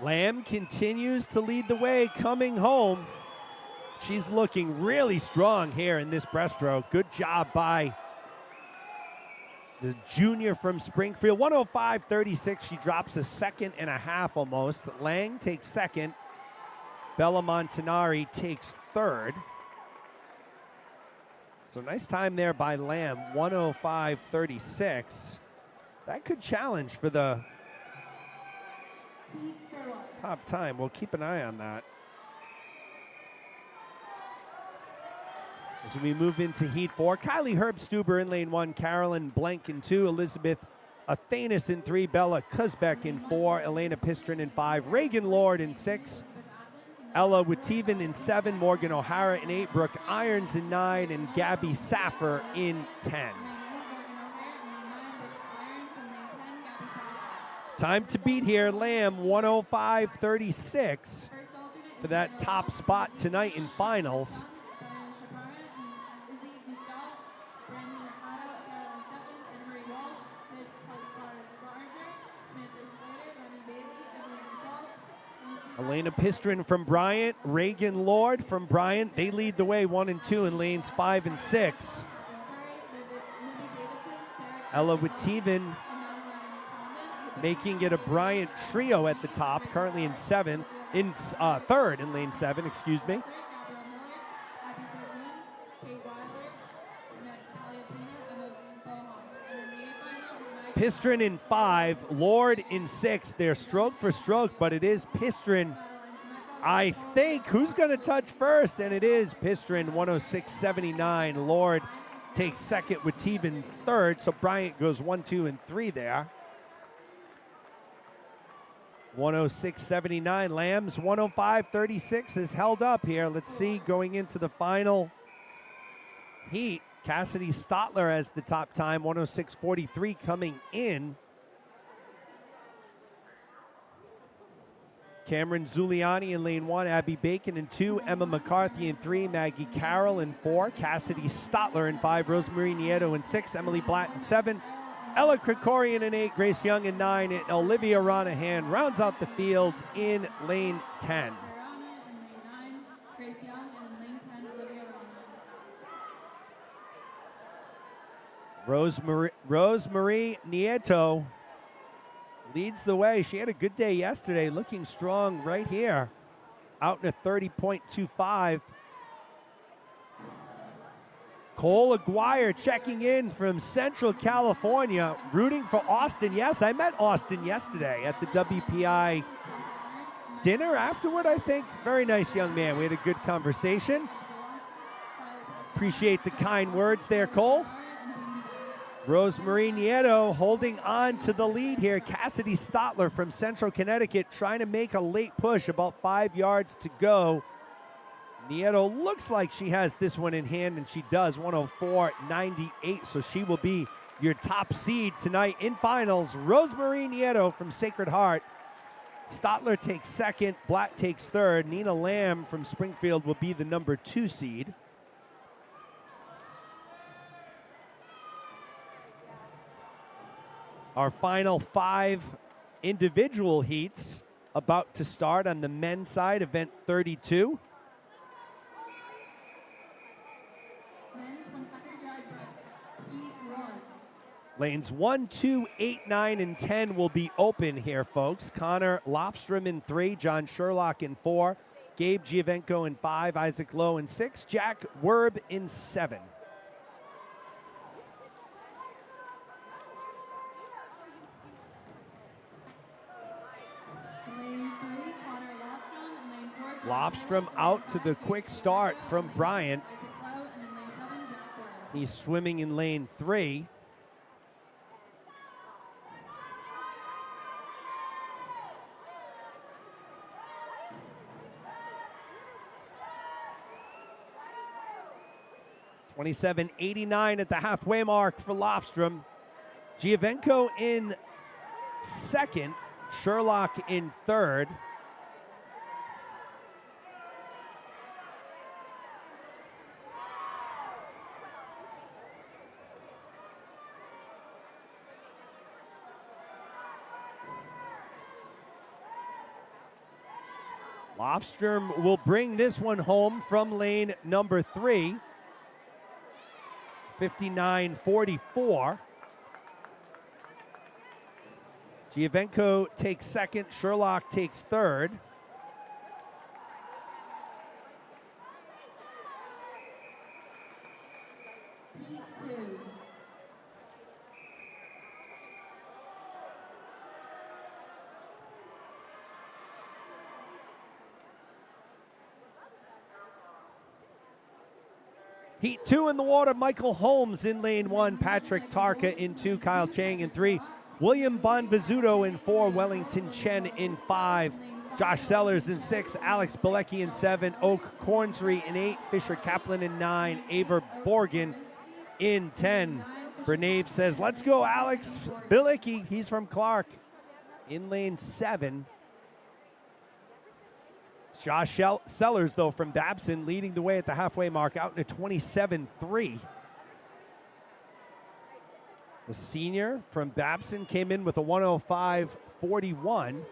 Lamb continues to lead the way coming home. She's looking really strong here in this breaststroke. Good job by the junior from Springfield. 105.36. She drops a second and a half almost. Lang takes second. Bella Montanari takes third. So nice time there by Lamb. 105.36. That could challenge for the top time. We'll keep an eye on that. As we move into Heat 4, Kylie Herbstuber in lane 1, Carolyn Blank in 2, Elizabeth Athanas in 3, Bella Kuzbeck in 4, Elena Pistrin in 5, Reagan Lord in 6, Ella Witteven in 7, Morgan O'Hara in 8, Brooke Irons in 9, and Gabby Saffer in 10. Time to beat here, Lamb, 105.36 for that top spot tonight in finals. Elena Pistrin from Bryant, Reagan Lord from Bryant. They lead the way 1 and 2 in lanes 5 and 6. Ella Witteven making it a Bryant trio at the top, currently in third in lane 7, excuse me. Pistrin in 5, Lord in 6. They're stroke for stroke, but it is Pistrin. I think who's going to touch first, and it is Pistrin, 106.79. Lord takes second with Teven third, so Bryant goes 1, 2, and 3 there. 106.79. Lamb's 105.36 is held up here. Let's see, going into the final heat, Cassidy Stotler has the top time, 106.43 coming in. Cameron Zuliani in lane 1, Abby Bacon in 2, Emma McCarthy in 3, Maggie Carroll in 4, Cassidy Stotler in 5, Rosemarie Nieto in 6, Emily Blatt in 7, Ella Krikorian in 8, Grace Young in 9, and Olivia Ronahan rounds out the field in lane 10. Rosemarie Nieto leads the way. She had a good day yesterday, looking strong right here, out in a 30.25. Cole Aguirre checking in from Central California, rooting for Austin. Yes, I met Austin yesterday at the WPI dinner afterward, I think. Very nice young man. We had a good conversation. Appreciate the kind words there, Cole. Rosemarie Nieto holding on to the lead here. Cassidy Stotler from Central Connecticut trying to make a late push, about 5 yards to go. Nieto looks like she has this one in hand, and she does, 104.98, so she will be your top seed tonight in finals. Rosemarie Nieto from Sacred Heart. Stotler takes second, Black takes third. Nina Lamb from Springfield will be the number 2 seed. Our final 5 individual heats about to start on the men's side, event 32. Men's 100-yard break. Heat 1. Lanes 1, 2, 8, 9, and 10 will be open here, folks. Connor Lofstrom in 3, John Sherlock in 4, Gabe Giovenco in 5, Isaac Lowe in 6, Jack Werb in 7. Lane 3, Connor Lofstrom, and lane 4, Lofstrom out to the quick start from Bryant. Isaac Lowe, and in lane 7, Jack Werb. He's swimming in lane 3. $27.89 at the halfway mark for Lofstrom. Giovenco in second, Sherlock in third. Lofstrom will bring this one home from lane number 3. 59.44. Giovenco takes second, Sherlock takes third. Heat 2. Heat 2 in the water, Michael Holmes in lane 1, Patrick Tarka in 2, Kyle Chang in 3, William Bonvizzuto in 4, Wellington Chen in 5, Josh Sellers in 6, Alex Bilecki in 7, Oak Cornsry in 8, Fisher Kaplan in 9, Aver Borgen in 10. Bernave says, let's go, Alex Bilecki. He's from Clark in lane 7. It's Josh Sellers, though, from Babson, leading the way at the halfway mark, out in a 27.3. The senior from Babson came in with a 105.41.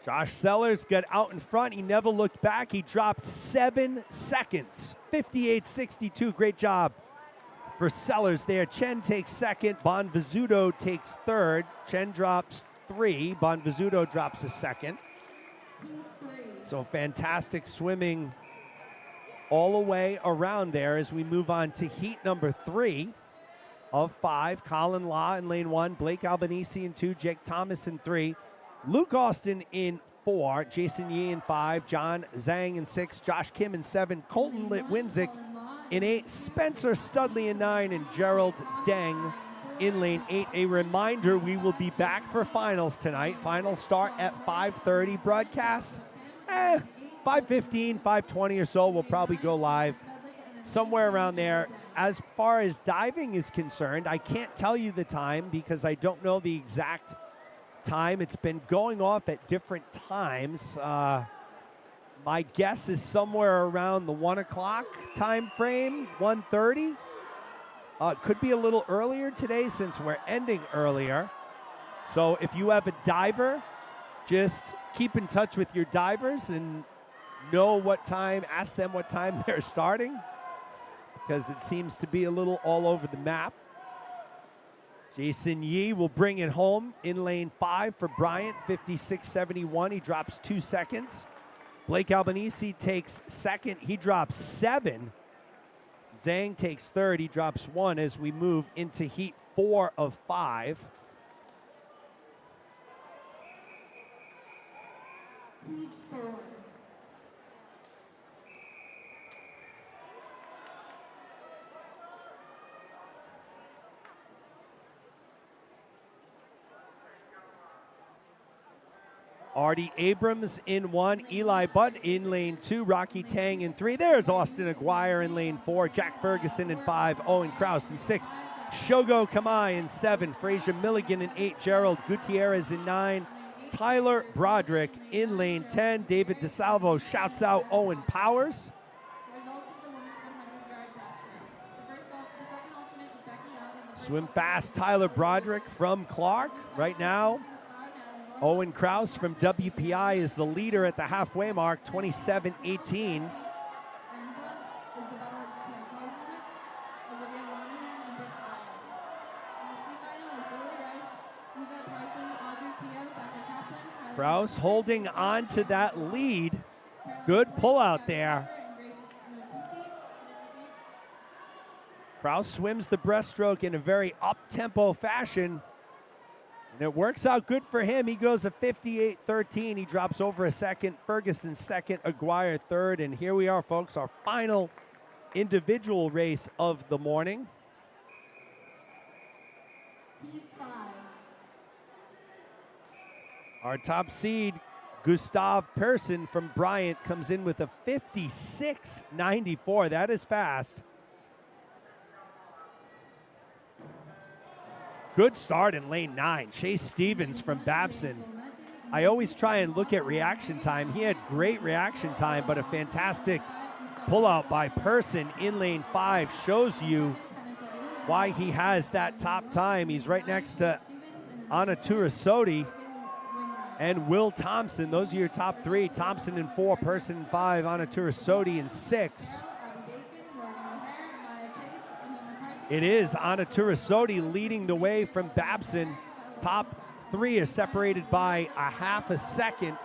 Josh Sellers got out in front. He never looked back. He dropped 7 seconds. 58.62. Great job for Sellers there. Chen takes second. Bonvizzuto takes third. Chen drops 3. Bonvizzuto drops a second. So fantastic swimming all the way around there as we move on to heat number 3 of 5. Colin Law in lane 1. Blake Albanese in 2. Jake Thomas in 3. Luke Austin in 4, Jason Yee in 5, John Zhang in 6, Josh Kim in 7, Colton Litwinzik in 8, Spencer Studley in 9, and Gerald Deng in lane 8. A reminder, we will be back for finals tonight. Finals start at 5:30. Broadcast 5:15, 5:20 or so. We'll probably go live somewhere around there. As far as diving is concerned, I can't tell you the time because I don't know the exact time. It's been going off at different times. My guess is somewhere around the 1 o'clock time frame, 1:30. It could be a little earlier today since we're ending earlier. So if you have a diver, just keep in touch with your divers and know what time, ask them what time they're starting, because it seems to be a little all over the map. Jason Yee will bring it home in lane 5 for Bryant, 56.71. He drops 2 seconds. Blake Albanese takes second. He drops 7. Zhang takes third. He drops 1 as we move into heat 4 of 5. Heat 4. Artie Abrams in 1, Eli Butt in lane 2, Rocky Tang in 3. There's Austin Aguirre in lane 4, Jack Ferguson in 5, Owen Kraus in 6, Shogo Kamai in 7, Frazier Milligan in 8, Gerald Gutierrez in 9, Tyler Broderick in lane 10, David DeSalvo shouts out Owen Powers. Swim fast, Tyler Broderick from Clark right now. Owen Kraus from WPI is the leader at the halfway mark, 27-18. Kraus holding on to that lead. Good pull out there. Kraus swims the breaststroke in a very up-tempo fashion. And it works out good for him. He goes a 58-13. He drops over a second. Ferguson second, Aguirre third. And here we are, folks, our final individual race of the morning. Our top seed, Gustav Persson from Bryant, comes in with a 56.94. That is fast. Good start in lane 9. Chase Stevens from Babson. I always try and look at reaction time. He had great reaction time, but a fantastic pullout by Persson in lane 5 shows you why he has that top time. He's right next to Anna Turasoti and Will Thompson. Those are your top 3. Thompson in 4, Persson in 5, Anna Turasoti in 6. It is Anna Turasoti leading the way from Babson. Top 3 is separated by a half a second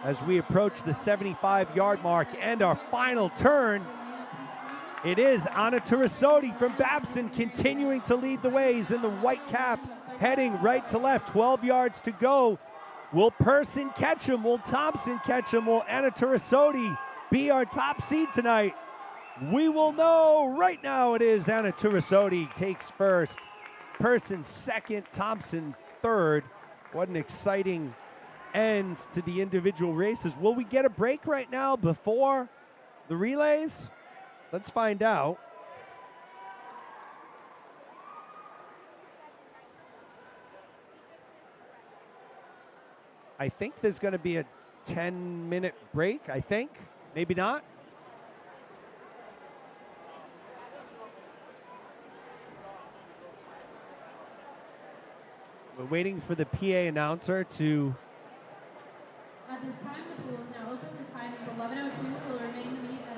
as we approach the 75-yard mark and our final turn. It is Anna Turasoti from Babson continuing to lead the way. He's in the white cap, heading right to left, 12 yards to go. Will Persson catch him? Will Thompson catch him? Will Anna Turasoti be our top seed tonight? We will know right now. It is Anna Turasoti takes first, Persson second, Thompson third. What an exciting end to the individual races. Will we get a break right now before the relays? Let's find out. I think there's going to be a 10-minute break, I think. Maybe not. We're waiting for the PA announcer to... At this time, the pool is now open. The time is 11:02. We'll remain to meet at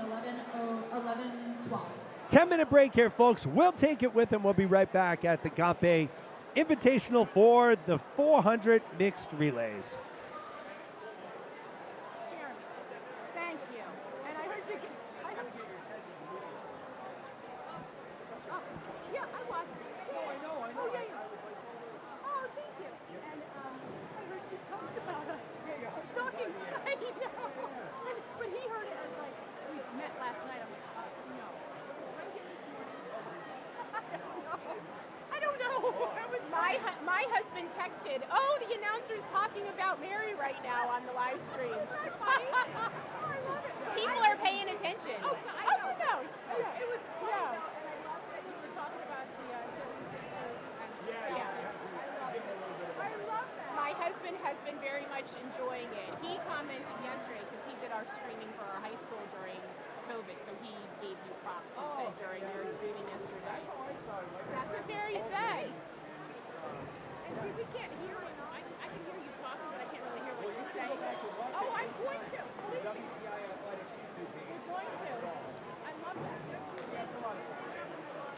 11:12. 10-minute break here, folks. We'll take it with him. We'll be right back at the Gompei Invitational for the 400 mixed relays. Thank you. And I heard you get... yeah, I watched it. Oh, I know. Oh, yeah. Oh, thank you. And I heard you talked about us. I was talking. I know. But he heard it as like, we met last night. I'm like, no. I don't know. It was my husband texted, oh, the announcer's talking about Mary right now on the live stream. Isn't that funny? Oh, I love it. People are paying attention. Oh, no. It was cool. Yeah. And I love that you were talking about the 76ers. I love that. My husband has been very much enjoying it. He commented yesterday because he did our streaming for our high school during COVID, so he gave you props and said during your streaming yesterday. That's what Mary said. And see, we can't hear it. I can hear you talking, but I can't really hear what you're saying. Oh, I'm going to. Believe me. We're going to. I love that.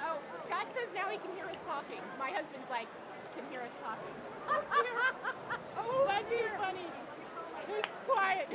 Oh, Scott says now he can hear us talking. My husband's like, can hear us talking. Oh, that's so funny. He's quiet.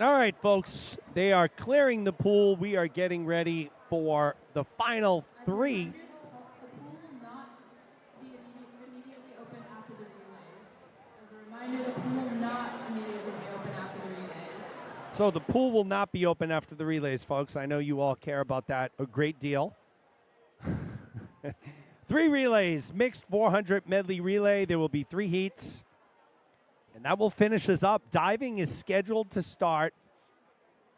All right, folks, they are clearing the pool. We are getting ready for the final three. The pool will not be immediately open after the relays. As a reminder, the pool will not immediately be open after the relays. So the pool will not be open after the relays, folks. I know you all care about that a great deal. 3 relays, mixed 400 medley relay. There will be 3 heats. And that will finish us up. Diving is scheduled to start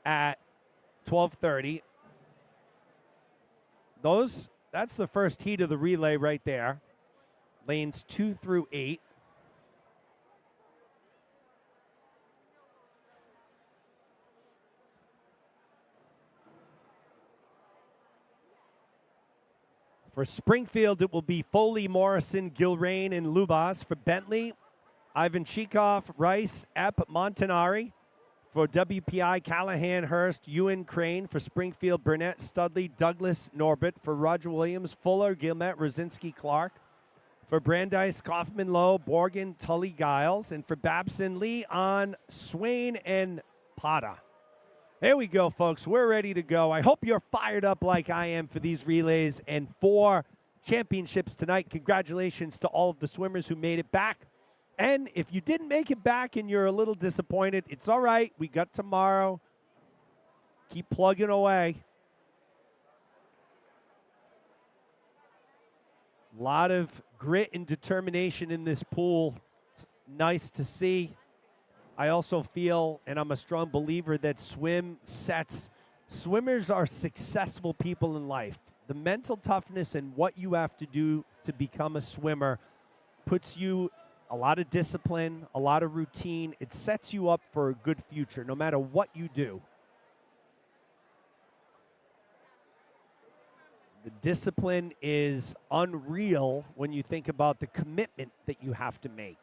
at 12:30. That's the first heat of the relay right there. Lanes 2 through 8. For Springfield, it will be Foley, Morrison, Gilrain, and Lubas. For Bentley, Ivan Chikov, Rice, Epp, Montanari. For WPI, Callahan, Hurst, Ewan, Crane. For Springfield, Burnett, Studley, Douglas, Norbert. For Roger Williams, Fuller, Gilmet, Rosinski, Clark. For Brandeis, Kaufman, Lowe, Borgen, Tully, Giles. And for Babson, Lee, on Swain, and Pata. There we go, folks. We're ready to go. I hope you're fired up like I am for these relays and for championships tonight. Congratulations to all of the swimmers who made it back. And if you didn't make it back and you're a little disappointed, it's all right. We got tomorrow. Keep plugging away. A lot of grit and determination in this pool. It's nice to see. I also feel, and I'm a strong believer, that swimmers are successful people in life. The mental toughness and what you have to do to become a swimmer puts you a lot of discipline, a lot of routine. It sets you up for a good future, no matter what you do. The discipline is unreal when you think about the commitment that you have to make.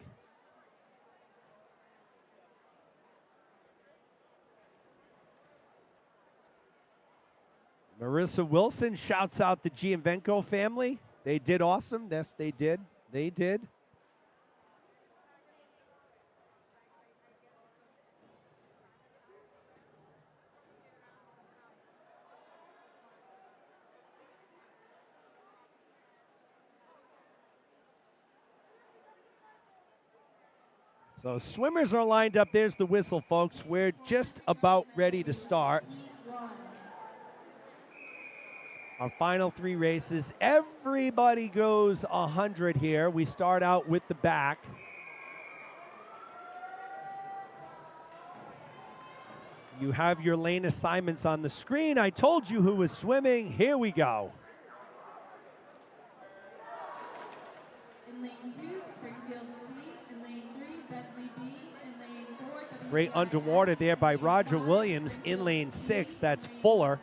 Marissa Wilson shouts out the Gianvenco family. They did awesome. Yes, they did. They did. So swimmers are lined up. There's the whistle, folks. We're just about ready to start our final 3 races. Everybody goes 100 here. We start out with the back. You have your lane assignments on the screen. I told you who was swimming. Here we go. In lane 2, Springfield C. In lane 3, Bentley B. In lane 4, WPI. Great underwater there by Roger Williams. In lane 6, that's Fuller.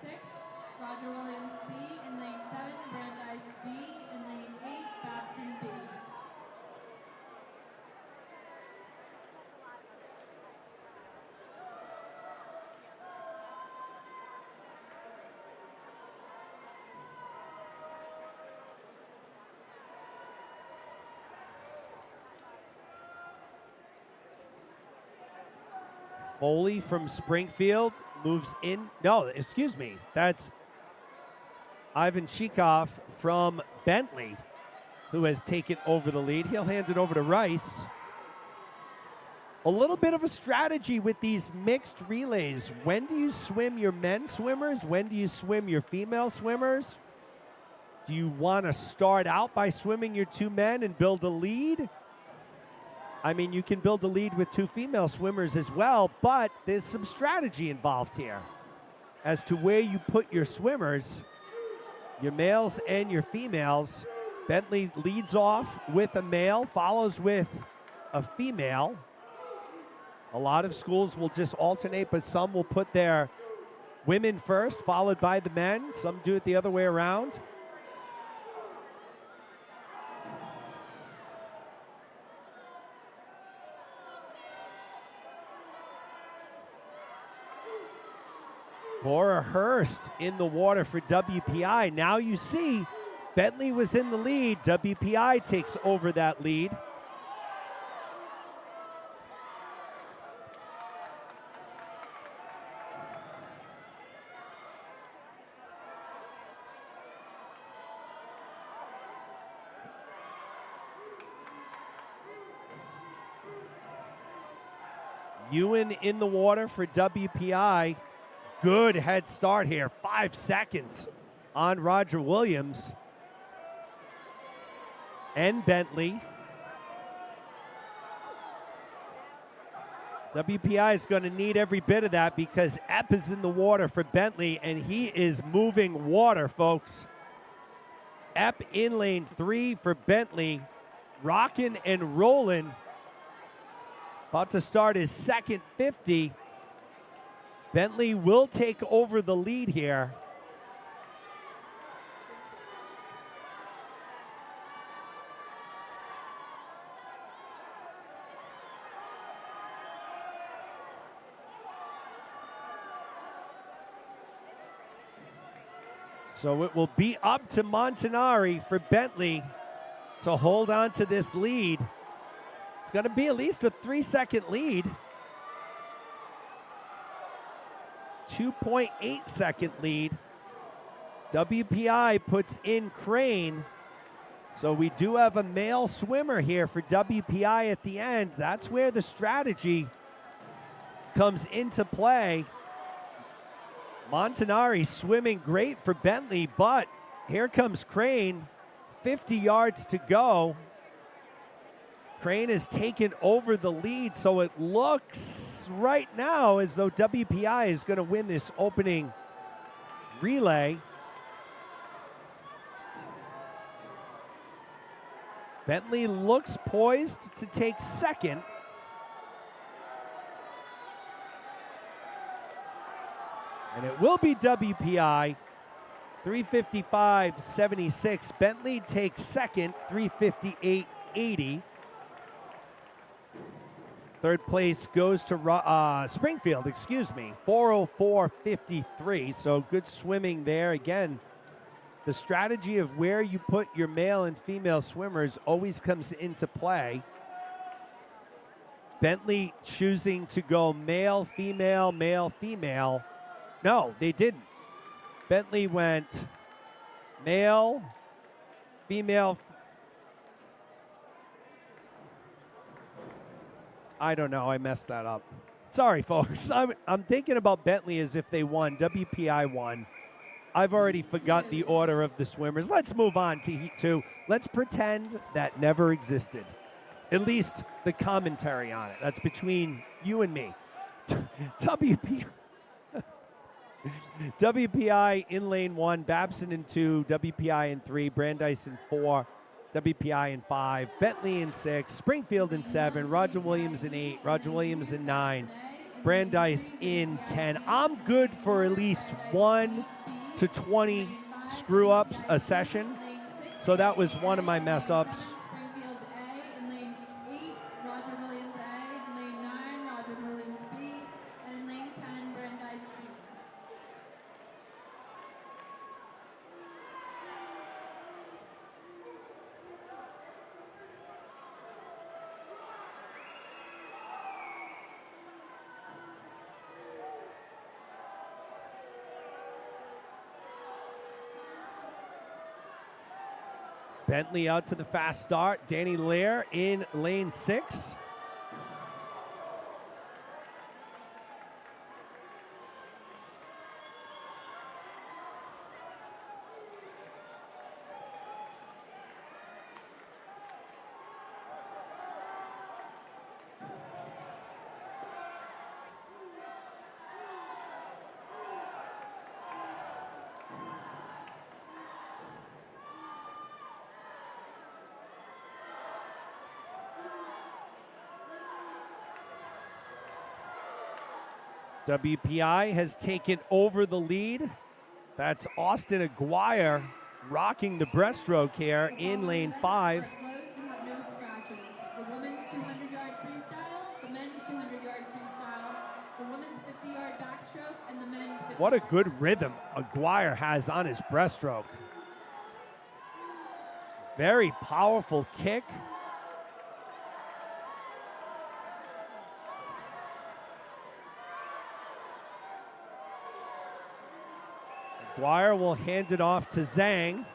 Roger Williams C. In lane 7, Brandeis D. In lane 8, Babson B. Foley from Springfield moves in. No, excuse me. That's Ivan Chikov from Bentley, who has taken over the lead. He'll hand it over to Rice. A little bit of a strategy with these mixed relays. When do you swim your men swimmers? When do you swim your female swimmers? Do you want to start out by swimming your 2 men and build a lead? I mean, you can build a lead with 2 female swimmers as well, but there's some strategy involved here as to where you put your swimmers, your males and your females. Bentley leads off with a male, follows with a female. A lot of schools will just alternate, but some will put their women first, followed by the men. Some do it the other way around. Bora Hurst in the water for WPI. Now you see Bentley was in the lead. WPI takes over that lead. Ewan in the water for WPI. Good head start here. 5 seconds on Roger Williams and Bentley. WPI is going to need every bit of that because Epp is in the water for Bentley, and he is moving water, folks. Epp in lane 3 for Bentley, rocking and rolling. About to start his second 50. Bentley will take over the lead here. So it will be up to Montanari for Bentley to hold on to this lead. It's going to be at least a 3-second lead. 2.8 second lead. WPI puts in Crane. So we do have a male swimmer here for WPI at the end. That's where the strategy comes into play. Montanari swimming great for Bentley, but here comes Crane. 50 yards to go. Crane has taken over the lead, so it looks right now as though WPI is going to win this opening relay. Bentley looks poised to take second. And it will be WPI, 3:55.76. Bentley takes second, 3:58.80. Third place goes to Springfield, 4:04.53. So good swimming there. Again, the strategy of where you put your male and female swimmers always comes into play. Bentley choosing to go male, female, male, female. No, they didn't. Bentley went male, female. I don't know. I messed that up. Sorry, folks. I'm thinking about Bentley as if they won. WPI won. I've already forgot the order of the swimmers. Let's move on to Heat 2. Let's pretend that never existed. At least the commentary on it. That's between you and me. WPI in lane 1, Babson in 2, WPI in 3, Brandeis in 4, WPI in 5, Bentley in 6, Springfield in 7, Roger Williams in 8, Roger Williams in 9, Brandeis in 10. I'm good for at least 1 to 20 screw-ups a session. So that was one of my mess-ups. Springfield A in lane 8, Roger Williams A in lane 9, Roger Williams B, and in lane 10, Brandeis C. Bentley out to the fast start. Danny Lair in lane 6. WPI has taken over the lead. That's Austin Aguirre rocking the breaststroke here in lane 5. The women's 200-yard freestyle, the men's 200-yard freestyle, the women's 50-yard backstroke, and the men's 50-yard. What a good rhythm Aguirre has on his breaststroke. Very powerful kick. Aguirre will hand it off to Zhang.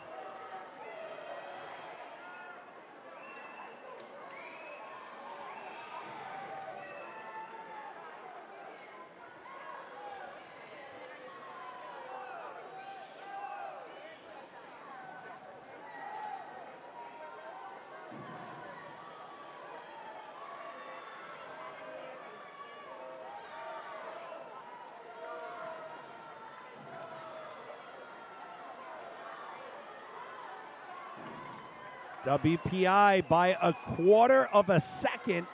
WPI by a quarter of a second.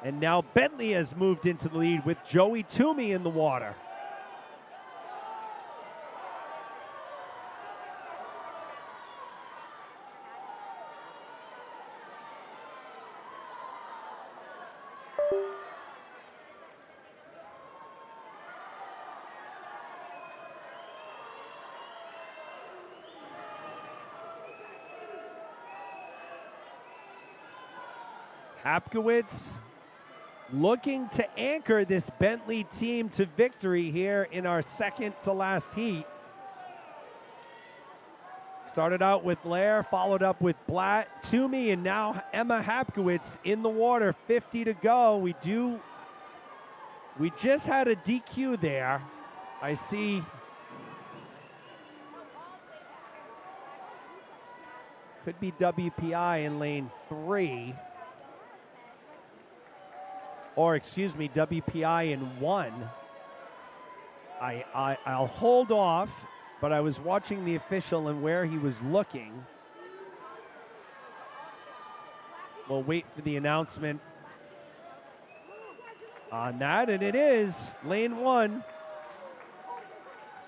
And now Bentley has moved into the lead with Joey Toomey in the water. Hapkowitz looking to anchor this Bentley team to victory here in our second to last heat. Started out with Lair, followed up with Blatt, Toomey, and now Emma Hapkowitz in the water. 50 to go. We just had a DQ there. I see. Could be WPI in lane 3. Or, excuse me, WPI in 1. I'll hold off, but I was watching the official and where he was looking. We'll wait for the announcement on that, and it is lane 1.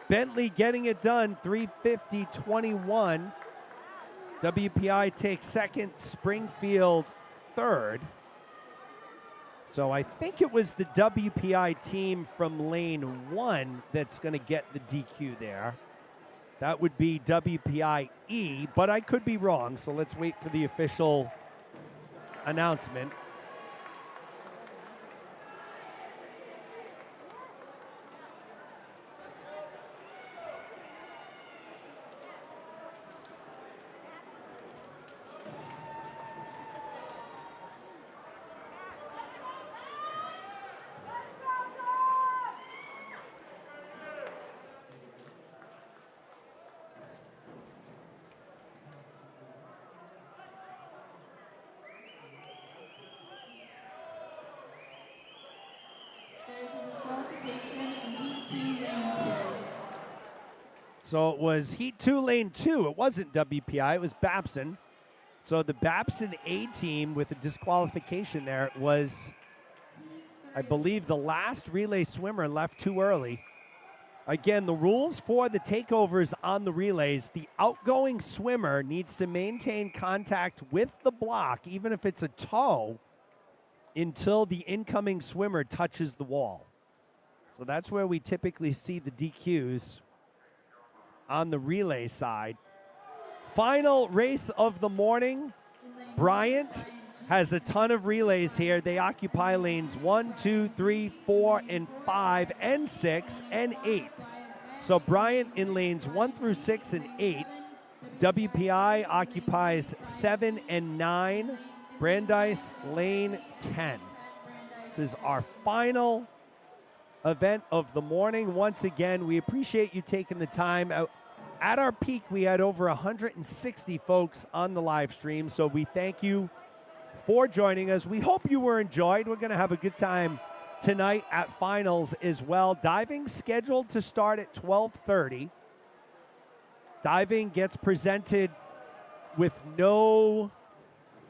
Bentley getting it done, 350.21. WPI takes second, Springfield third. So I think it was the WPI team from lane 1 that's going to get the DQ there. That would be WPI-E, but I could be wrong, so let's wait for the official announcement. So it was Heat 2, Lane 2. It wasn't WPI. It was Babson. So the Babson A team with a disqualification there was, I believe, the last relay swimmer left too early. Again, the rules for the takeovers on the relays, the outgoing swimmer needs to maintain contact with the block, even if it's a toe, until the incoming swimmer touches the wall. So that's where we typically see the DQs on the relay side. Final race of the morning. Bryant has a ton of relays here. They occupy lanes 1, 2, 3, 4, and 5, and 6, and 8. So Bryant in lanes 1 through 6 and 8. WPI occupies 7 and 9. Brandeis, lane 10. This is our final event of the morning. Once again, we appreciate you taking the time out. At our peak, we had over 160 folks on the live stream, so we thank you for joining us. We hope you were enjoyed. We're going to have a good time tonight at finals as well. Diving scheduled to start at 12:30. Diving gets presented with no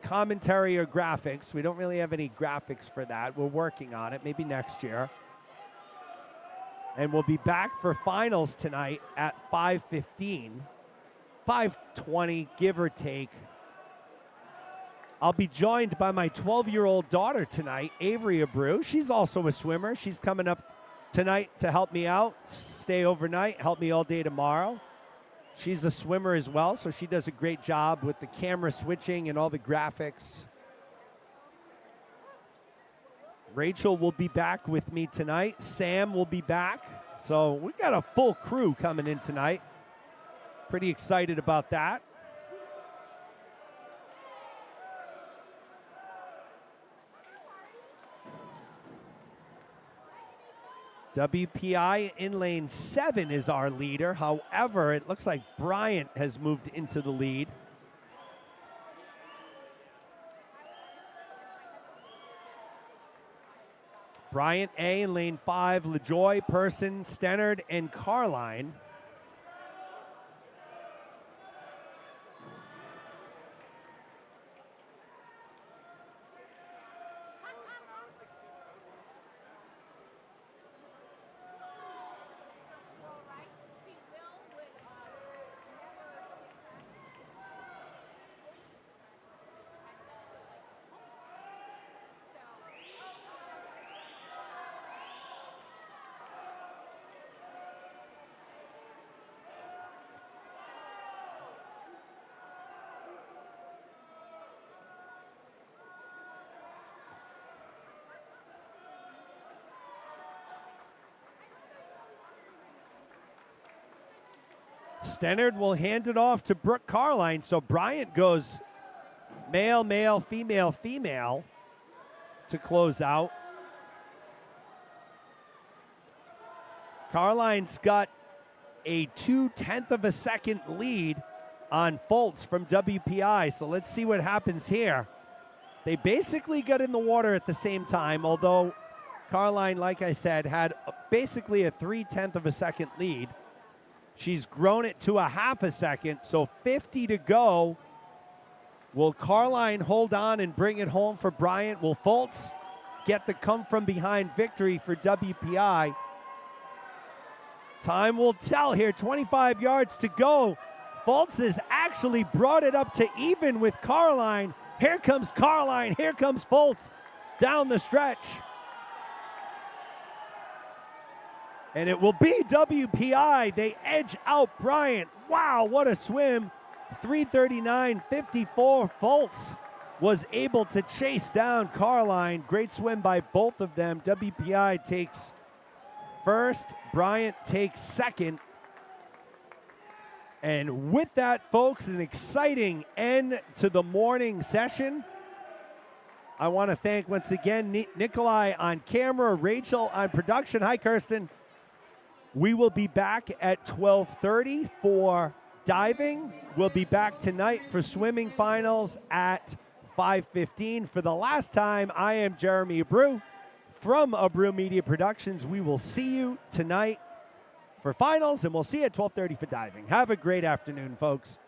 commentary or graphics. We don't really have any graphics for that. We're working on it, maybe next year. And we'll be back for finals tonight at 5:15, 5:20, give or take. I'll be joined by my 12-year-old daughter tonight, Avery Abreu. She's also a swimmer. She's coming up tonight to help me out, stay overnight, help me all day tomorrow. She's a swimmer as well, so she does a great job with the camera switching and all the graphics. Rachel will be back with me tonight. Sam will be back. So we got a full crew coming in tonight. Pretty excited about that. WPI in lane 7 is our leader. However, it looks like Bryant has moved into the lead. Bryant A in lane 5, LaJoy, Person, Stennard, and Carline. Stennard will hand it off to Brooke Carline. So Bryant goes male, male, female, female to close out. Carline's got a 0.2 of a second lead on Foltz from WPI. So let's see what happens here. They basically got in the water at the same time, although Carline, like I said, had basically a 0.3 of a second lead. She's grown it to a 0.5 a second, so 50 to go. Will Carline hold on and bring it home for Bryant? Will Foltz get the come-from-behind victory for WPI? Time will tell here. 25 yards to go. Foltz has actually brought it up to even with Carline. Here comes Carline. Here comes Foltz down the stretch. And it will be WPI. They edge out Bryant. Wow, what a swim. 3:39.54. Foltz was able to chase down Carline. Great swim by both of them. WPI takes first. Bryant takes second. And with that, folks, an exciting end to the morning session. I want to thank once again Nikolai on camera, Rachel on production. Hi, Kirsten. We will be back at 12:30 for diving. We'll be back tonight for swimming finals at 5:15. For the last time, I am Jeremy Abreu from Abreu Media Productions. We will see you tonight for finals, and we'll see you at 12:30 for diving. Have a great afternoon, folks.